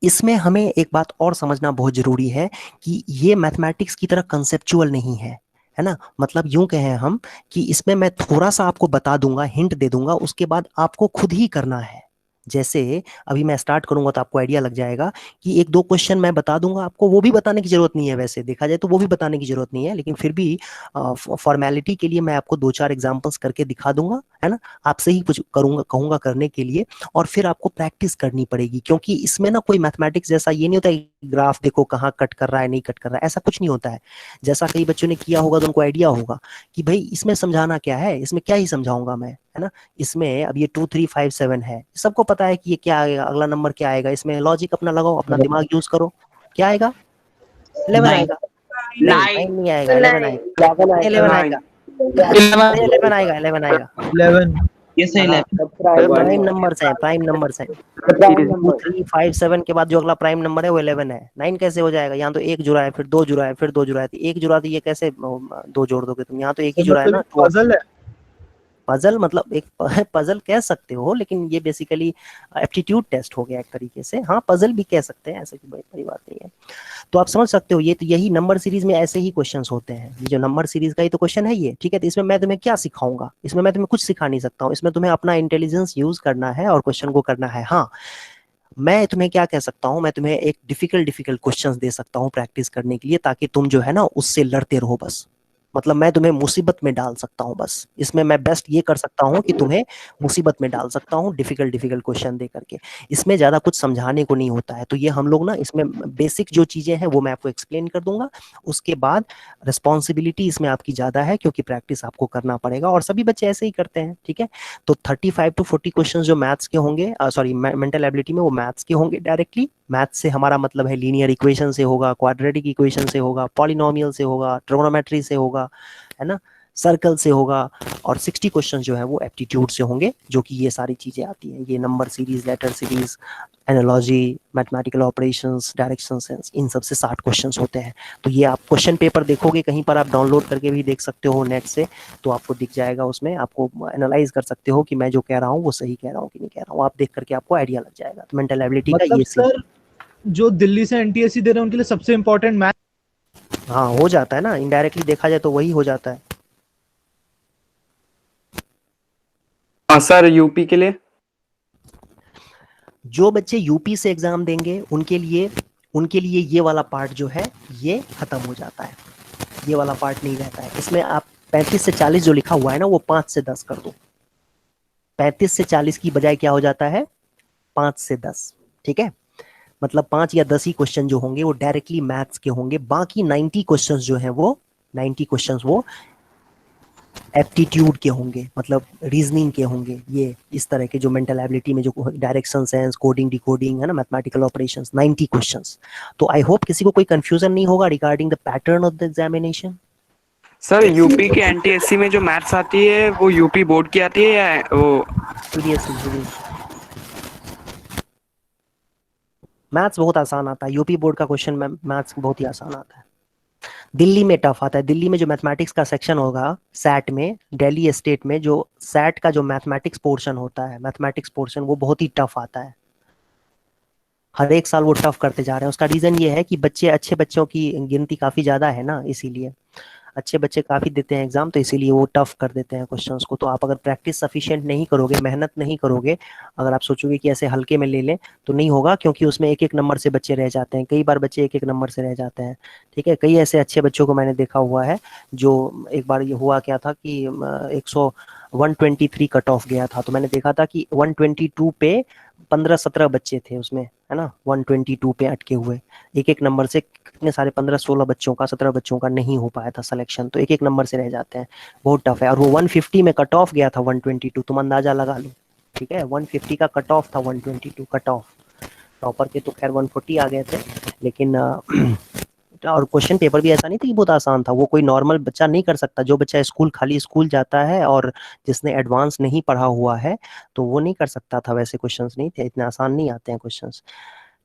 इसमें हमें एक बात और समझना बहुत जरूरी है कि ये मैथमेटिक्स की तरह कंसेप्चुअल नहीं है ना। मतलब यूं कहें हम कि इसमें मैं थोड़ा सा आपको बता दूंगा, हिंट दे दूंगा, उसके बाद आपको खुद ही करना है। जैसे अभी मैं स्टार्ट करूंगा तो आपको आइडिया लग जाएगा कि 1 2 क्वेश्चन मैं बता दूंगा आपको, वो भी बताने की जरूरत नहीं है, वैसे देखा जाए तो वो भी बताने की जरूरत नहीं है, लेकिन फिर भी फॉर्मेलिटी के लिए मैं आपको 2 4 एग्जांपल्स करके दिखा दूंगा, है ना। आपसे ही कुछ कहूंगा करने के लिए, और फिर आपको प्रैक्टिस करनी पड़ेगी, क्योंकि इसमें ना कोई मैथमेटिक्स जैसा ये नहीं होता है ग्राफ देखो कहाँ कट कर रहा है, नहीं कट कर रहा है, ऐसा कुछ नहीं होता है। जैसा कई बच्चों ने किया होगा तो उनको आइडिया होगा कि भाई इसमें समझाना क्या है, इसमें क्या ही समझाऊंगा मैं, है ना। इसमें अब ये 2 3 5 7 है, सबको पता है कि ये क्या आएगा, अगला नंबर क्या आएगा, इसमें लॉजिक अपना लगाओ, अपना दिमाग यूज करो। क्या आएगा? 11 आएगा? नहीं, 9 नहीं आएगा, 11 आएगा, 11 आएगा, 11 आएगा, 11 आएगा। 11 प्राइम नंबर्स है, प्राइम नंबर्स है। 2 3 5 7 के बाद जो अगला प्राइम नंबर है वो 11 है। 9 कैसे हो जाएगा? यहाँ तो 1 जुड़ा है, फिर 2 जुड़ा है, फिर 2 जुड़ा है, 1 जुड़ा, तो ये कैसे 2 जोड़ दोगे तुम? यहाँ तो एक ही जुड़ा है ना। पजल है। पजल मतलब एक पजल कह सकते हो, लेकिन ये बेसिकली एप्टीट्यूड टेस्ट हो गया एक तरीके से। हाँ पजल भी कह सकते हैं, ऐसा कोई बड़ी बात नहीं है। तो आप समझ सकते हो, ये तो यही नंबर सीरीज में ऐसे ही क्वेश्चंस होते हैं। ये जो नंबर सीरीज का ही तो क्वेश्चन है ये, ठीक है। तो इसमें मैं तुम्हें क्या सिखाऊंगा, इसमें मैं तुम्हें कुछ सिखा नहीं सकता हूँ, इसमें तुम्हें अपना इंटेलिजेंस यूज करना है और क्वेश्चन को करना है। हाँ मैं तुम्हें क्या कह सकता हूँ, मैं तुम्हें एक डिफिकल्ट क्वेश्चंस दे सकता हूँ प्रैक्टिस करने के लिए, ताकि तुम जो है ना उससे लड़ते रहो बस। मतलब मैं तुम्हें मुसीबत में डाल सकता हूँ बस, इसमें मैं बेस्ट ये कर सकता हूँ कि तुम्हें मुसीबत में डाल सकता हूँ डिफिकल्ट क्वेश्चन दे करके। इसमें ज़्यादा कुछ समझाने को नहीं होता है। तो ये हम लोग ना इसमें बेसिक जो चीज़ें हैं वो मैं आपको एक्सप्लेन कर दूंगा। उसके बाद रिस्पॉन्सिबिलिटी इसमें आपकी ज़्यादा है, क्योंकि प्रैक्टिस आपको करना पड़ेगा, और सभी बच्चे ऐसे ही करते हैं, ठीक है। तो 35 to 40 क्वेश्चन जो मैथ्स के होंगे, सॉरी मेंटल एबिलिटी में, वो मैथ्स के होंगे डायरेक्टली। मैथ्स से हमारा मतलब है लीनियर इक्वेशन से होगा, क्वाड्रेटिक इक्वेशन से होगा, पॉलिनोमियल से होगा, ट्रिग्नोमेट्री से होगा, है ना, सर्कल से होगा। और 60 क्वेश्चन जो है वो एप्टीट्यूड से होंगे, जो कि ये सारी चीजें आती हैं, ये number series, letter series, analogy, mathematical operations, direction sense, इन सब से 60 क्वेश्चंस होते हैं। तो ये आप क्वेश्चन पेपर देखोगे कहीं पर, आप डाउनलोड करके भी देख सकते हो नेट से, तो आपको दिख जाएगा, उसमें आपको एनालाइज कर सकते हो कि मैं जो कह रहा हूँ वो सही कह रहा हूँ कि नहीं कह रहा हूँ। आप देख करके आपको आइडिया लग जाएगा। तो मेंटल एबिलिटी का मतलब ये सर जो दिल्ली से एनटीएससी दे रहे हैं उनके लिए सबसे इम्पोर्टेंट मैथ। हाँ हो जाता है ना, इनडायरेक्टली देखा जाए तो वही हो जाता है। हाँ सर, यूपी के लिए। जो बच्चे यूपी से एग्जाम देंगे उनके लिए ये वाला पार्ट जो है ये खत्म हो जाता है, ये वाला पार्ट नहीं रहता है। इसमें आप 35 से 40 जो लिखा हुआ है ना, वो 5 से 10 कर दो। 35 से 40 की बजाय क्या हो जाता है, 5 से 10, ठीक है। मतलब 5 या 10 ही क्वेश्चन जो होंगे वो डायरेक्टली मैथ्स के होंगे। बाकी 90 क्वेश्चन जो है वो 90 क्वेश्चन वो एप्टीट्यूड के होंगे, मतलब रीजनिंग के होंगे। ये इस तरह के जो मेंटल एबिलिटी में जो डायरेक्शन सेंस, कोडिंग, डिकोडिंग, है ना, मैथमेटिकल ऑपरेशंस, 90 क्वेश्चंस। तो आई होप किसी को कोई कंफ्यूजन नहीं होगा regarding the pattern of the examination. Sir UP के एनटीएससी में जो मैथ्स आती है वो यूपी बोर्ड की आती है या वो सीरियसली मैथ्स बहुत आसान आता है, यूपी बोर्ड का क्वेश्चन में मैथ्स बहुत ही आसान आता है। दिल्ली में टफ आता है। दिल्ली में जो मैथमेटिक्स का सेक्शन होगा सैट में, दिल्ली स्टेट में जो सैट का जो मैथमेटिक्स पोर्शन होता है, मैथमेटिक्स पोर्शन वो बहुत ही टफ आता है। हर एक साल वो टफ करते जा रहे हैं। उसका रीजन ये है कि अच्छे बच्चों की गिनती काफी ज्यादा है ना, इसीलिए अच्छे बच्चे काफी देते हैं एग्जाम, तो इसीलिए वो टफ कर देते हैं क्वेश्चंस को। तो आप अगर प्रैक्टिस सफिशिएंट नहीं करोगे, मेहनत नहीं करोगे, अगर आप सोचोगे कि ऐसे हल्के में ले लें, तो नहीं होगा, क्योंकि उसमें एक एक नंबर से बच्चे रह जाते हैं। कई बार बच्चे एक एक नंबर से रह जाते हैं, ठीक है। कई ऐसे अच्छे बच्चों को मैंने देखा हुआ है, जो एक बार ये हुआ क्या था कि 123 कट ऑफ गया था, तो मैंने देखा था कि 122 पे 15-17 बच्चे थे उसमें, है ना, 122 पे अटके हुए। एक एक नंबर से कितने सारे 15-16 बच्चों का, 17 बच्चों का नहीं हो पाया था सिलेक्शन, तो एक एक नंबर से रह जाते हैं, बहुत टफ है। और वो 150 में कट ऑफ गया था 122, तुम अंदाजा लगा लो, ठीक है। 150 का कट ऑफ था, 122 कट ऑफ। टॉपर के तो खैर 140 आ गए थे, लेकिन और क्वेश्चन पेपर भी ऐसा नहीं था कि बहुत आसान था। वो कोई नॉर्मल बच्चा नहीं कर सकता, जो बच्चा खाली स्कूल जाता है और जिसने एडवांस नहीं पढ़ा हुआ है, तो वो नहीं कर सकता था। वैसे क्वेश्चंस नहीं थे, इतने आसान नहीं आते हैं क्वेश्चंस,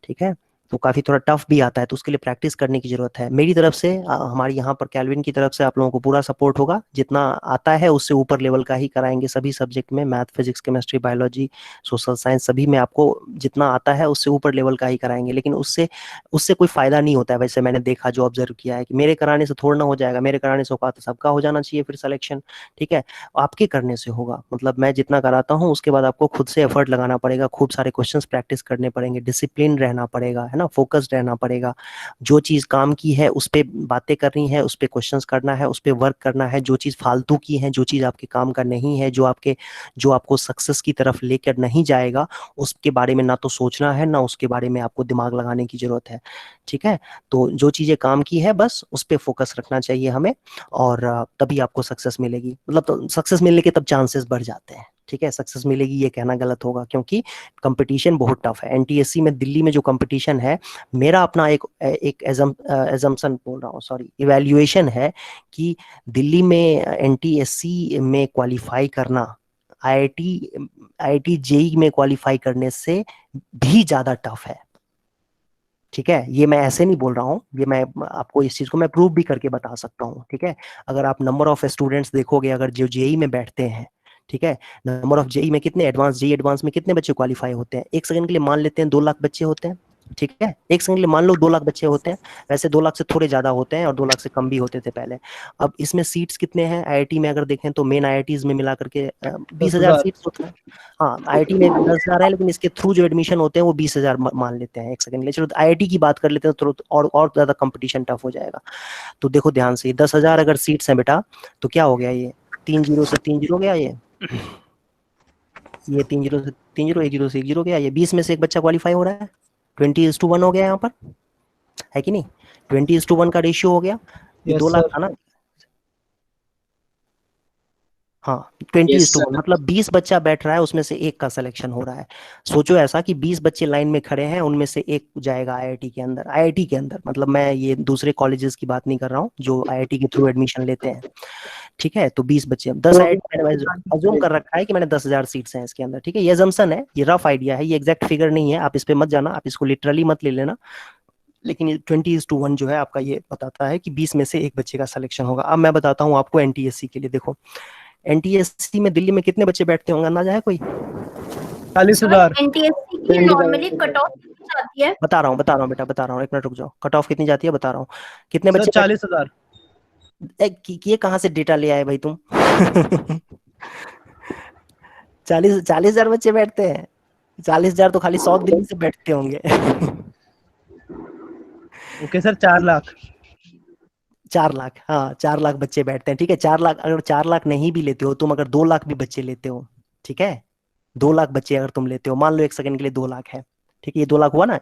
ठीक है। तो काफी थोड़ा टफ भी आता है, तो उसके लिए प्रैक्टिस करने की जरूरत है। मेरी तरफ से, हमारी यहाँ पर कैल्विन की तरफ से आप लोगों को पूरा सपोर्ट होगा। जितना आता है उससे ऊपर लेवल का ही कराएंगे सभी सब्जेक्ट में, math, physics, chemistry, biology, social science, सभी में आपको जितना आता है उससे ऊपर लेवल का ही कराएंगे। लेकिन उससे उससे कोई फायदा नहीं होता है। वैसे मैंने देखा, जो ऑब्जर्व किया है, कि मेरे कराने से थोड़ा ना हो जाएगा, मेरे कराने से होगा तो सबका हो जाना चाहिए फिर सिलेक्शन, ठीक है। आपके करने से होगा, मतलब मैं जितना कराता हूँ उसके बाद आपको खुद से एफर्ट लगाना पड़ेगा, खूब सारे क्वेश्चंस प्रैक्टिस करने पड़ेंगे, डिसिप्लिन रहना पड़ेगा, है ना, फोकस्ड रहना पड़ेगा। जो चीज काम की है उस पे बातें करनी है, उस पे क्वेश्चंस करना है, उस पे वर्क करना है। जो चीज फालतू की है, जो चीज आपके काम का नहीं है, जो आपको सक्सेस की तरफ लेकर नहीं जाएगा, उसके बारे में ना तो सोचना है, ना उसके बारे में आपको दिमाग लगाने की जरूरत है, ठीक है। तो जो चीजें काम की है बस उस पे फोकस रखना चाहिए हमें, और तभी आपको सक्सेस मिलेगी। मतलब तो सक्सेस मिलने के तब चांसेस बढ़ जाते हैं, ठीक है। सक्सेस मिलेगी ये कहना गलत होगा, क्योंकि कंपटीशन बहुत टफ है। एनटीएससी में दिल्ली में जो कंपटीशन है, मेरा अपना एक एजम्पशन बोल रहा हूँ, सॉरी, इवैल्यूएशन है कि दिल्ली में एनटीएससी में क्वालिफाई करना आईआईटी जेई में क्वालिफाई करने से भी ज्यादा टफ है, ठीक है। ये मैं ऐसे नहीं बोल रहा हूँ, ये मैं आपको इस चीज को मैं प्रूव भी करके बता सकता हूँ, ठीक है। अगर आप नंबर ऑफ स्टूडेंट्स देखोगे, अगर जो जेई में बैठते हैं, ठीक है। नंबर ऑफ जेई में कितने, एडवांस जेई एडवांस में कितने बच्चे क्वालिफाई होते हैं? एक सेकंड के लिए मान लेते हैं 2 लाख बच्चे होते हैं, ठीक है। एक सेकंड के लिए मान लो 2 लाख बच्चे होते हैं। वैसे 2 लाख से थोड़े ज्यादा होते हैं और 2 लाख से कम भी होते थे पहले। अब इसमें सीट्स कितने हैं आईआईटी में अगर देखें तो मेन आईआईटीज में मिला करके 20,000 10,000। सीट्स होते हैं। हाँ, आईआईटी में 10,000 है, लेकिन इसके थ्रू जो एडमिशन होते हैं वो 20,000 मान लेते हैं। एक सेकंड के लिए चलो आईआईटी की बात कर लेते हैं तो और ज्यादा कंपटीशन टफ हो जाएगा। तो देखो ध्यान से, 10,000 अगर सीट्स हैं बेटा तो क्या हो गया, ये 3 जीरो से 3 जीरो गया, ये 3 जीरो से 3 जीरो, 1 जीरो से 1 जीरो गया, ये 20 में से एक बच्चा क्वालिफाई हो रहा है। 20:1 हो गया यहाँ पर, है कि नहीं? 20:1 का रेशियो हो गया। ये यस 2 लाख सर। था ना, हाँ 20:1 मतलब 20 बच्चा बैठ रहा है, उसमें से एक का सिलेक्शन हो रहा है। सोचो ऐसा कि 20 बच्चे लाइन में खड़े हैं, उनमें से एक जाएगा आईआईटी के अंदर। आईआईटी के अंदर मतलब मैं ये दूसरे कॉलेजेस की बात नहीं कर रहा हूँ जो आईआईटी के थ्रू एडमिशन लेते हैं, ठीक है। तो 20 बच्चे, 10 आईआईटी मैंने अज्यूम कर रखा है कि मैंने 10,000 सीट्स हैं इसके अंदर, ठीक है। ये अजम्पशन है, ये रफ आइडिया है, ये एग्जैक्ट फिगर नहीं है, आप इस पे मत जाना, आप इसको लिटरली मत ले लेना। लेकिन ये 20:1 जो है आपका ये बताता है कि 20 में से एक बच्चे का सिलेक्शन होगा। अब मैं बताता हूँ आपको एनटीएससी के लिए। देखो एनटीएससी में दिल्ली में कितने बच्चे बैठते होंगे, अंदाजा है कोई? 40,000। एनटीएससी की नॉर्मली कट ऑफ जाती है। बता रहा हूँ बेटा, बता रहा हूँ, 1 मिनट रुक जाओ। कट ऑफ कितनी जाती है बता रहा हूँ। कितने सर बच्चे 40,000। ये कहाँ से डेटा ले आए भाई तुम? 40,000 बच्चे बैठते हैं? 40,000 तो खाली 100 दिल्ली से बैठते होंगे। Okay sir, 4 lakh. 4 लाख, हाँ 4 लाख बच्चे बैठते हैं, ठीक है। 4 लाख, अगर 4 लाख नहीं भी लेते हो तुम, अगर 2 लाख भी बच्चे लेते हो, ठीक है, 2 लाख बच्चे अगर तुम लेते हो, मान लो एक सेकंड के लिए 2 लाख है, ठीक है, ये 2 लाख हुआ ना?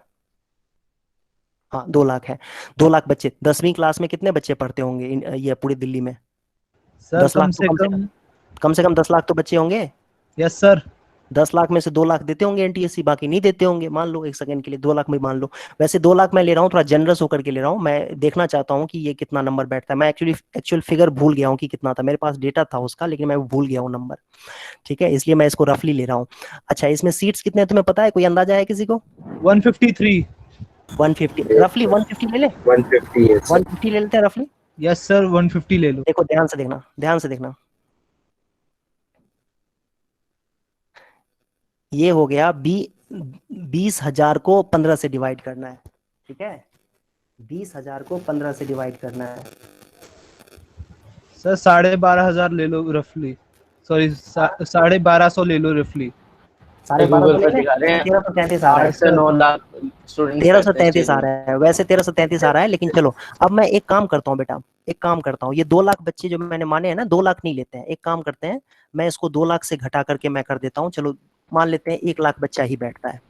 हाँ 2 लाख है। 2 लाख बच्चे, 10वीं क्लास में कितने बच्चे पढ़ते होंगे ये पूरी दिल्ली में? सर 10 लाख कम तो से कम से कम। कम से कम 10 लाख तो बच्चे होंगे। Yes sir. 10 लाख में से 2 लाख देते होंगे एनटीएससी, बाकी नहीं देते होंगे, मान लो एक सेकंड के लिए 2 लाख में मान लो। वैसे 2 लाख मैं ले रहा हूँ, थोड़ा जनरस होकर के ले रहा हूँ, मैं देखना चाहता हूँ कि ये कितना नंबर बैठता है। मैं एक्चुअल फिगर भूल गया हूँ कि कितना था, मेरे पास डेटा था उसका लेकिन मैं भूल गया हूँ नंबर, ठीक है, इसलिए मैं इसको रफली ले रहा हूँ। अच्छा, इसमें सीट्स कितने हैं तुम्हें पता है, कोई अंदाजा है किसी को? 153। 150, रफली 150 ले ले, 150 ले लेते हैं रफली। यस सर, 150 ले लो। देखो ध्यान से देखना, ध्यान से देखना, ये हो गया 20,000 को 15 से डिवाइड करना है, ठीक है, 20,000 को 15 से डिवाइड करना है। सर 12,500 ले लो रफली। सॉरी, 12,500 ले लो रफली। 1333 आ रहा है, 1333 आ रहा है, वैसे 1333 आ रहा है, लेकिन चलो अब मैं एक काम करता हूँ बेटा, एक काम करता हूँ, ये 2 लाख बच्चे जो मैंने माने हैं ना, 2 लाख नहीं लेते हैं, एक काम करते हैं, मैं इसको 2 लाख से घटा करके मैं कर देता हूँ, चलो मान लेते हैं 1 लाख बच्चा ही बैठता है,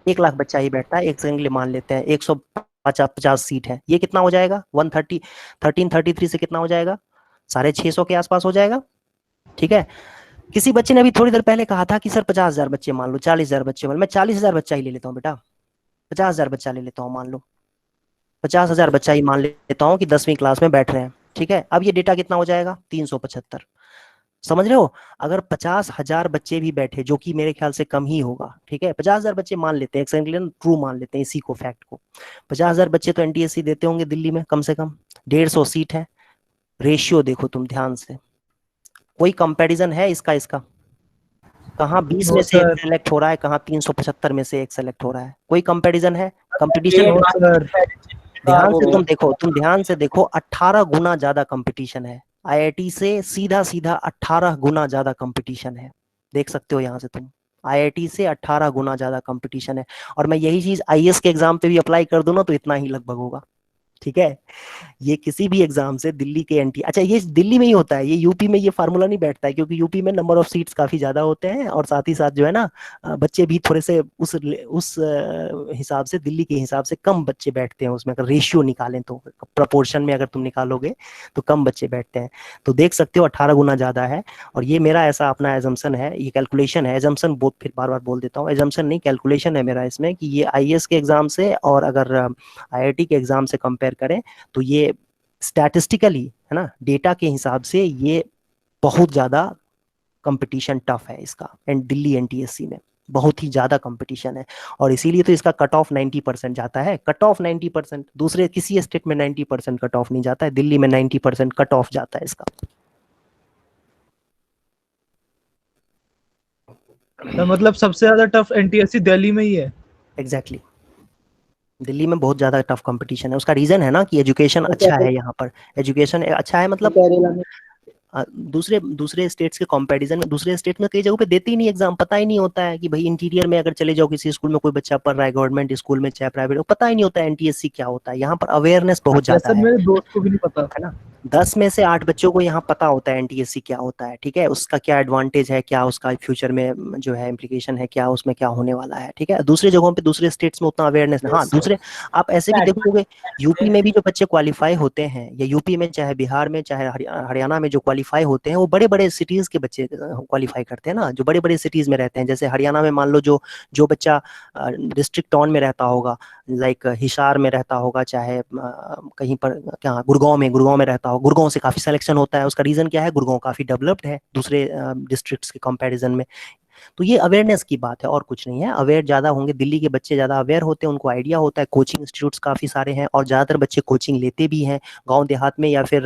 1 लाख बच्चा ही बैठता है, एक सेकंड के लिए मान लेते हैं 150 सीट है, ये कितना हो जाएगा 1333 से कितना हो जाएगा, 650 के आसपास हो जाएगा, ठीक है। किसी बच्चे ने अभी थोड़ी देर पहले कहा था कि सर 50,000 बच्चे मान लो, 40,000 बच्चे मान लो, मैं 40,000 बच्चा ही ले लेता हूँ बेटा, 50,000 बच्चा ले लेता हूँ, मान लो 50,000 बच्चा ही मान लेता हूँ कि 10वीं क्लास में बैठ रहे हैं, ठीक है। अब ये डेटा कितना हो जाएगा 375, समझ रहे हो? अगर 50,000 बच्चे भी बैठे, जो कि मेरे ख्याल से कम ही होगा, ठीक है, 50,000 बच्चे मान लेते हैं, एक सेकंड के लिए ट्रू मान लेते हैं इसी को, फैक्ट को, 50,000 बच्चे तो एनटीएससी देते होंगे दिल्ली में, कम से कम 150 सीट है, रेशियो देखो तुम ध्यान से, कोई कंपैरिजन है इसका? कहाँ 20 में से एक सेलेक्ट हो रहा है, कहाँ 375 में से एक सेलेक्ट हो रहा है, कोई कंपैरिजन है? कंपटीशन सर ध्यान से तुम देखो, तुम ध्यान से देखो, 18 गुना ज्यादा कंपटीशन है, आईआईटी से सीधा 18 गुना ज्यादा कंपटीशन है, देख सकते हो यहाँ से तुम, आईआईटी से 18 गुना ज्यादा कंपटीशन है। और मैं यही चीज आईएएस के एग्जाम पे भी अप्लाई कर दूं ना तो इतना ही लगभग होगा, ठीक है। ये किसी भी एग्जाम से दिल्ली के एनटी, अच्छा ये दिल्ली में ही होता है, ये यूपी में ये फार्मूला नहीं बैठता है, क्योंकि यूपी में नंबर ऑफ सीट्स काफी ज्यादा होते हैं, और साथ ही साथ जो है ना बच्चे भी थोड़े से उस हिसाब से, दिल्ली के हिसाब से कम बच्चे बैठते हैं उसमें, अगर रेशियो निकालें तो, प्रपोर्शन में अगर तुम निकालोगे तो कम बच्चे बैठते हैं। तो देख सकते हो 18 गुना ज्यादा है, और ये मेरा ऐसा अपना एजम्पशन है, ये कैलकुलेशन है, एजम्पशन फिर बार बार बोल देता हूँ, एजम्पशन नहीं कैलकुलेशन है मेरा इसमें, कि ये आईएएस के एग्जाम से और अगर आईआईटी के एग्जाम से कंपेयर करें तो ये स्टैटिस्टिकली, है ना, डेटा के हिसाब से ये बहुत ज्यादा कंपटीशन टफ है इसका, एंड दिल्ली एनटीएससी में बहुत ही ज्यादा कंपटीशन है, और इसीलिए तो इसका कट ऑफ 90% जाता है, कट ऑफ 90%, दूसरे किसी स्टेट में 90% कट ऑफ नहीं जाता है, दिल्ली में 90% कट ऑफ जाता है इसका। तो मतलब सबसे ज्यादा टफ एनटीएससी दिल्ली में ही है। एग्जैक्टली दिल्ली में बहुत ज़्यादा टफ कंपटीशन है। उसका रीज़न है ना कि एजुकेशन अच्छा है यहाँ पर। एजुकेशन अच्छा है मतलब दूसरे दूसरे स्टेट्स के कंपैरिजन में, दूसरे स्टेट में कई जगहों पे देते ही नहीं एग्जाम, पता ही नहीं होता है कि भाई इंटीरियर में अगर चले जाओ किसी स्कूल में कोई बच्चा पढ़ रहा है गवर्नमेंट स्कूल में चाहे प्राइवेट, पता ही नहीं होता है एनटीएससी क्या होता है। यहाँ पर अवेयरनेस बहुत ज्यादा सर है मेरे दोस्त को भी नहीं पता। है ना। 10 में से 8 बच्चों को यहाँ पता होता है एनटीएससी क्या होता है, ठीक है, उसका क्या एडवांटेज है, क्या उसका फ्यूचर में जो है इम्प्लीकेशन है, क्या उसमें क्या होने वाला है, ठीक है। दूसरे जगहों पे दूसरे स्टेट्स में उतना अवेयरनेस नहीं। हाँ दूसरे आप ऐसे भी देखोगे यूपी में भी जो बच्चे क्वालिफाई होते हैं, या यूपी में चाहे बिहार में चाहे हरियाणा में जो क्वालिफाई होते हैं वो बड़े बड़े सिटीज के बच्चे क्वालिफाई करते हैं ना, जो बड़े बड़े सिटीज में रहते हैं। जैसे हरियाणा में मान लो जो जो बच्चा डिस्ट्रिक्ट टाउन में रहता होगा, लाइक हिसार में रहता होगा, चाहे कहीं पर क्या गुड़गांव में रहता होगा, गुड़गांव से काफी सिलेक्शन होता है। उसका रीजन क्या है, गुड़गांव काफी डेवलप्ड है दूसरे डिस्ट्रिक्ट्स के कंपैरिजन में। तो ये अवेयरनेस की बात है और कुछ नहीं है। अवेयर ज्यादा होंगे, दिल्ली के बच्चे ज्यादा अवेयर होते हैं, उनको आइडिया होता है, कोचिंग इंस्टीट्यूट्स काफी सारे हैं और ज्यादातर बच्चे कोचिंग लेते भी हैं। गांव देहात में या फिर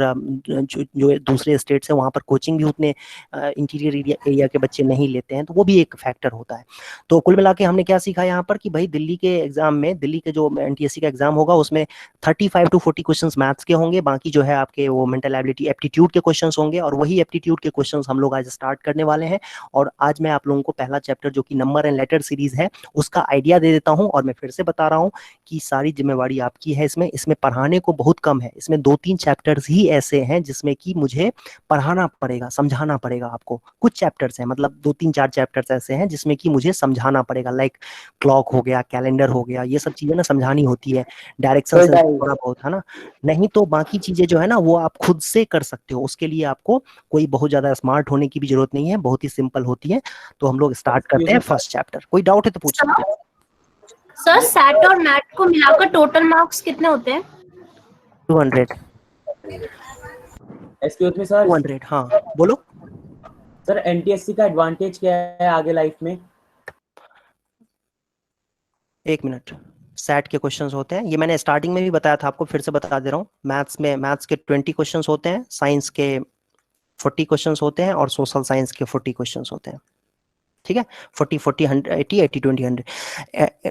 जो दूसरे स्टेट्स हैं वहाँ पर कोचिंग भी उतने इंटीरियर एरिया के बच्चे नहीं लेते हैं, तो वो भी एक फैक्टर होता है। तो कुल मिला के हमने क्या सीखा यहाँ पर कि भाई दिल्ली के एग्जाम में, दिल्ली के जो एनटीएससी का एग्जाम होगा उसमें 35 to 40 क्वेश्चन मैथ्स के होंगे, बाकी जो है आपके वो मेंटल एबिलिटी एप्टीट्यूड के क्वेश्चन होंगे, और वही एप्टीट्यूड के क्वेश्चन हम लोग आज स्टार्ट करने वाले हैं। और आज मैं आप लोगों को पहला चैप्टर जो कि नंबर एंड लेटर सीरीज है उसका आइडिया दे देता हूं। और मैं फिर से बता रहा हूं कि सारी जिम्मेवारी आपकी है इसमें। इसमें पढ़ाने को बहुत कम है, इसमें 2-3 चैप्टर्स ही ऐसे हैं जिसमें कि मुझे पढ़ाना पड़ेगा, समझाना पड़ेगा आपको। कुछ चैप्टर्स हैं, मतलब 2-3-4 चैप्टर्स ऐसे हैं जिसमें कि मुझे समझाना पड़ेगा, लाइक क्लॉक हो गया, कैलेंडर हो गया, ये सब चीजें ना समझानी होती है, डायरेक्शन थोड़ा बहुत, है ना। नहीं तो बाकी चीजें जो है ना वो आप खुद से कर सकते हो, उसके लिए आपको कोई बहुत ज्यादा स्मार्ट होने की भी जरूरत नहीं है, बहुत ही सिंपल होती है। तो हम लोग स्टार्ट करते हैं फर्स्ट चैप्टर। कोई डाउट है तो पूछ सकते हैं। सर सैट और मैट को मिलाकर टोटल मार्क्स कितने होते हैं? 200। Excuse me sir. 200, हाँ बोलो। सर एनटीएससी का एडवांटेज क्या है आगे लाइफ में? एक मिनट, सेट के क्वेश्चंस होते हैं, ये मैंने स्टार्टिंग में भी बताया था आपको, फिर से बता दे रहा हूँ। मैथ्स के 20 क्वेश्चंस होते हैं, साइंस के 40 क्वेश्चंस होते हैं और सोशल साइंस के 40 क्वेश्चंस होते हैं, ठीक है। 40 100 80 80 20 100।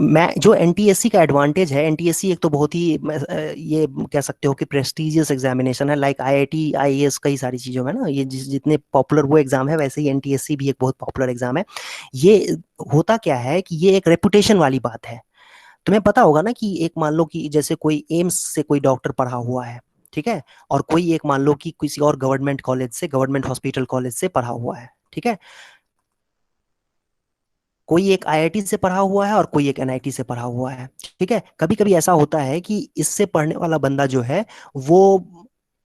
मैं जो एनटीएससी का एडवांटेज है, एनटीएससी एक तो बहुत ही ये कह सकते हो कि प्रेस्टिजियस एग्जामिनेशन है, लाइक आईआईटी आईएएस कई सारी चीजों में ना, ये जितने पॉपुलर वो एग्जाम है वैसे ही एनटीएससी भी एक बहुत पॉपुलर एग्जाम है। ये होता क्या है कि ये एक रेपुटेशन वाली बात है। तुम्हें पता होगा ना कि एक मान लो कि जैसे कोई एम्स से कोई डॉक्टर पढ़ा हुआ है, ठीक है, और कोई एक मान लो कि किसी और गवर्नमेंट कॉलेज से, गवर्नमेंट हॉस्पिटल कॉलेज से पढ़ा हुआ है, ठीक है। कोई एक आईआईटी से पढ़ा हुआ है और कोई एक एनआईटी से पढ़ा हुआ है, ठीक है। कभी कभी ऐसा होता है कि इससे पढ़ने वाला बंदा जो है वो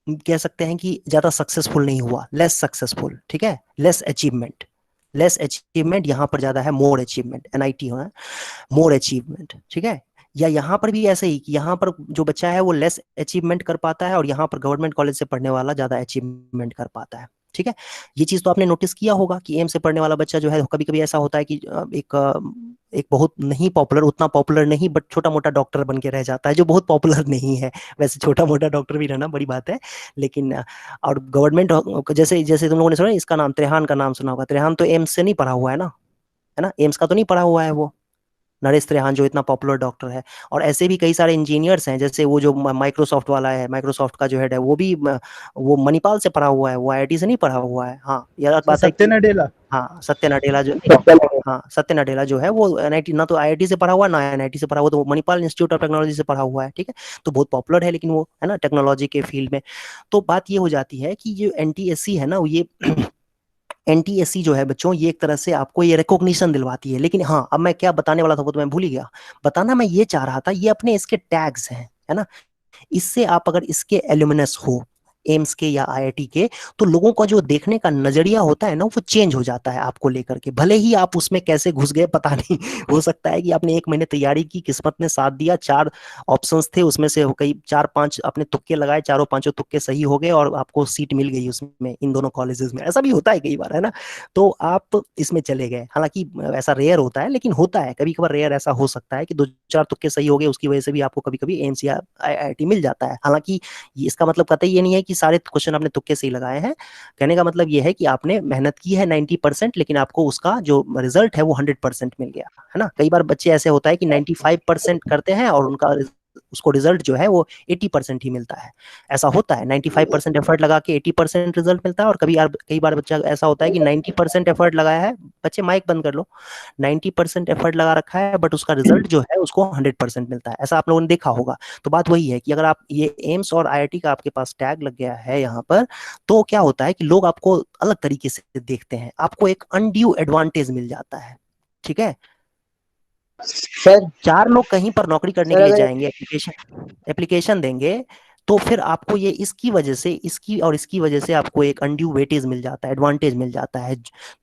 कह सकते हैं कि ज्यादा सक्सेसफुल नहीं हुआ, लेस सक्सेसफुल, ठीक है, लेस अचीवमेंट यहाँ पर ज्यादा है, मोर अचीवमेंट। एनआईटी होना मोर अचीवमेंट, ठीक है। या यहाँ पर भी ऐसे ही कि यहाँ पर जो बच्चा है वो लेस अचीवमेंट कर पाता है और यहाँ पर गवर्नमेंट कॉलेज से पढ़ने वाला ज्यादा अचीवमेंट कर पाता है, ठीक है। ये चीज तो आपने नोटिस किया होगा कि एम से पढ़ने वाला बच्चा जो है, कभी कभी ऐसा होता है कि एक बहुत नहीं पॉपुलर, उतना पॉपुलर नहीं, बट छोटा मोटा डॉक्टर बन के रह जाता है, जो बहुत पॉपुलर नहीं है। वैसे छोटा मोटा डॉक्टर भी रहना बड़ी बात है, लेकिन और गवर्नमेंट जैसे जैसे तुम लोगों ने सुना इसका नाम, त्रेहान का नाम सुना होगा। त्रेहान तो एम्स से नहीं पढ़ा हुआ है ना, एम्स का तो नहीं पढ़ा हुआ है वो, नरेश त्रेहान जो इतना पॉपुलर डॉक्टर है। और ऐसे भी कई सारे इंजीनियर्स हैं, जैसे वो जो माइक्रोसॉफ्ट वाला है, माइक्रोसॉफ्ट का जो हेड है वो भी वो मणिपाल से पढ़ा हुआ है, वो आईआईटी से नहीं पढ़ा हुआ है। हाँ यार बात है, सत्य नडेला। हाँ सत्य नडेला जो, हाँ सत्य नडेला जो है वो एनआईटी ना तो आईआईटी से पढ़ा हुआ ना एनआईटी से पढ़ा हुआ, तो वो मणिपाल इंस्टीट्यूट ऑफ टेक्नोलॉजी से पढ़ा हुआ है, ठीक है। तो बहुत पॉपुलर है लेकिन वो, है ना, टेक्नोलॉजी के फील्ड में। तो बात ये हो जाती है कि जो एनटीएससी है ना, ये एनटीएससी जो है बच्चों, ये एक तरह से आपको ये रिकॉग्निशन दिलवाती है। लेकिन हाँ, अब मैं क्या बताने वाला था वो तो मैं भूल ही गया बताना। मैं ये चाह रहा था, ये अपने इसके टैग्स हैं, है ना, इससे आप अगर इसके एल्यूमिनस हो एम्स के या आईआईटी के, तो लोगों का जो देखने का नजरिया होता है ना वो चेंज हो जाता है आपको लेकर के। भले ही आप उसमें कैसे घुस गए पता नहीं, हो सकता है कि आपने 1 महीने तैयारी की, किस्मत ने साथ दिया, 4 ऑप्शंस थे उसमें से कई 4-5 आपने तुक्के लगाए, चारों पांचों तुक्के सही हो गए और आपको सीट मिल गई उसमें, इन दोनों कॉलेजेस में। ऐसा भी होता है कई बार, है ना, तो आप इसमें चले गए। हालांकि ऐसा रेयर होता है, लेकिन होता है कभी कभार, रेयर ऐसा हो सकता है कि 2-4 तुक्के सही हो गए, उसकी वजह से भी आपको कभी कभी एम्स या आईआईटी मिल जाता है। हालांकि इसका मतलब कतई ये नहीं है कि कि सारे क्वेश्चन आपने तुक्के से ही लगाए हैं। कहने का मतलब ये है कि आपने मेहनत की है 90%, लेकिन आपको उसका जो रिजल्ट है वो 100% मिल गया, है ना। कई बार बच्चे ऐसे होता है कि 95% करते हैं और उनका उसको रिजल्ट जो है वो 80% ही मिलता है। ऐसा होता है, 95% एफर्ट लगा के 80% रिजल्ट मिलता है, और कई बार बच्चा ऐसा होता है कि 90% एफर्ट लगाया है, बच्चे माइक बंद कर लो, 90% एफर्ट लगा रखा है बट उसका रिजल्ट जो है उसको 100% मिलता है। ऐसा आप लोगों ने देखा होगा। तो बात वही है कि अगर आप ये एम्स और आईआईटी का आपके पास टैग लग गया है यहाँ पर, तो क्या होता है कि लोग आपको अलग तरीके से देखते हैं, आपको एक अनड्यू एडवांटेज मिल जाता है, ठीक है। सर 4 लोग कहीं पर नौकरी करने सर के लिए अगर जाएंगे, एप्लीकेशन देंगे, तो फिर आपको ये इसकी वजह से, इसकी वजह से आपको एक अनड्यू वेटेज मिल जाता है, एडवांटेज मिल जाता है।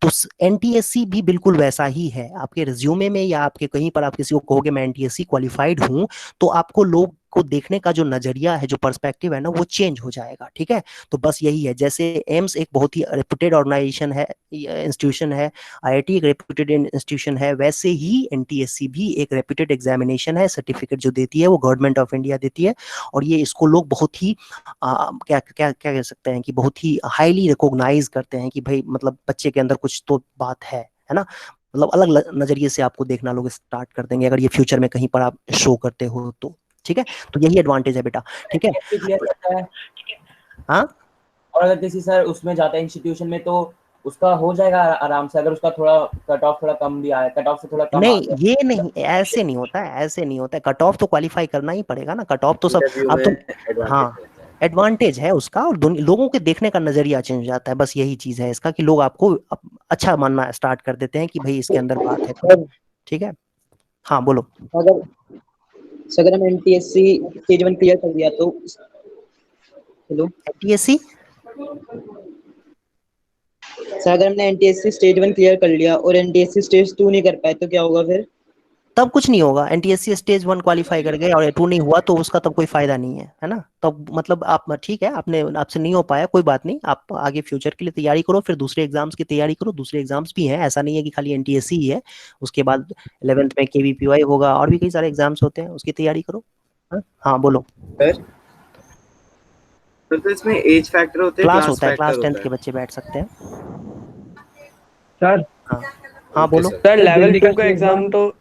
तो एनटीएससी भी बिल्कुल वैसा ही है। आपके रिज्यूमे में या आपके कहीं पर आप किसी को कहोगे मैं एनटीएससी क्वालिफाइड हूं, तो आपको लोग को देखने का जो नजरिया है, जो पर्सपेक्टिव है ना, वो चेंज हो जाएगा, ठीक है। तो बस यही है, जैसे एम्स एक बहुत ही रेप्यूटेड ऑर्गेनाइजेशन है, इंस्टीट्यूशन है, आईआईटी एक रेप्यूटेड इंस्टीट्यूशन है, वैसे ही एनटीएससी भी एक रेप्यूटेड एग्जामिनेशन है। सर्टिफिकेट जो देती है वो गवर्नमेंट ऑफ इंडिया देती है, और ये इसको लोग बहुत ही क्या क्या क्या कह सकते हैं कि बहुत ही हाईली रिकॉग्नाइज करते हैं कि भाई मतलब बच्चे के अंदर कुछ तो बात है ना। मतलब अलग नजरिए से आपको देखना लोग स्टार्ट कर देंगे अगर ये फ्यूचर में कहीं पर आप शो करते हो तो, ठीक है। तो यही एडवांटेज है बेटा, ठीक है। क्लियर करता है। हाँ, और अगर किसी सर उसमें जाता है इंस्टीट्यूशन में, तो उसका हो जाएगा आराम से, अगर उसका थोड़ा कट ऑफ थोड़ा कम भी आया, कट ऑफ से थोड़ा कम आ नहीं गया। ये नहीं, ऐसे नहीं होता है, ऐसे नहीं होता है। कट ऑफ तो क्वालिफाई करना ही पड़ेगा ना, कट ऑफ तो सब अब तो, हाँ एडवांटेज है उसका, और लोगों के देखने का नजरिया चेंज हो जाता है। बस यही चीज है इसका कि लोग आपको अच्छा मानना स्टार्ट कर देते हैं कि भाई इसके अंदर बात है, सर ठीक है। हाँ बोलो। अगर अगर हम एनटीएससी स्टेज 1 क्लियर कर दिया तो, हेलो एनटीएससी सर, अगर हमने एनटीएससी स्टेज 1 क्लियर कर लिया और एनटीएससी स्टेज 2 नहीं कर पाए तो क्या होगा फिर? तब कुछ नहीं होगा। एनटीएससी स्टेज 1 क्वालिफाई कर गए और 2 नहीं हुआ तो उसका तब कोई फायदा नहीं है ना। तब मतलब आप ठीक है, आपसे नहीं हो पाया, कोई बात नहीं, आप आगे फ्यूचर के लिए तैयारी करो, फिर दूसरे एग्जाम्स की तैयारी करो। दूसरे एग्जाम्स भी हैं, ऐसा नहीं है कि खाली एनटीएससी ही है। उसके बाद 11th में केवीपीवाई होगा, और भी कई सारे एग्जाम्स होते हैं, उसकी तैयारी करो। हाँ बोलो। तो इसमें एज फैक्टर होते हैं, क्लास क्लास होता है, क्लास फैक्टर 10th होता के है। बच्चे बैठ सकते हैं। सर हाँ हाँ बोलो। सर लेवल दिल्ली 2 का का एग्जाम तो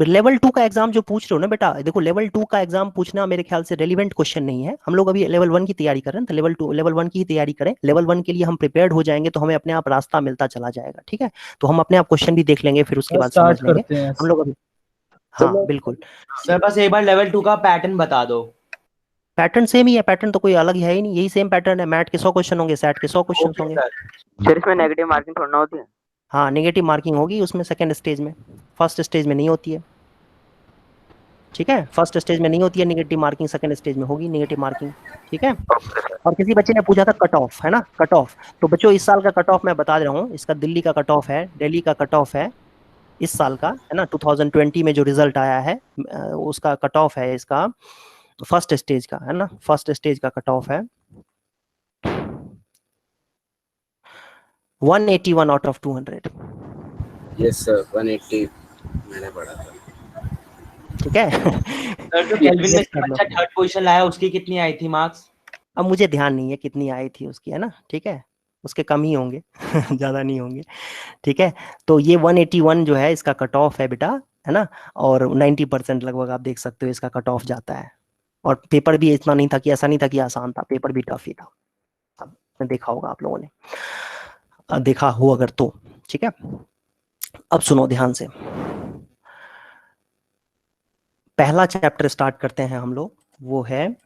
लेवल 2 का एग्जाम जो पूछ रहे हो ना बेटा, देखो लेवल 2 का एग्जाम पूछना मेरे ख्याल से रेलिवेंट क्वेश्चन नहीं है। हम लोग अभी लेवल 1 की तैयारी कर रहे हैं, तो लेवल 1 की ही तैयारी करें। लेवल 1 के लिए हम प्रिपेयर्ड हो जाएंगे तो हमें अपने आप रास्ता मिलता चला जाएगा, ठीक है। तो हम अपने आप क्वेश्चन भी देख लेंगे, फिर उसके बाद समझ स्टार्ट लेंगे करते हैं। हम लोग अभी। हाँ बिल्कुल, सर बस एक बार लेवल 2 का पैटर्न बता दो। पैटर्न सेम ही है, पैटर्न तो कोई अलग है ही नहीं, यही सेम पैटर्न है। मैट के 100 क्वेश्चन होंगे, सैट के 100 क्वेश्चन होंगे। सर इसमें नेगेटिव मार्किंग थोड़ा ना होती है। हाँ नेगेटिव मार्किंग होगी उसमें सेकंड स्टेज में, फर्स्ट स्टेज में नहीं होती है, ठीक है। फर्स्ट स्टेज में नहीं होती है नेगेटिव मार्किंग, सेकंड स्टेज में होगी नेगेटिव मार्किंग, ठीक है। और किसी बच्चे ने पूछा था कट ऑफ, है ना, कट ऑफ। तो बच्चों इस साल का कट ऑफ मैं बता रहा हूँ, इसका दिल्ली का कट ऑफ है, दिल्ली का कट ऑफ है इस साल का, है ना। 2020 में जो रिजल्ट आया है उसका कट ऑफ है इसका, फर्स्ट स्टेज का, है ना, फर्स्ट स्टेज का कट ऑफ है 181 आउट ऑफ 200। यस सर 180 मैंने पढ़ा था। ठीक है। सर जो केल्विन में से बच्चा थर्ड पोजीशन लाया, उसकी कितनी आई थी मार्क्स? अब मुझे ध्यान नहीं है कितनी आई थी उसकी, है ना, ठीक है। उसके कम ही होंगे ज्यादा नहीं होंगे, ठीक है। तो ये 181 जो है इसका कट ऑफ है बेटा, है ना। और 90% लगभग आप देख सकते हो इसका कट ऑफ जाता है। और पेपर भी इतना नहीं था कि, ऐसा नहीं था कि आसान था, पेपर भी टफ ही था। अब देखा होगा आप लोगों ने, देखा हो अगर तो, ठीक है। अब सुनो ध्यान से, पहला चैप्टर स्टार्ट करते हैं हम लोग, वो है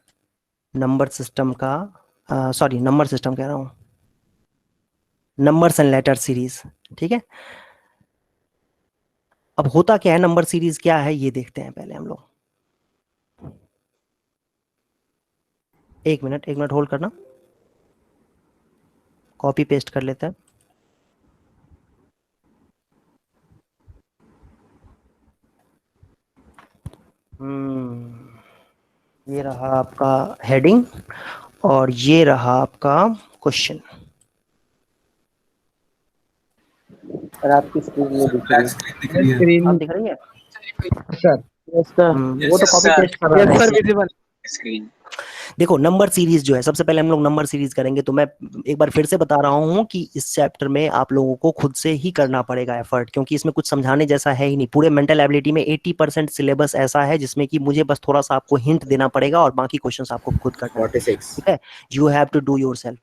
नंबर सिस्टम का, सॉरी नंबर सिस्टम कह रहा हूँ, नंबर्स एंड लेटर सीरीज, ठीक है। अब होता क्या है, नंबर सीरीज क्या है ये देखते हैं पहले हम लोग। एक मिनट होल्ड करना, कॉपी पेस्ट कर लेते हैं। ये रहा आपका हेडिंग और ये रहा आपका क्वेश्चन। सर आपकी स्क्रीन में दिख रही है। स्क्रीन आप में दिख रही है? सर वो तो कॉपी पेस्ट कर रहा यस था सर विजिबल। देखो नंबर सीरीज जो है, सबसे पहले हम लोग नंबर सीरीज करेंगे, तो मैं एक बार फिर से बता रहा हूँ कि इस चैप्टर में आप लोगों को खुद से ही करना पड़ेगा एफर्ट, क्योंकि इसमें कुछ समझाने जैसा है ही नहीं। पूरे मेंटल एबिलिटी में 80% सिलेबस ऐसा है जिसमें कि मुझे बस थोड़ा सा आपको हिंट देना पड़ेगा और बाकी क्वेश्चंस आपको खुद करना है। 46 ठीक है, you have to do yourself,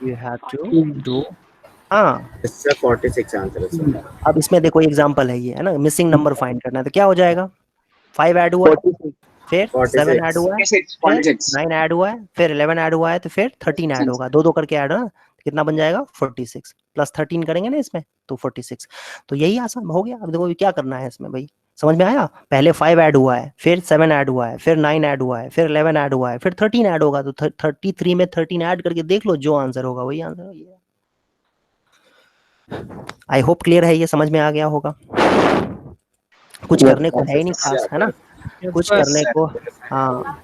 you have to do. हाँ, इसका 46 आंसर है सर। अब इसमें देखो एग्जांपल है, ये है ना, मिसिंग नंबर फाइंड करना है, तो क्या हो जाएगा? 5 ऐड हुआ है, फिर 7 ऐड हुआ है, फिर 9 ऐड हुआ है, फिर 11 ऐड हुआ है, तो फिर 13 ऐड होगा, दो दो करके ऐड है, कितना बन जाएगा? 46 प्लस 13 करेंगे ना इसमें, तो 46। तो यही आसान हो गया। अब देखो क्या करना है इसमें भाई, समझ में आया? पहले 5 ऐड हुआ है, फिर 7 ऐड हुआ है, फिर 9 ऐड हुआ है, फिर 11 ऐड हुआ है, फिर 13 ऐड होगा, तो 33 में 13 ऐड करके देख लो, जो आंसर होगा वही आंसर होगा। आई होप क्लियर है, ये समझ में आ गया होगा। कुछ करने को है ही नहीं खास, है ना, कुछ करने को। हाँ,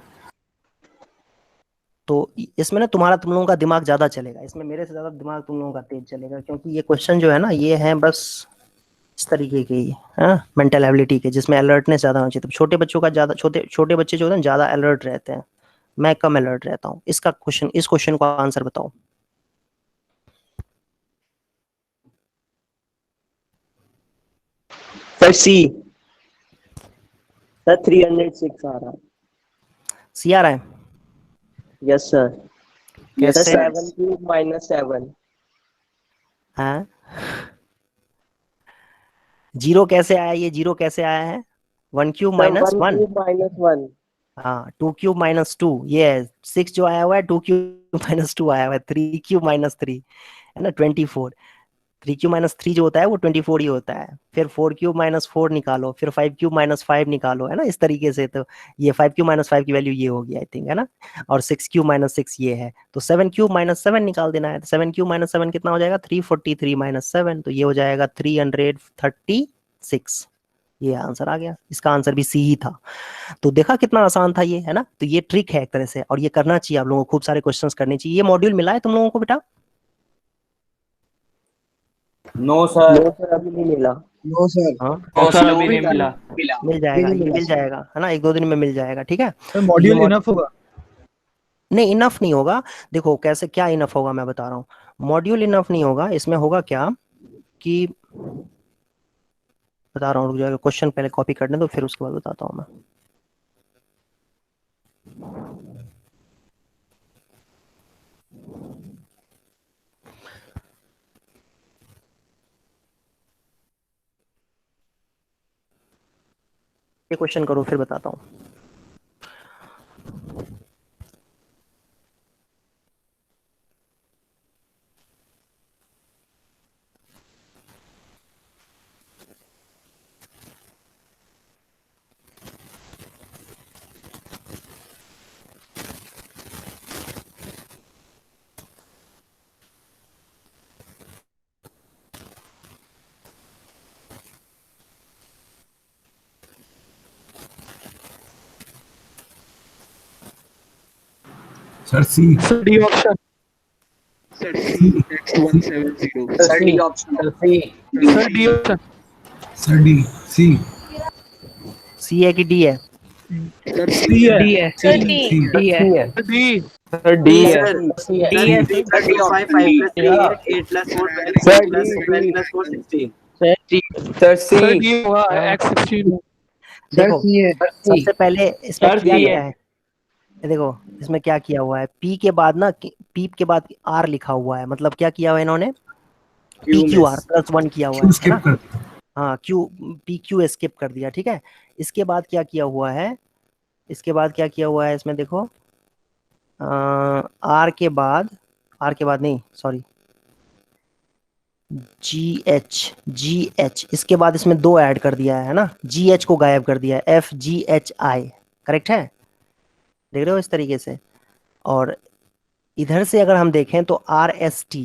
तो इसमें ना तुम लोगों का दिमाग ज्यादा चलेगा, इसमें मेरे से ज्यादा दिमाग तुम लोगों का तेज चलेगा, क्योंकि ये क्वेश्चन जो है ना, ये है बस इस तरीके के ही, हाँ, मेंटल एबिलिटी के, जिसमें अलर्टनेस ज्यादा होनी चाहिए। तो छोटे बच्चों का ज्यादा, छोटे बच्चे जो होते हैं ज्यादा अलर्ट रहते हैं, मैं कम अलर्ट रहता हूँ। इस क्वेश्चन का आंसर बताओ। सर सी, सर 306 आ रहा है। सी आ रहा है? Yes sir. कैसे? 7 क्यूब माइनस 7। हाँ, जीरो कैसे आया? ये जीरो कैसे आया है? 1 क्यूब माइनस 1। माइनस 1। हाँ, 2 क्यूब माइनस 2, ये 6 जो आया हुआ है, 2 क्यूब माइनस 2 आया हुआ है, 3 क्यूब माइनस 3 है ना, 24। 3 क्यूब माइनस 3 जो होता है वो 24 ही होता है। फिर 4 क्यूब माइनस 4 निकालो, फिर 5 क्यूब माइनस 5 निकालो, है ना, इस तरीके से। तो ये 5 क्यूब माइनस 5 की वैल्यू ये होगी आई थिंक, है ना, और 6 क्यूब माइनस 6 ये है, तो 7 क्यूब माइनस 7 निकाल देना है। 7 क्यूब माइनस 7 कितना हो जाएगा? 343 माइनस 7, तो ये हो जाएगा 336। ये आंसर आ गया, इसका आंसर भी सी ही था। तो देखा कितना आसान था ये, है ना। तो ये ट्रिक है एक तरह से, और ये करना चाहिए आप लोगों को, खूब सारे क्वेश्चंस करने चाहिए। ये मॉड्यूल मिला है तुम लोगों को बेटा? No sir. नो सर अभी नहीं मिला। No sir. हाँ, सर अभी नहीं मिला। मिल जाएगा, ये मिल जाएगा, है ना, 1-2 दिन में मिल जाएगा। ठीक है, सर मॉड्यूल इनफ होगा? नहीं इनफ नहीं होगा। देखो कैसे, क्या इनफ होगा मैं बता रहा हूँ। मॉड्यूल इनफ नहीं होगा, इसमें होगा क्या कि, बता रहा हूँ, रुक जाएगा, क्वेश्चन पहले कॉपी करने दो, फिर उसके बाद बताता हूँ मैं। ये क्वेश्चन करो फिर बताता हूँ। Sir C. Sir D option. Sir C, next 170। Sir D option. Sir D option. Sir D C. C है कि डी है? सर सी है। डी है, सर डी। डी है, डी। सर डी है, डी है। Sir D option 5 + 3 8 + 4 12 12 + 4 16। Sir sir सी, D होगा x16। देखो सबसे पहले इसमें सर किया सी गया है, देखो इसमें क्या किया हुआ है, पी के बाद ना, पी के बाद आर लिखा हुआ है, मतलब क्या किया हुआ है इन्होंने? पी क्यू आर +1 किया हुआ है स्किप ना। कर। हाँ, क्यू, पी क्यू स्किप कर दिया, ठीक है। इसके बाद क्या किया हुआ है, इसके बाद क्या किया हुआ है इसमें देखो, आर के बाद, आर के बाद नहीं, सॉरी, जी एच, इसके बाद इसमें 2 ऐड कर दिया है ना, जी एच को गायब कर दिया है, FGHI, करेक्ट है, देख रहे हो इस तरीके से। और इधर से अगर हम देखें तो RST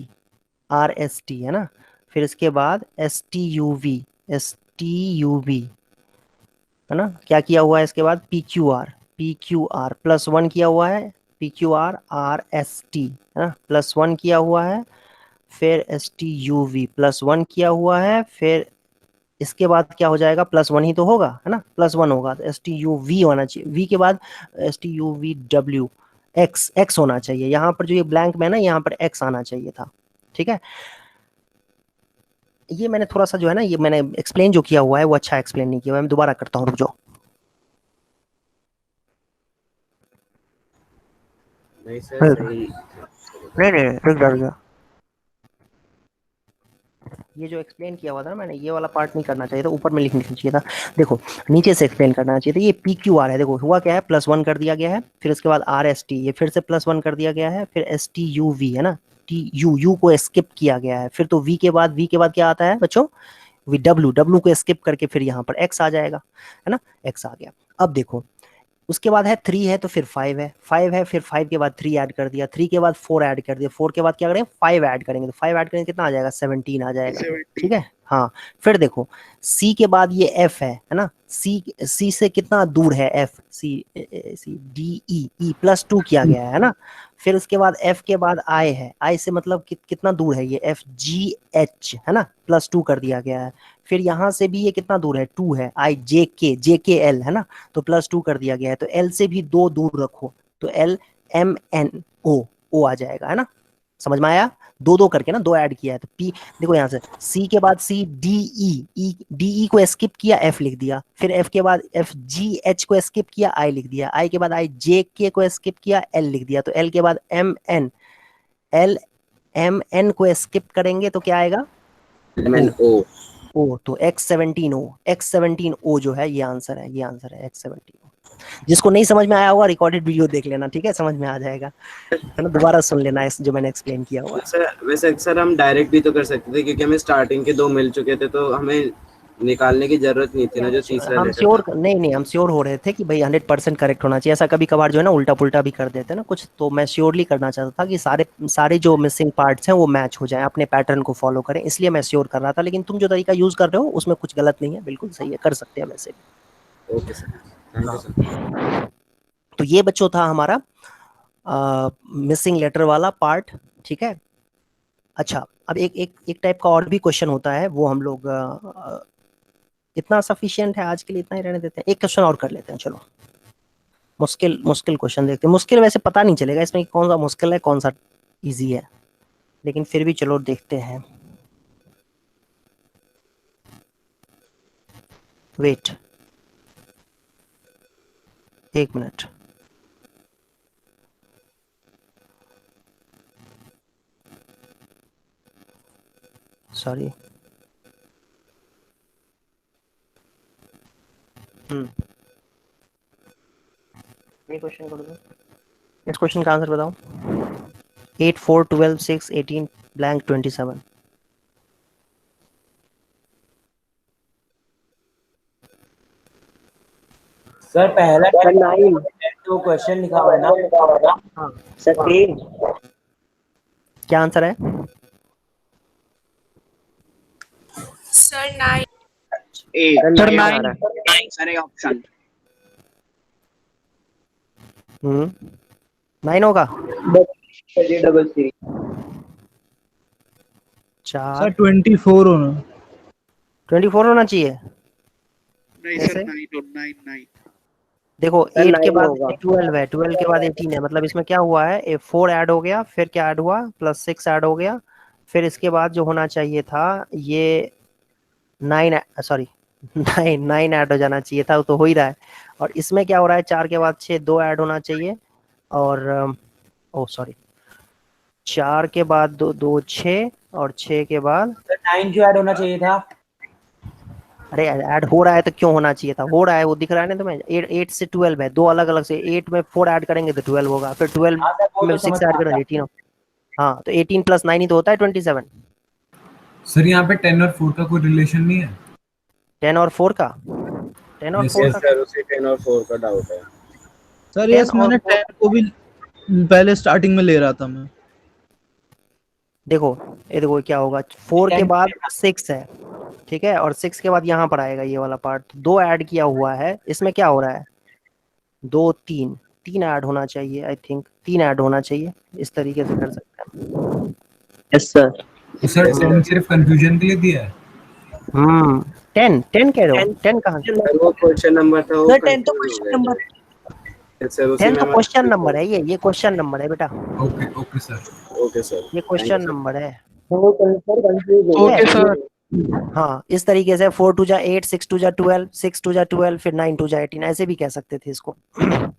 है ना, फिर इसके बाद STUV है ना, क्या किया हुआ है इसके बाद? PQR +1 किया हुआ है, PQR RST है ना, +1 किया हुआ है, फिर STUV +1 किया हुआ है, फिर इसके बाद क्या हो जाएगा, +1 ही तो होगा, है ना, +1 होगा तो STUV होना चाहिए, V के बाद STUVW x होना चाहिए। यहाँ पर जो ये ब्लैंक में ना, यहाँ पर x आना चाहिए था, ठीक है। ये मैंने थोड़ा सा जो है ना, ये मैंने एक्सप्लेन जो किया हुआ है वो अच्छा एक्सप्लेन नहीं किया हुआ है, मैं दोबारा करता हूँ, रुक जाओ। नहीं सर सही। नहीं रुक जाओ। ये जो एक्सप्लेन किया हुआ था ना मैंने, ये वाला पार्ट नहीं करना चाहिए था, ऊपर में लिखना चाहिए था। देखो नीचे से एक्सप्लेन करना चाहिए था। ये PQR है, देखो हुआ क्या है, +1 कर दिया गया है, फिर उसके बाद RST, ये फिर से +1 कर दिया गया है, फिर STUV है ना, TU को स्किप किया गया है, फिर तो V के बाद क्या आता है बच्चों, W को स्किप करके फिर यहाँ पर x आ जाएगा, है ना, x आ गया। अब देखो उसके बाद है 3 है तो फिर 5 है, 5 है फिर 5 के बाद 3 ऐड कर दिया, 3 के बाद 4 ऐड कर दिया, 4 के बाद क्या करेंगे 5 ऐड करेंगे, तो 5 ऐड करेंगे कितना आ जाएगा 17 आ जाएगा, ठीक है। हाँ फिर देखो C के बाद ये F है ना, C से कितना दूर है F, C D E +2 किया गया है ना, फिर उसके बाद F के बाद I है, I से मतलब कितना दूर है ये F G H है ना, +2 कर दिया गया है, फिर यहाँ से भी ये कितना दूर है 2 है, I J K L है ना, तो +2 कर दिया गया है, तो L से भी 2 दूर रखो, तो L M N O आ जाएगा, है ना, समझ में आया, 2 करके ना 2 ऐड किया है, तो P देखो यहाँ से C के बाद C D E को स्किप किया, F लिख दिया, फिर F के बाद F G H को स्किप किया, I लिख दिया, I के बाद I J K को स्किप किया, L लिख दिया, तो L के बाद L M N को स्किप करेंगे तो क्या आएगा O, तो X17O जो है ये आंसर है, X17O। जिसको नहीं समझ में आया होगा रिकॉर्डेड वीडियो देख लेना, ठीक है, समझ में आ जाएगा, है ना, दोबारा सुन लेना इस जो मैंने एक्सप्लेन किया हुआ है। वैसे अक्सर हम डायरेक्ट भी तो कर सकते थे, क्योंकि हमें स्टार्टिंग के 2 मिल चुके थे, तो हमें निकालने की जरूरत नहीं थी ना जो तीसरा हम लेटर श्योर था। नहीं हम श्योर हो रहे थे कि भाई 100% करेक्ट होना चाहिए, ऐसा कभी कभार जो है ना उल्टा पुल्टा भी कर देते हैं ना कुछ, तो मैं श्योरली करना चाहता था कि सारे जो मिसिंग पार्ट्स हैं वो मैच हो जाए, अपने पैटर्न को फॉलो करें, इसलिए मैं श्योर कर रहा था, लेकिन तुम जो तरीका यूज कर रहे हो उसमें कुछ गलत नहीं है, बिल्कुल सही है, कर सकते हैं वैसे भी। Okay sir, thank you sir. तो ये बच्चों था हमारा मिसिंग लेटर वाला पार्ट, ठीक है। अच्छा अब एक टाइप का और भी क्वेश्चन होता है, वो हम लोग इतना सफिशिएंट है आज के लिए, इतना ही रहने देते हैं, एक क्वेश्चन और कर लेते हैं, चलो मुश्किल क्वेश्चन देखते हैं। मुश्किल वैसे पता नहीं चलेगा इसमें कौन सा मुश्किल है कौन सा इजी है, लेकिन फिर भी चलो देखते हैं। वेट 1 मिनट, सॉरी, ये क्वेश्चन कर दो, इस क्वेश्चन का आंसर बताओ। 8 4 12 6 18 ब्लैंक 27। सर पहला तो क्वेश्चन लिखा हुआ है ना, हाँ सर क्या आंसर है? सर 9। सर 9 सर ऑप्शन 9 होगा। डबल 3 4 सर 24 होना। 24 होना चाहिए। नहीं ऐसे? सर 9 देखो सर 8 के 9 बाद होगा। 12 है, 12 के बाद 18 है, मतलब इसमें क्या हुआ है 4 ऐड हो गया, फिर क्या ऐड हुआ +6 ऐड हो गया, फिर इसके बाद जो होना चाहिए था ये 9 सॉरी 9 ऐड हो जाना चाहिए था, वो तो हो ही रहा है। और इसमें क्या हो रहा है 4 के बाद 6 2 ऐड होना चाहिए, और ओ सॉरी 4 के बाद 2 6 और 6 के बाद 9 क्यों ऐड होना चाहिए था? अरे ऐड हो रहा है तो क्यों होना चाहिए था, हो रहा है, वो दिख रहा है ना तुम्हें। 8 से 12 है, 2 अलग अलग से, 8 में 4 ऐड करेंगे तो 12 होगा, फिर 12 हाँ सर, वो में तो 6 समझ ऐड में करेंगे आता 18। हाँ तो 18 + 9 ही तो होता है 27। सर यहाँ पे 10 और 4 का कोई रिलेशन नहीं है? 10 और 4 का 10 और Yes, 4 यस का सर, उसी 10 और 4 का डाउट है। सर 10 यस और मैंने 10 को भी पहले स्टार्टिंग में ले रहा था मैं। देखो ये देखो क्या होगा 4 के बाद 6 है, ठीक है, और 6 के बाद यहाँ पर आएगा ये वाला पार्ट, 2 ऐड किया हुआ है, इसमें क्या हो रहा है 2 3 ऐड होना चाहिए, आई थिंक 3 ऐड होना चाहिए, इस तरीके से कर सकते हैं। Yes sir. तो सर 10 सिर्फ कंफ्यूजन के लिए दिया है? 10 10 कह रहे हो? 10 कहाँ से? सर वो क्वेश्चन नंबर था, वो सर 10 तो confuse हो क्वेश्चन गए नंबर थे। सर उसी 10 में तो मैं क्वेश्चन नंबर है, ये क्वेश्चन नंबर है बेटा, okay okay sir. Okay sir, ये क्वेश्चन नंबर है। वो कंफ्यूज हो ओके गया। सर। हाँ, इस तरीके से 4 2 जा 8, 6 2 जा 12, 6 2 जा 12, फिर 9 2 जा 18, ऐसे भी कह सकते थे इसको।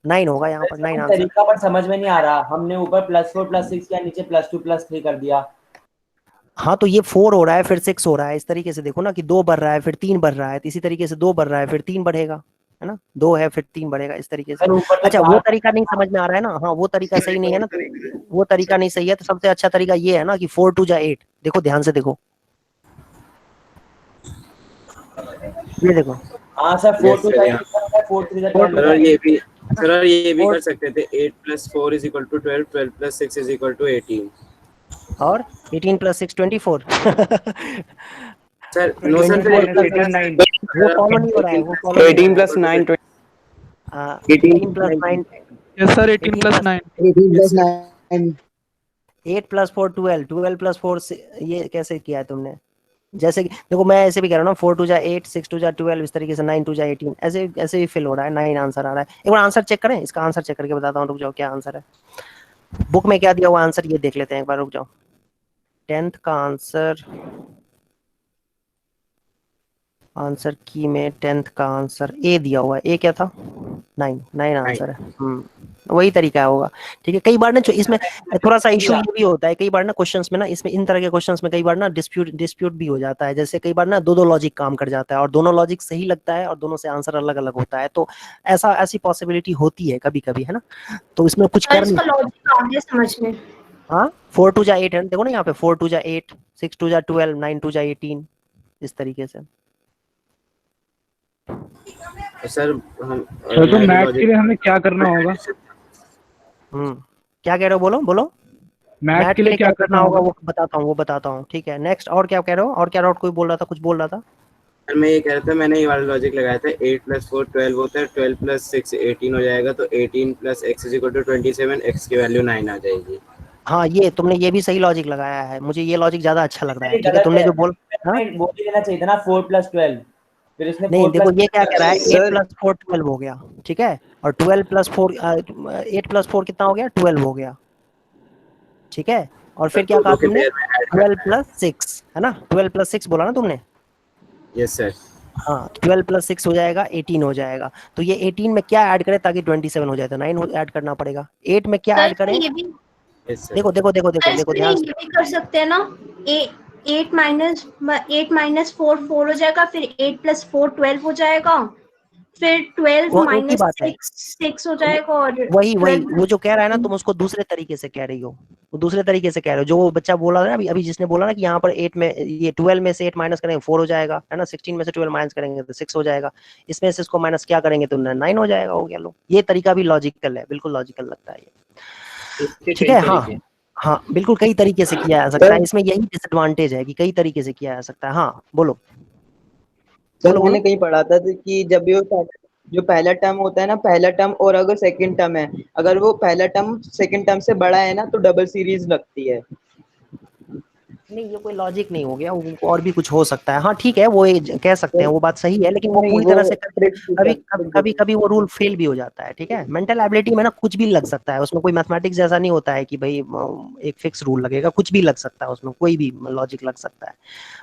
9 होगा यहाँ पर, 9 आंसर। तरीका पर समझ में नहीं आ रहा, हमने ऊपर +4 +6 किया, नीचे +2 +3 कर दिया। हाँ तो ये 4 हो रहा है फिर 6 हो रहा है, इस तरीके से देखो ना कि 2 बढ़ रहा है फिर 3 बढ़ रहा है, तो इसी तरीके से 2 बढ़ रहा है फिर 3 बढ़ेगा, है ना, 2 है फिर 3 बढ़ेगा, इस तरीके से। सर ऊपर तो अच्छा, वो 4 तरीका नहीं समझ में आ रहा है ना? हाँ, वो तरीका सही नहीं है ना, तो वो तरीका नहीं सही है, तो सबसे अच्छा तरीका ये है ना कि 4 2 जा 8, देखो ध्यान से देखो, ये देखो। हाँ सर, 4 Yes, 2 sir, जा yeah. 8, 4 3 जा सर 12। और ये भी, सर और ये भी और- कर सकते थे 8 + 4 = 12, 12 + 6 = 18। और 18 + 6 24। Sir no sir, 24 + 18 9। वो फॉलो नहीं हो रहा है, वो फॉलो नहीं हो 18 रहा है। + 9 20। 18 + 9, यस सर, 18 + 9। 18 + 9 8 + 4 12, 12 + 4 ये कैसे किया है तुमने? जैसे कि देखो, मैं ऐसे भी कह रहा हूँ ना, 4 2 जा 8, 6 2 जा 12, इस तरीके से 9 2 जा 18, ऐसे ऐसे भी फिल हो रहा है, 9 आंसर आ रहा है। एक बार आंसर चेक करें, इसका आंसर चेक करके बताता हूँ, रुक जाओ, क्या आंसर है बुक में, क्या दिया हुआ आंसर ये देख लेते हैं एक बार, रुक जाओ। 10th का आंसर, आंसर की में 10th का आंसर ए दिया हुआ है। ए क्या था? 9 आंसर है। वही तरीका होगा, ठीक है। कई बार ना इसमें थोड़ा सा इशू ये भी होता है, कई बार ना क्वेश्चंस में ना, इसमें इन तरह के क्वेश्चंस में कई बार ना डिस्प्यूट भी हो जाता है, जैसे कई बार ना दो लॉजिक काम कर जाता है और दोनों लॉजिक सही लगता है और दोनों से आंसर अलग अलग होता है, तो ऐसी पॉसिबिलिटी होती है कभी कभी, है ना, तो इसमें कुछ कर इसका नहीं। लॉजिक आ गया समझ में। हाँ, 4 2 जा 8 है, देखो ना यहाँ पे, 4 2 जा 8, 6 2 जा 12, 9 2 जा 18, इस तरीके से। सर हम सर तो मैथ के लिए हमें क्या करना होगा? क्या कह रहे हो? बोलो बोलो। मैथ के लिए क्या करना होगा? वो बताता हूँ, ठीक है। नेक्स्ट, और क्या कह रहे हो? और क्या डाउट? कोई बोल रहा था, कुछ बोल रहा था। सर मैं ये कह रहा था, मैंने ये वाला लॉजिक लगाया था, 8 + 4 12 होता है, 12 + 6 18 हो जाएगा, तो 18 + x = 27, x की वैल्यू 9 आ जाएगी। हाँ, ये तुमने ये भी सही लॉजिक लगाया है, मुझे ये लॉजिक ज्यादा अच्छा लग रहा है, ठीक है। गलत तुमने है, जो बोल, हाँ बोल ही देना चाहिए था ना 4 + 12, फिर इसने नहीं 4 देखो, ये क्या कह रहा है, 8 सर + 4 12 हो गया, ठीक है, और 12 + 4 8 + 4 कितना हो गया? 12 हो गया, ठीक है। और फिर क्या कहा दोनों के तुमने? पेयर में ऐड 12 करना है। + 6, है ना, 12 + 6 बोला ना तुमने? Yes sir. हाँ, 12 + 6 हो जाएगा, 18 हो जाएगा। तो ये 18 में क्या ऐड करें ताकि 27 हो जाए? तो 9 ऐड करना पड़ेगा। 8 में क्या सर ऐड करें? ये भी, यस सर। देखो देखो देखो देखो सर देखो इसके लिए ध्यान ये भी कर सकते हैं ना, 8 - 4 4 हो जाएगा, फिर 8 + 4 12 हो जाएगा, फिर 12 वो एक ही बात है। - 6 हो जाएगा, और वही 12 वो जो कह रहा है ना, तुम उसको दूसरे तरीके से कह रही हो, वो दूसरे तरीके से कह रहे हो। जो वो बच्चा बोला था ना अभी अभी, जिसने बोला ना कि यहाँ पर 8 में, ये 12 में से 8 माइनस करेंगे 4 हो जाएगा, है ना, 16 में से 12 माइनस करेंगे तो 6 हो जाएगा, इसमें से इसको माइनस क्या करेंगे तो 9 हो जाएगा, हो गया। लो, ये तरीका भी लॉजिकल है, बिल्कुल लॉजिकल लगता है ये, ठीक है। हाँ हाँ, बिल्कुल कई तरीके से किया जा सकता है, इसमें यही डिसएडवांटेज है कि कई तरीके से किया जा सकता है। हाँ बोलो। सर बोलो मैंने बोलो। कहीं पढ़ा था कि जब भी वो जो पहला टर्म होता है ना, पहला टर्म और अगर सेकंड टर्म है, अगर वो पहला टर्म सेकंड टर्म से बड़ा है ना, तो डबल सीरीज लगती है। नहीं, ये कोई लॉजिक नहीं हो गया, वो और भी कुछ हो सकता है। हाँ ठीक है, वो कह सकते हैं, वो बात सही है, लेकिन वो नहीं, पूरी वो तरह से कभी trick कभी कभी वो रूल फेल भी हो जाता है, ठीक है। मेंटल एबिलिटी में ना कुछ भी लग सकता है, उसमें कोई मैथमेटिक्स जैसा नहीं होता है कि भाई एक फिक्स रूल लगेगा, कुछ भी लग सकता है, उसमें कोई भी लॉजिक लग सकता है।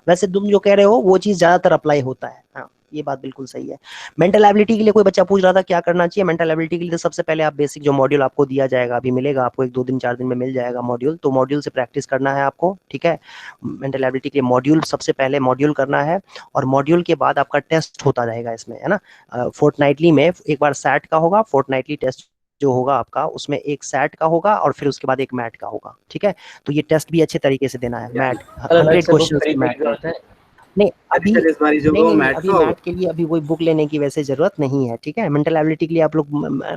वैसे तुम जो कह रहे हो वो चीज ज्यादातर अप्लाई होता है, हाँ ये बात बिल्कुल सही है। मेंटल एबिलिटी के लिए कोई बच्चा पूछ रहा था क्या करना चाहिए। मेंटल एबिलिटी के लिए तो सबसे पहले आप बेसिक जो मॉड्यूल आपको दिया जाएगा, अभी मिलेगा आपको 1 2 दिन 4 दिन में मिल जाएगा मॉड्यूल, तो मॉड्यूल से प्रैक्टिस करना है आपको, ठीक है। मेंटल एबिलिटी के लिए मॉड्यूल, सबसे पहले मॉड्यूल करना है, और मॉड्यूल के बाद आपका टेस्ट होता रहेगा इसमें, है ना। फोर्टनाइटली में एक बार सैट का होगा, फोर्टनाइटली टेस्ट जो होगा आपका, उसमें एक सैट का होगा और फिर उसके बाद एक मैट का होगा, ठीक है। तो ये टेस्ट भी अच्छे तरीके से देना है। मैट 100 क्वेश्चन मैट का। नहीं अभी सर इस बार जो नहीं वो नहीं मैथ अभी का होगा। मैथ के लिए अभी कोई बुक लेने की वैसे जरूरत नहीं है, ठीक है। मेंटल एबिलिटी के लिए आप लोग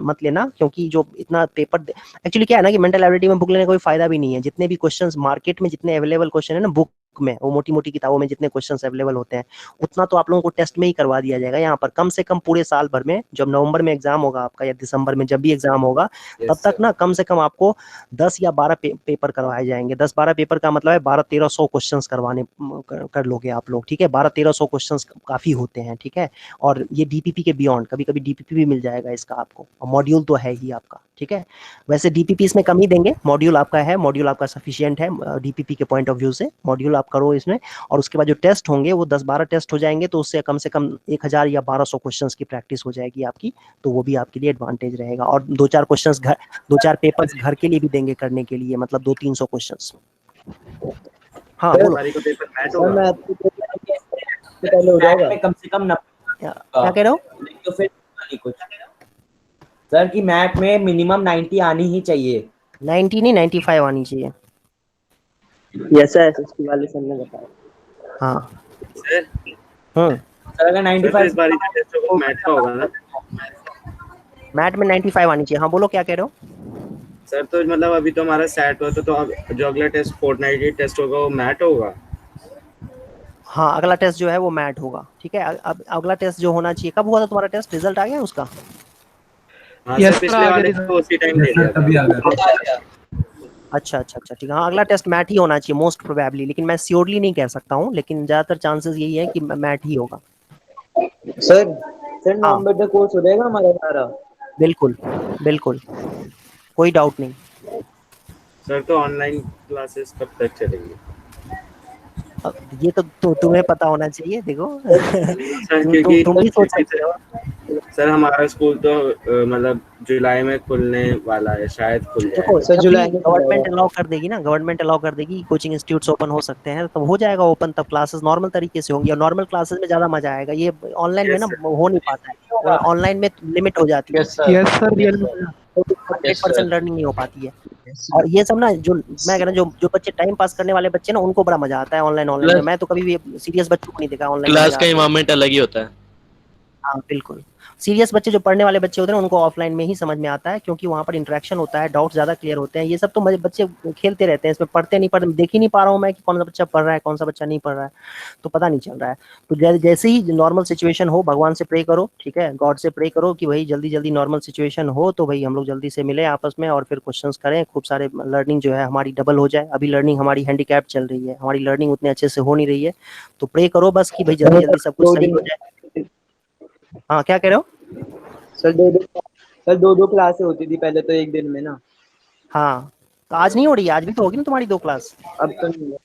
मत लेना, क्योंकि जो इतना पेपर एक्चुअली क्या है ना कि मेंटल एबिलिटी में बुक लेने का कोई फायदा भी नहीं है। जितने भी क्वेश्चंस मार्केट में, जितने अवेलेबल क्वेश्चन है ना बुक बुक में, वो मोटी मोटी किताबों में जितने क्वेश्चंस अवेलेबल होते हैं उतना तो आप लोगों को टेस्ट में ही करवा दिया जाएगा। यहाँ पर कम से कम पूरे साल भर में, जब नवंबर में एग्जाम होगा आपका या दिसंबर में जब भी एग्जाम होगा, तब तक ना कम से कम आपको 10 या 12 पेपर करवाए जाएंगे। 10-12 पेपर का मतलब है 1200-1300 क्वेश्चंस करवाने कर लोगे आप लोग, ठीक है। 1200-1300 क्वेश्चंस काफी होते हैं, ठीक है। और ये डीपीपी के बियॉन्ड, कभी कभी डीपीपी भी मिल जाएगा इसका आपको, और मॉड्यूल तो है ही आपका, ठीक है। वैसे डीपीपी इसमें कम ही देंगे, मॉड्यूल आपका है, मॉड्यूल आपका सफिशिएंट है डीपीपी के पॉइंट ऑफ व्यू से। मॉड्यूल आप करो इसमें, और उसके बाद जो टेस्ट होंगे वो 10-12 टेस्ट हो जाएंगे, तो उससे कम से कम 1000 या 1200 क्वेश्चंस की प्रैक्टिस हो जाएगी आपकी, तो वो भी आपके लिए एडवांटेज रहेगा। और 2-4 क्वेश्चंस घर, 2-4 पेपर्स घर के लिए भी देंगे करने के लिए, मतलब 200-300 क्वेश्चंस। हाँ बोलो। कम से कम क्या कह रहे हो? तो फिर कुछ सर की मैथ में मिनिमम 90 आनी ही चाहिए। 90 नहीं 95 आनी चाहिए। यस सर, एसएसटी वाले सर ने बताया। हाँ सर सर अगर 95 इस बार टेस्ट को मैथ का होगा ना? मैथ में 95 आनी चाहिए। हाँ बोलो क्या कह रहे हो? सर तो मतलब अभी तो हमारा सेट हुआ तो अब जो अगला टेस्ट फोर्टनाइटली टेस्ट होगा वो मैथ होगा। हाँ अगला टेस्ट जो है वो मैथ होगा, ठीक है। अब अगला टेस्ट जो होना चाहिए, कब हुआ था तुम्हारा टेस्ट? रिजल्ट आ गया उसका? हाँ सर, पिछले वाले तो उसी टाइम दे दिया तभी आ गया। अच्छा, ठीक है। हाँ अगला टेस्ट मैथ ही होना चाहिए मोस्ट प्रोबेबली, लेकिन मैं श्योरली नहीं कह सकता हूँ, लेकिन ज्यादातर चांसेस यही है कि मैथ ही होगा। सर नवंबर तक कोर्स हो जाएगा हमारा सारा? बिल्कुल बिल्कुल, कोई डाउट नहीं। सर तो ऑनलाइन क्लासेस कब तक चलेंगी? अब ये तो तुम्हें पता होना चाहिए, देखो सर क्योंकि तुम भी सोच सकते हो। सर हमारा स्कूल तो मतलब जुलाई में खुलने वाला है, शायद खुल जाए। देखो गवर्नमेंट अलाउ कर देगी ना, गवर्नमेंट अलाउ कर देगी, कोचिंग इंस्टीट्यूट्स ओपन हो सकते हैं, तब हो जाएगा ओपन, तब क्लासेस नॉर्मल तरीके से होंगी। और नॉर्मल क्लासेस में ज्यादा मजा आएगा, ये ऑनलाइन में ना हो नहीं पाता है, ऑनलाइन में लिमिट हो जाती है। यस सर, रियल में 100% लर्निंग नहीं हो पाती है। और ये सब ना जो मैं कह रहा हूँ, जो बच्चे टाइम पास करने वाले बच्चे ना, उनको बड़ा मजा आता है ऑनलाइन में। मैं तो कभी भी सीरियस बच्चों को नहीं देखा ऑनलाइन क्लास का एनवायरनमेंट अलग ही होता है। हाँ बिल्कुल, सीरियस बच्चे जो पढ़ने वाले बच्चे होते हैं उनको ऑफलाइन में ही समझ में आता है, क्योंकि वहाँ पर इंटरेक्शन होता है, डाउट ज्यादा क्लियर होते हैं। ये सब तो बच्चे खेलते रहते हैं, इसमें पढ़ते नहीं, देख ही नहीं पा रहा हूँ मैं कि कौन सा बच्चा पढ़ रहा है कौन सा बच्चा नहीं पढ़ रहा है, तो पता नहीं चल रहा है। तो जैसे ही नॉर्मल सिचुएशन हो, भगवान से प्रे करो, ठीक है, गॉड से प्रे करो कि भाई जल्दी जल्दी नॉर्मल सिचुएशन हो, तो भाई हम लोग जल्दी से मिले आपस में और फिर क्वेश्चन करें, खूब सारे लर्निंग जो है हमारी डबल हो जाए। अभी लर्निंग हमारी हैंडीकैप चल रही है, हमारी लर्निंग उतने अच्छे से हो नहीं रही है, तो प्रे करो बस कि भाई जल्दी जल्दी सब कुछ सही हो जाए। हाँ क्या कह रहे हो? सर दो क्लासें होती थी पहले तो एक दिन में ना। हाँ तो आज नहीं हो रही है? आज भी तो होगी ना तुम्हारी 2 क्लास। अब तो नहीं है।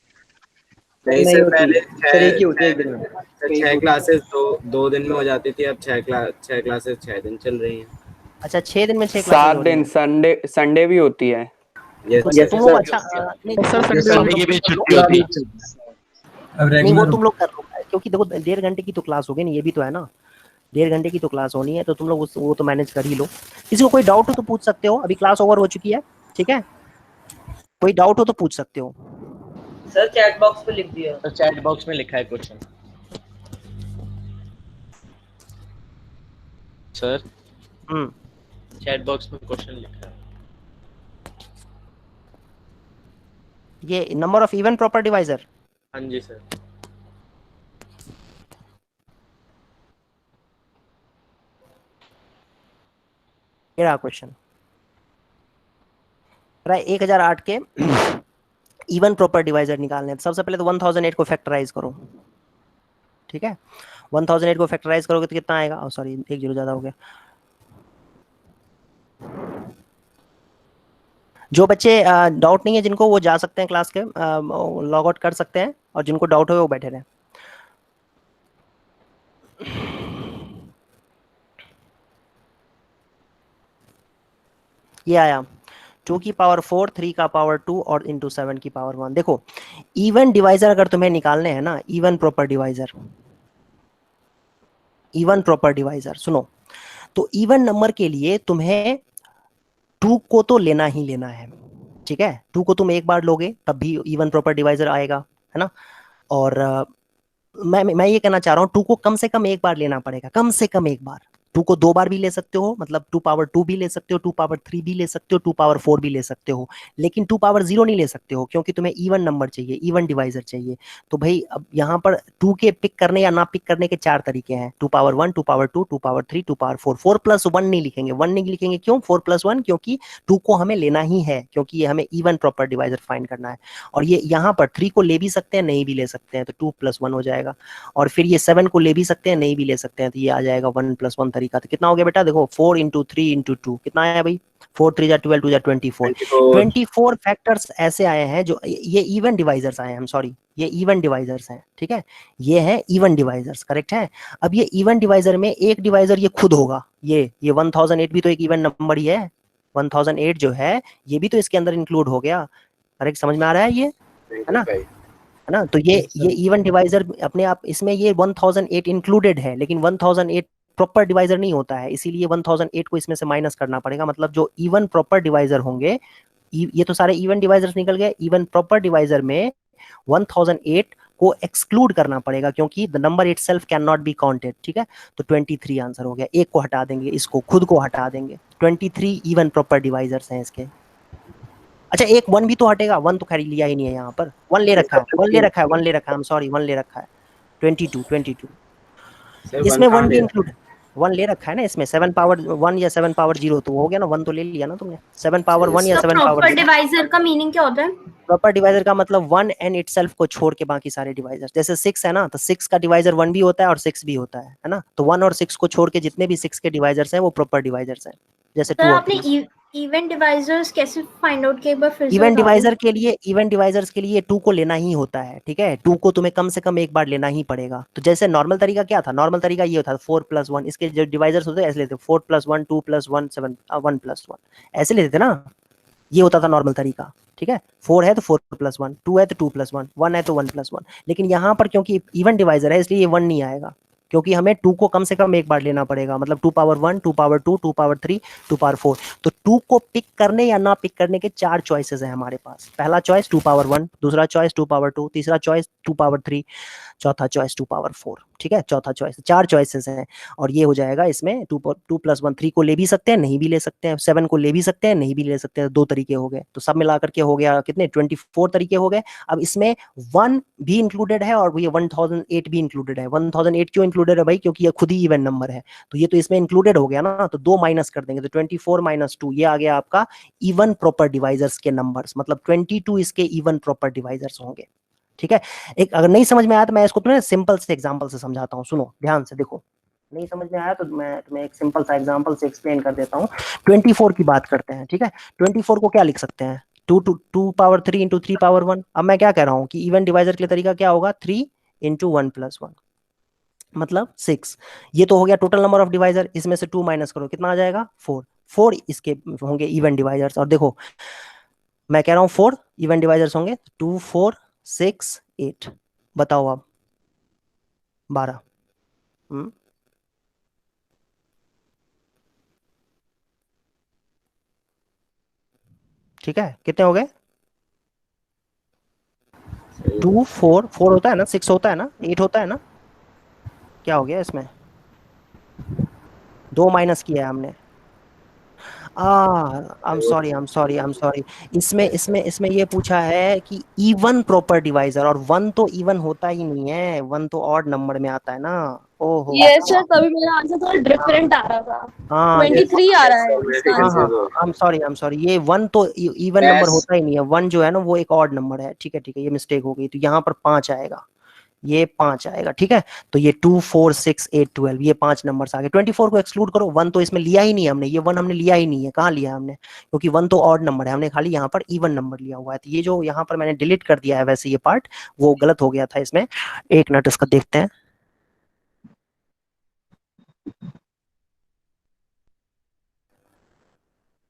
नहीं सर, पहले सर एक ही होती है एक दिन में। 6 क्लासेस दो दिन में हो जाती थी, अब 6 क्लासेस 6 दिन चल रही हैं। अच्छा 6 दिन में 6 क्लासेस? 7 दिन, संडे भी होती है। तुम लोग अच्छा संडे की भी छुट्टी होती है। नहीं वो तुम लोग कर लो, क्योंकि देखो 1.5 घंटे की तो क्लास होगी ना, ये भी तो है ना, 1.5 घंटे की तो क्लास होनी है, तो तुम लोग वो तो मैनेज कर ही लो। किसी को कोई डाउट हो तो पूछ सकते हो, अभी क्लास ओवर हो चुकी है, ठीक है। कोई डाउट हो तो पूछ सकते हो। सर चैट बॉक्स पे लिख दिया। सर चैट बॉक्स में लिखा है क्वेश्चन। सर चैट बॉक्स में क्वेश्चन लिखा है। ये number of even proper divisor. हाँ जी सर। मेरा क्वेश्चन 1008 के इवन प्रॉपर डिवाइजर निकालने हैं। सबसे पहले तो 1008 को फैक्टराइज करो, ठीक है। 1008 को फैक्टराइज करोगे तो कितना आएगा? सॉरी 1 0 ज्यादा हो गया। जो बच्चे डाउट नहीं है जिनको, वो जा सकते हैं क्लास के, लॉग आउट कर सकते हैं, और जिनको डाउट हो वो बैठे रहें। ये आया 2 की पावर 4, 3 का पावर 2 और इंटू 7 की पावर 1। देखो इवन डिवाइजर अगर तुम्हें निकालने हैं ना, इवन प्रॉपर डिवाइजर सुनो, तो इवन नंबर के लिए तुम्हें 2 को तो लेना ही लेना है, ठीक है। 2 को तुम एक बार लोगे तब भी इवन प्रॉपर डिवाइजर आएगा, है ना। और मैं ये कहना चाह रहा हूँ 2 को कम से कम एक बार लेना पड़ेगा, कम से कम एक बार, 2 को 2 बार भी ले सकते हो, मतलब 2 पावर 2 भी ले सकते हो, 2 पावर 3 भी ले सकते हो, 2 पावर 4 भी ले सकते हो, लेकिन 2 पावर 0 नहीं ले सकते हो क्योंकि तुम्हें इवन नंबर चाहिए, इवन डिवाइजर चाहिए। तो भाई अब यहाँ पर 2 के पिक करने या ना पिक करने के 4 तरीके हैं, 2 power 1, 2 power 2, 2 power 3, 2 power 4। 4 plus 1 नहीं लिखेंगे, 1 नहीं लिखेंगे, क्यों 4 प्लस 1? क्योंकि 2 को हमें लेना ही है, क्योंकि ये हमें इवन प्रॉपर डिवाइजर फाइंड करना है। और ये यहाँ पर 3 को ले भी सकते हैं, नहीं भी ले सकते हैं, तो 2 प्लस 1 हो जाएगा। और फिर ये 7 को ले भी सकते हैं, नहीं भी ले सकते हैं, तो ये आ जाएगा 1 प्लस 1 तरीका। तो कितना हो गया बेटा? देखो 4 इंटू 3 इंटू 2 कितना आया भाई? 4 3 जा 12, 2 जा 24। 24 फैक्टर्स ऐसे आए हैं जो ये इवन डिवाइजर्स आए हैं, I'm सॉरी, ये इवन डिवाइजर्स हैं, ठीक है, ये है इवन डिवाइजर्स, करेक्ट है। अब ये इवन डिवाइजर में एक डिवाइजर ये खुद होगा, ये 1008 भी तो एक इवन नंबर ही है, 1008 जो है ये भी तो इसके अंदर इंक्लूड हो गया, करेक्ट, समझ में आ रहा है ये, है ना, है ना। तो ये इवन डिवाइजर अपने आप इसमें ये 1008 इंक्लूडेड है, लेकिन 1008 प्रॉपर डिवाइजर नहीं होता है, इसीलिए 1008 को इसमें से माइनस करना पड़ेगा। मतलब जो इवन प्रॉपर डिवाइजर होंगे, ये तो सारे इवन डिवाइजर्स निकल गए, इवन प्रॉपर डिवाइजर में 1008 को एक्सक्लूड करना पड़ेगा क्योंकि the number itself can not be counted, ठीक है। तो 23 आंसर हो गया, एक को हटा देंगे, इसको खुद को हटा देंगे, 23 इवन प्रॉपर डिवाइजर्स हैं इसके। अच्छा एक 1 भी तो हटेगा, 1 तो खैर लिया ही नहीं है यहाँ पर, 1 ले रखा है, 1 ले रखा है, 1 ले रखा है, सॉरी 1 ले रखा है, 22 इसमें 1 भी इंक्लूड है, 1 ले रखा है ना इसमें, 7 पावर 1 या 7 पावर 0 तो हो गया ना, 1 तो ले लिया ना तुमने, 7 पावर 1 या 7 पावर प्रॉपर डिवाइजर का मीनिंग क्या होता है? प्रॉपर डिवाइजर का मतलब 1 एंड इटसेल्फ को छोड़ के बाकी सारे डिवाइजर, जैसे 6 है ना, तो 6 का डिवाइजर 1 भी होता है और 6 भी होता है ना, तो 1 और 6 को छोड़ के जितने भी 6 के डिवाइजर्स हैं वो प्रॉपर डिवाइजर्स हैं, जैसे 2 सर और आपने 3। इवेंट डिवाइजर्स कैसे फाइंड आउट किया, एक बार फिर से इवेंट बता डिवाइजर के लिए, इवेंट डिवाइजर्स के लिए 2 को लेना ही होता है, ठीक है, 2 को तुम्हें कम से कम एक बार लेना ही पड़ेगा। तो जैसे नॉर्मल तरीका क्या था, नॉर्मल तरीका ये होता था 4 प्लस 1, इसके जो डिवाइजर्स होते हैं ऐसे लेते, 4 प्लस 1, 2 प्लस 1, 7 1 प्लस 1 ऐसे लेते थे ना, ये होता था नॉर्मल तरीका, ठीक है। 4 है तो 4 प्लस 1, 2 है तो 2 प्लस 1, 1 है तो 1 प्लस 1। लेकिन यहाँ पर क्योंकि इवन डिवाइजर है इसलिए ये 1 नहीं आएगा, क्योंकि हमें 2 को कम से कम एक बार लेना पड़ेगा, मतलब 2 पावर 1, 2 पावर 2, 2 पावर 3, 2 पावर 4। तो 2 को पिक करने या ना पिक करने के 4 चॉइसेस हैं हमारे पास। पहला चॉइस 2 पावर 1, दूसरा चॉइस 2 पावर 2, तीसरा चॉइस 2 पावर 3, चौथा चॉइस 2 पावर 4, ठीक है, चौथा चॉइस, 4 चॉइसेस हैं। और ये हो जाएगा इसमें 2 प्लस 1, 3 को ले भी सकते हैं, नहीं भी ले सकते हैं, 7 को ले भी सकते हैं, नहीं भी ले सकते हैं, 2 तरीके हो गए। तो सब मिलाकर के हो गया कितने, 24 तरीके हो गए। अब इसमें 1 भी इंक्लूडेड है और ये 1008 भी इंक्लूडेड है। 1008 क्यों इंक्लूडेड है भाई? क्योंकि ये खुद ही इवन नंबर है, तो ये तो इसमें इंक्लूडेड हो गया ना, तो 2 माइनस कर देंगे, तो 24 माइनस 2 ये आ गया आपका इवन प्रॉपर डिवाइजर्स के नंबर्स, मतलब 22 इसके इवन प्रॉपर डिवाइजर्स होंगे, ठीक है। एक अगर नहीं समझ में आया तो मैं इसको तुम्हें सिंपल से एग्जांपल से समझाता हूँ, सुनो ध्यान से, देखो नहीं समझ में आया तो मैं तुम्हें एक सिंपल सा एग्जांपल से एक्सप्लेन कर देता हूँ। 24 की बात करते हैं, ठीक है। 24 को क्या लिख सकते हैं, 2 पावर 3 इंटू 3 पावर 1। अब मैं क्या कह रहा हूँ कि इवन डिवाइजर के लिए तरीका क्या होगा, 3 इंटू 1 प्लस 1 मतलब 6। ये तो हो गया टोटल नंबर ऑफ डिवाइजर, इसमें से 2 माइनस करो, कितना आ जाएगा 4 इसके होंगे इवन डिवाइजर्स। और देखो मैं कह रहा हूँ 4 इवन डिवाइजर्स होंगे, 2 4 6 8, बताओ अब 12। ठीक है, कितने हो गए, 2 4 4 होता है ना, 6 होता है ना, 8 होता है ना, क्या हो गया इसमें, 2 माइनस किया है हमने। आई एम सॉरी इसमें ये पूछा है कि इवन प्रॉपर डिवाइजर, और 1 तो इवन होता ही नहीं है, 1 तो ऑड नंबर में आता है ना। ओहो यस सर, तभी मेरा आंसर थोड़ा डिफरेंट आ रहा था। हाँ 23 आ रहा है इसका आंसर। आई एम सॉरी ये 1 तो इवन नंबर होता ही नहीं है, 1 जो है ना वो एक ऑड नंबर है, ठीक है, ये मिस्टेक हो गई। तो यहाँ पर 5 आएगा, ये 5 आएगा, ठीक है। तो ये 2 4 6 8 12 ये 5 नंबर्स आ गए। 24 को एक्सक्लूड करो, 1 तो इसमें लिया ही नहीं हमने, ये 1 हमने लिया ही नहीं है, कहाँ लिया हमने, क्योंकि 1 तो ऑड नंबर है, हमने खाली यहाँ पर इवन नंबर लिया हुआ है। तो ये जो यहाँ पर मैंने डिलीट कर दिया है वैसे ये पार्ट वो गलत हो गया था इसमें। एक मिनट इसका देखते हैं,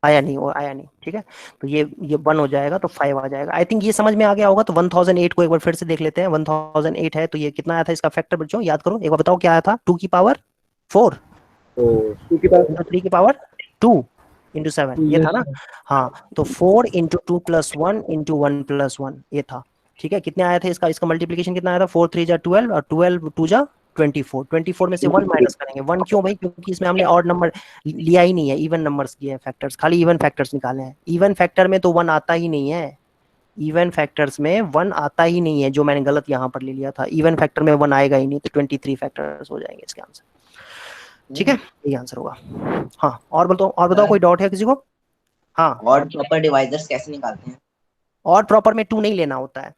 आया नहीं, ठीक है। तो ये 1 हो जाएगा तो 5 आ जाएगा। आई थिंक ये समझ में आ गया होगा। तो 1008 को एक बार फिर से देख लेते हैं। 1008 है तो ये कितना आया था इसका फैक्टर बच्चों, याद करो एक बार, बताओ क्या आया था, 2 की पावर 4 2 की पावर 3 की पावर 2 इंटू 7 ये था ना। हाँ तो 4 इंटू 2 प्लस 1 इंटू 1 प्लस 1 ये था, ठीक है। कितने आया थे इसका मल्टीप्लीकेशन कितना आया था, 4 3 जा 12 और 12 2 जा 24 में से 1 माइनस करेंगे। 1 क्यों भाई? क्योंकि इसमें हमने ऑड नंबर लिया ही नहीं है, इवन नंबर्स किए हैं फैक्टर्स, खाली इवन फैक्टर्स निकाले हैं। इवन फैक्टर में तो 1 आता ही नहीं है, इवन फैक्टर्स में 1 आता ही नहीं है, जो मैंने गलत यहाँ पर ले लिया था। इवन फैक्टर में 1 आएगा ही नहीं, तो 23 फैक्टर्स हो जाएंगे इसके आंसर। ठीक है, यही आंसर होगा। हाँ, और बताओ कोई डाउट है किसी को? हाँ, और प्रॉपर डिवाइजर्स कैसे निकालते हैं? और प्रॉपर में 2 नहीं लेना होता है।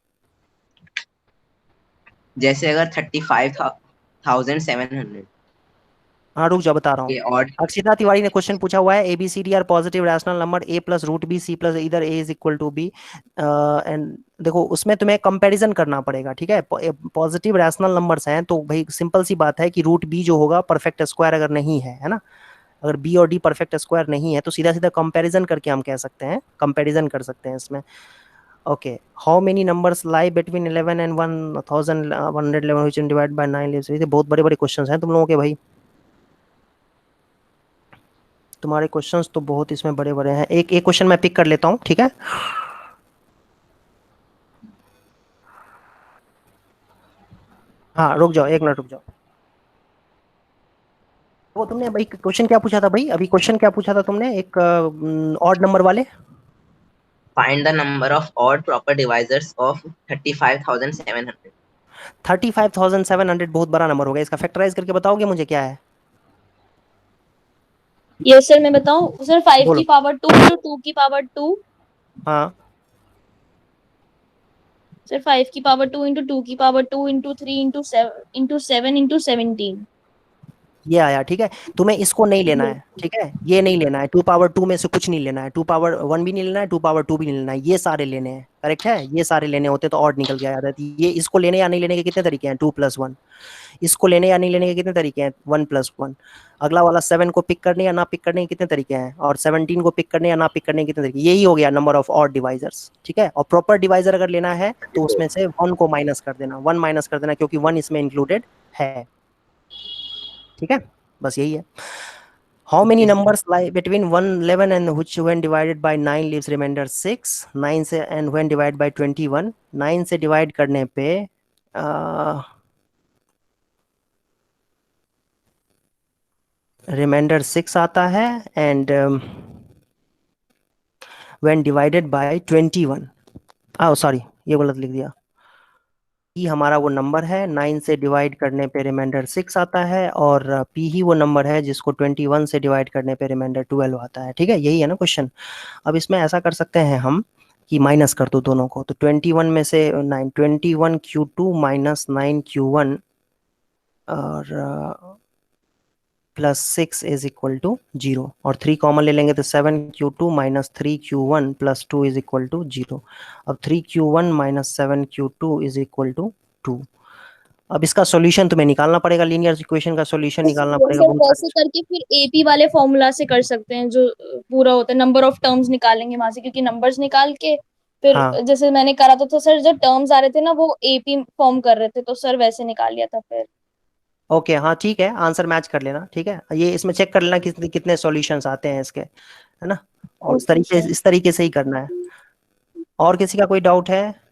जैसे अगर 35,700। हाँ रुक जाओ, बता रहा हूँ। और अक्षिता तिवारी ने क्वेश्चन पूछा हुआ है, ABCD are positive rational number, A plus root B C plus इधर A is equal to B. And देखो उसमें तुम्हें कंपैरिजन करना पड़ेगा, ठीक है। पॉजिटिव रैशनल नंबर्स हैं तो भाई सिंपल सी बात है कि रूट बी जो होगा परफेक्ट स्क्वायर अगर नहीं है ना, अगर बी और डी परफेक्ट स्क्वायर नहीं है तो सीधा सीधा कंपैरिजन करके हम कह सकते हैं, कंपैरिजन कर सकते हैं इसमें। Okay, how many numbers lie between 11 and 1111 which divide by 9 leaves. ये बहुत बड़े बड़े क्वेश्चंस हैं तुम लोगों के भाई, तुम्हारे क्वेश्चंस तो बहुत इसमें बड़े बड़े हैं। एक क्वेश्चन मैं पिक कर लेता हूँ, ठीक है। हाँ रुक जाओ, 1 मिनट रुक जाओ। वो तुमने भाई क्वेश्चन क्या पूछा था भाई? अभी क्वेश्चन क्या पूछा था तुमने, एक ऑड नंबर वाले? Find the number of odd proper divisors of 35,700। 35,700 बहुत बड़ा नंबर हो गया, इसका फैक्टराइज करके बताओगे मुझे क्या है? यस सर, मैं बताऊं सर? 5 बोलो। की पावर 2 into 2 की पावर 2। हाँ सर 5 की पावर 2 into 2 की पावर 2 into 3 into 7 into 17। ये आया, ठीक है। तुम्हें इसको नहीं लेना है, ठीक है, ये नहीं लेना है। 2 पावर 2 में से कुछ नहीं लेना है, 2 पावर 1 भी नहीं लेना है, 2 पावर 2 भी नहीं लेना है, ये सारे लेने हैं। करेक्ट है, ये सारे लेने होते तो ऑड निकल के आया था। ये इसको लेने या नहीं लेने के कितने तरीके हैं? 2 + 1। इसको लेने या नहीं लेने के कितने तरीके हैं? 1 + 1। अगला वाला 7 को पिक करने या ना पिक करने के कितने तरीके हैं? और 17 को पिक करने या ना पिक करने के कितने तरीके? यही हो गया नंबर ऑफ ऑड डिवाइजर्स, ठीक है। और प्रॉपर डिवाइजर अगर लेना है तो उसमें से 1 को माइनस कर देना, 1 माइनस कर देना, क्योंकि 1 इसमें इंक्लूडेड है, ठीक है। बस यही है। How many numbers lie between 1 11 and which when divided by 9 leaves remainder 6। 9 से एंड व्हेन डिवाइड बाय 21। 9 से डिवाइड करने पे रिमाइंडर 6 आता है, and when divided bye 21, sorry ये गलत लिख दिया। P हमारा वो नंबर है, 9 से डिवाइड करने पे रिमाइंडर 6 आता है, और P ही वो नंबर है जिसको 21 से डिवाइड करने पे रिमाइंडर 12 आता है, ठीक है। यही है ना क्वेश्चन। अब इसमें ऐसा कर सकते हैं हम कि माइनस कर दो दोनों को, तो 21 में से 9, 21 Q2 माइनस 9 Q1 और प्लस 6 इज इक्वल टू 0, और 3 कॉमन ले लेंगे तो 7 Q2 minus 3 Q1 plus 2 is equal to 0। अब 3 Q1 minus 7 Q2 is equal to 2। अब इसका सॉल्यूशन तुम्हें निकालना पड़ेगा, लीनियर इक्वेशन का सॉल्यूशन निकालना पड़ेगा। सर वैसे करके फिर एपी वाले फॉर्मूला से कर सकते हैं, जो पूरा होता है, नंबर ऑफ टर्म्स निकालेंगे वहां से, क्योंकि नंबर्स निकाल के फिर हाँ। जैसे मैंने करा था, तो सर जो टर्म्स आ रहे थे ना वो एपी फॉर्म कर रहे थे, तो सर वैसे निकाल लिया था फिर। ओके हाँ ठीक है, आंसर मैच कर लेना, ठीक है। ये इसमें चेक कर लेना कितने सॉल्यूशंस आते हैं इसके, है ना। और इस तरीके से ही करना है। और किसी का कोई डाउट है?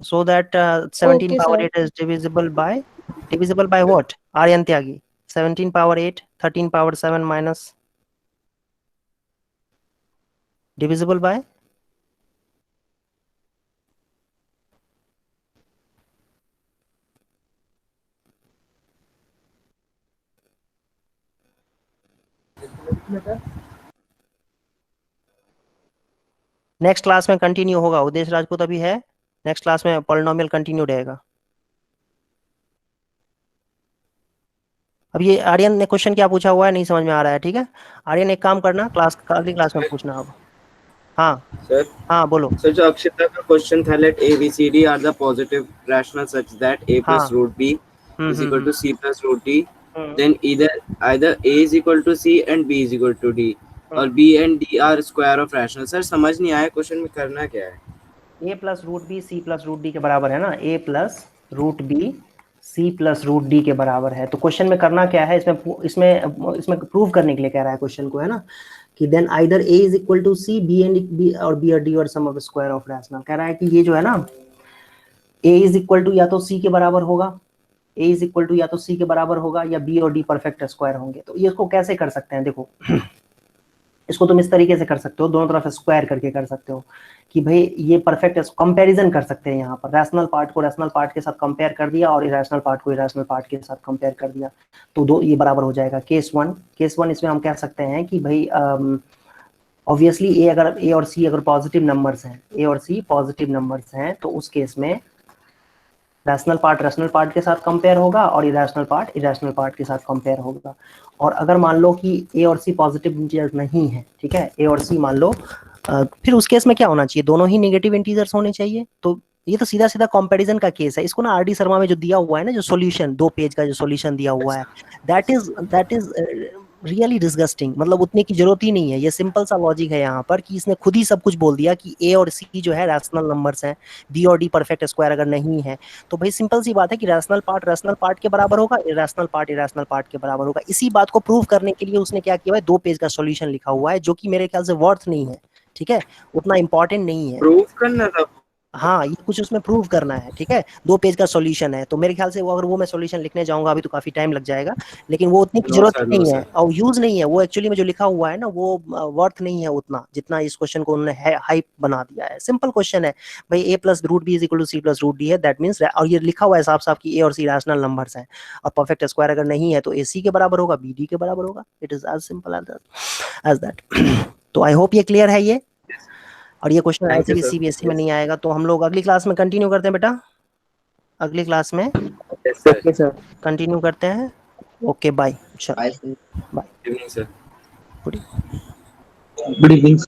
so that 17 Okay, power sir. 8 is divisible by what? Aryan Tyagi, 17 power 8, 13 power 7 minus divisible by? Next class में कंटिन्यू होगा। उदेश राजपूत अभी है, नेक्स्ट क्लास में पॉलिनोमियल कंटिन्यू रहेगा। अब ये आर्यन ने क्वेश्चन क्या पूछा हुआ है नहीं समझ में आ रहा है, ठीक है। आर्यन एक काम करना, अगली क्लास में पूछना अब। हाँ सर, हाँ बोलो। सर जो अक्षिता का क्वेश्चन था, let ABCD are the positive rational such that A plus root B is equal to C plus root D, then either A is equal to C and B is equal to D, और B and D are square of rational। सर समझ नहीं आया question में करना क्या है? A plus root B C plus root D के बराबर है ना, A plus root B C plus root D के बराबर है। तो क्वेश्चन में करना क्या है, इसमें प्रूव करने के लिए कह रहा है क्वेश्चन को, है ना, कि then either A is equal to C, B and B और B और D और sum of square of rational. कह रहा है कि ये जो है ना A इज इक्वल टू या तो C के बराबर होगा ए इज इक्वल टू या तो सी के बराबर होगा या बी और डी परफेक्ट स्क्वायर होंगे। तो ये इसको कैसे कर सकते हैं, देखो इसको तुम इस तरीके से कर सकते हो, दोनों तरफ स्क्वायर करके कर सकते हो कि भाई ये परफेक्ट कंपैरिजन कर सकते हैं। यहाँ पर रैशनल पार्ट को रैशनल पार्ट के साथ कंपेयर कर दिया और इरेशनल पार्ट को इरेशनल पार्ट के साथ कंपेयर कर दिया, तो दो ये बराबर हो जाएगा। केस वन इसमें हम कह सकते हैं कि भाई ऑब्वियसली ए और सी अगर पॉजिटिव नंबर्स हैं, ए और सी पॉजिटिव नंबर्स हैं, तो उस केस में रैशनल पार्ट के साथ कंपेयर होगा और इरेशनल पार्ट के साथ कंपेयर होगा। और अगर मान लो कि ए और सी पॉजिटिव इंटीजर्स नहीं है, ठीक है, ए और सी मान लो, फिर उस केस में क्या होना चाहिए, दोनों ही नेगेटिव इंटीजर्स होने चाहिए। तो ये तो सीधा सीधा कंपैरिजन का केस है। इसको ना आरडी शर्मा में जो दिया हुआ है ना, जो सॉल्यूशन 2 पेज का जो सॉल्यूशन दिया हुआ है, दैट इज रियली डिस्गस्टिंग। मतलब उतने की जरूरत ही नहीं है। ये सिंपल सा लॉजिक है यहाँ पर कि इसने खुद ही सब कुछ बोल दिया कि ए और सी जो है रैशनल नंबर्स हैं, बी और डी परफेक्ट स्क्वायर अगर नहीं है तो भाई सिंपल सी बात है कि रैशनल पार्ट के बराबर होगा, इरेशनल पार्ट के बराबर होगा। इसी बात को प्रूव करने के लिए उसने क्या किया है, 2 पेज का सॉल्यूशन लिखा हुआ है, जो कि मेरे ख्याल से वर्थ नहीं है, ठीक है, उतना इंपॉर्टेंट नहीं है। प्रूव करना था, हाँ, ये कुछ उसमें प्रूव करना है, ठीक है, 2 पेज का सॉल्यूशन है। तो मेरे ख्याल से अगर वो मैं सॉल्यूशन लिखने जाऊंगा अभी तो काफी टाइम लग जाएगा, लेकिन वो उतनी की जरूरत नहीं है और यूज नहीं है। वो एक्चुअली में जो लिखा हुआ है ना, वो वर्थ नहीं है उतना जितना इस क्वेश्चन को उन्होंने हाइप बना दिया है। सिंपल क्वेश्चन है भाई, A plus root B is equal to C plus root D है, दैट मीन्स, और ये लिखा हुआ है साफ साफ कि ए और सी रैशनल नंबर्स हैं और परफेक्ट स्क्वायर अगर नहीं है तो ए सी के बराबर होगा, बी डी के बराबर होगा। It is as simple as that. तो आई होप ये क्लियर है ये। और ये क्वेश्चन ऐसे भी सीबीएसई में नहीं आएगा। तो हम लोग अगली क्लास में कंटिन्यू करते हैं बेटा, अगली क्लास में कंटिन्यू करते हैं। Okay bye, bye sir. Good evening.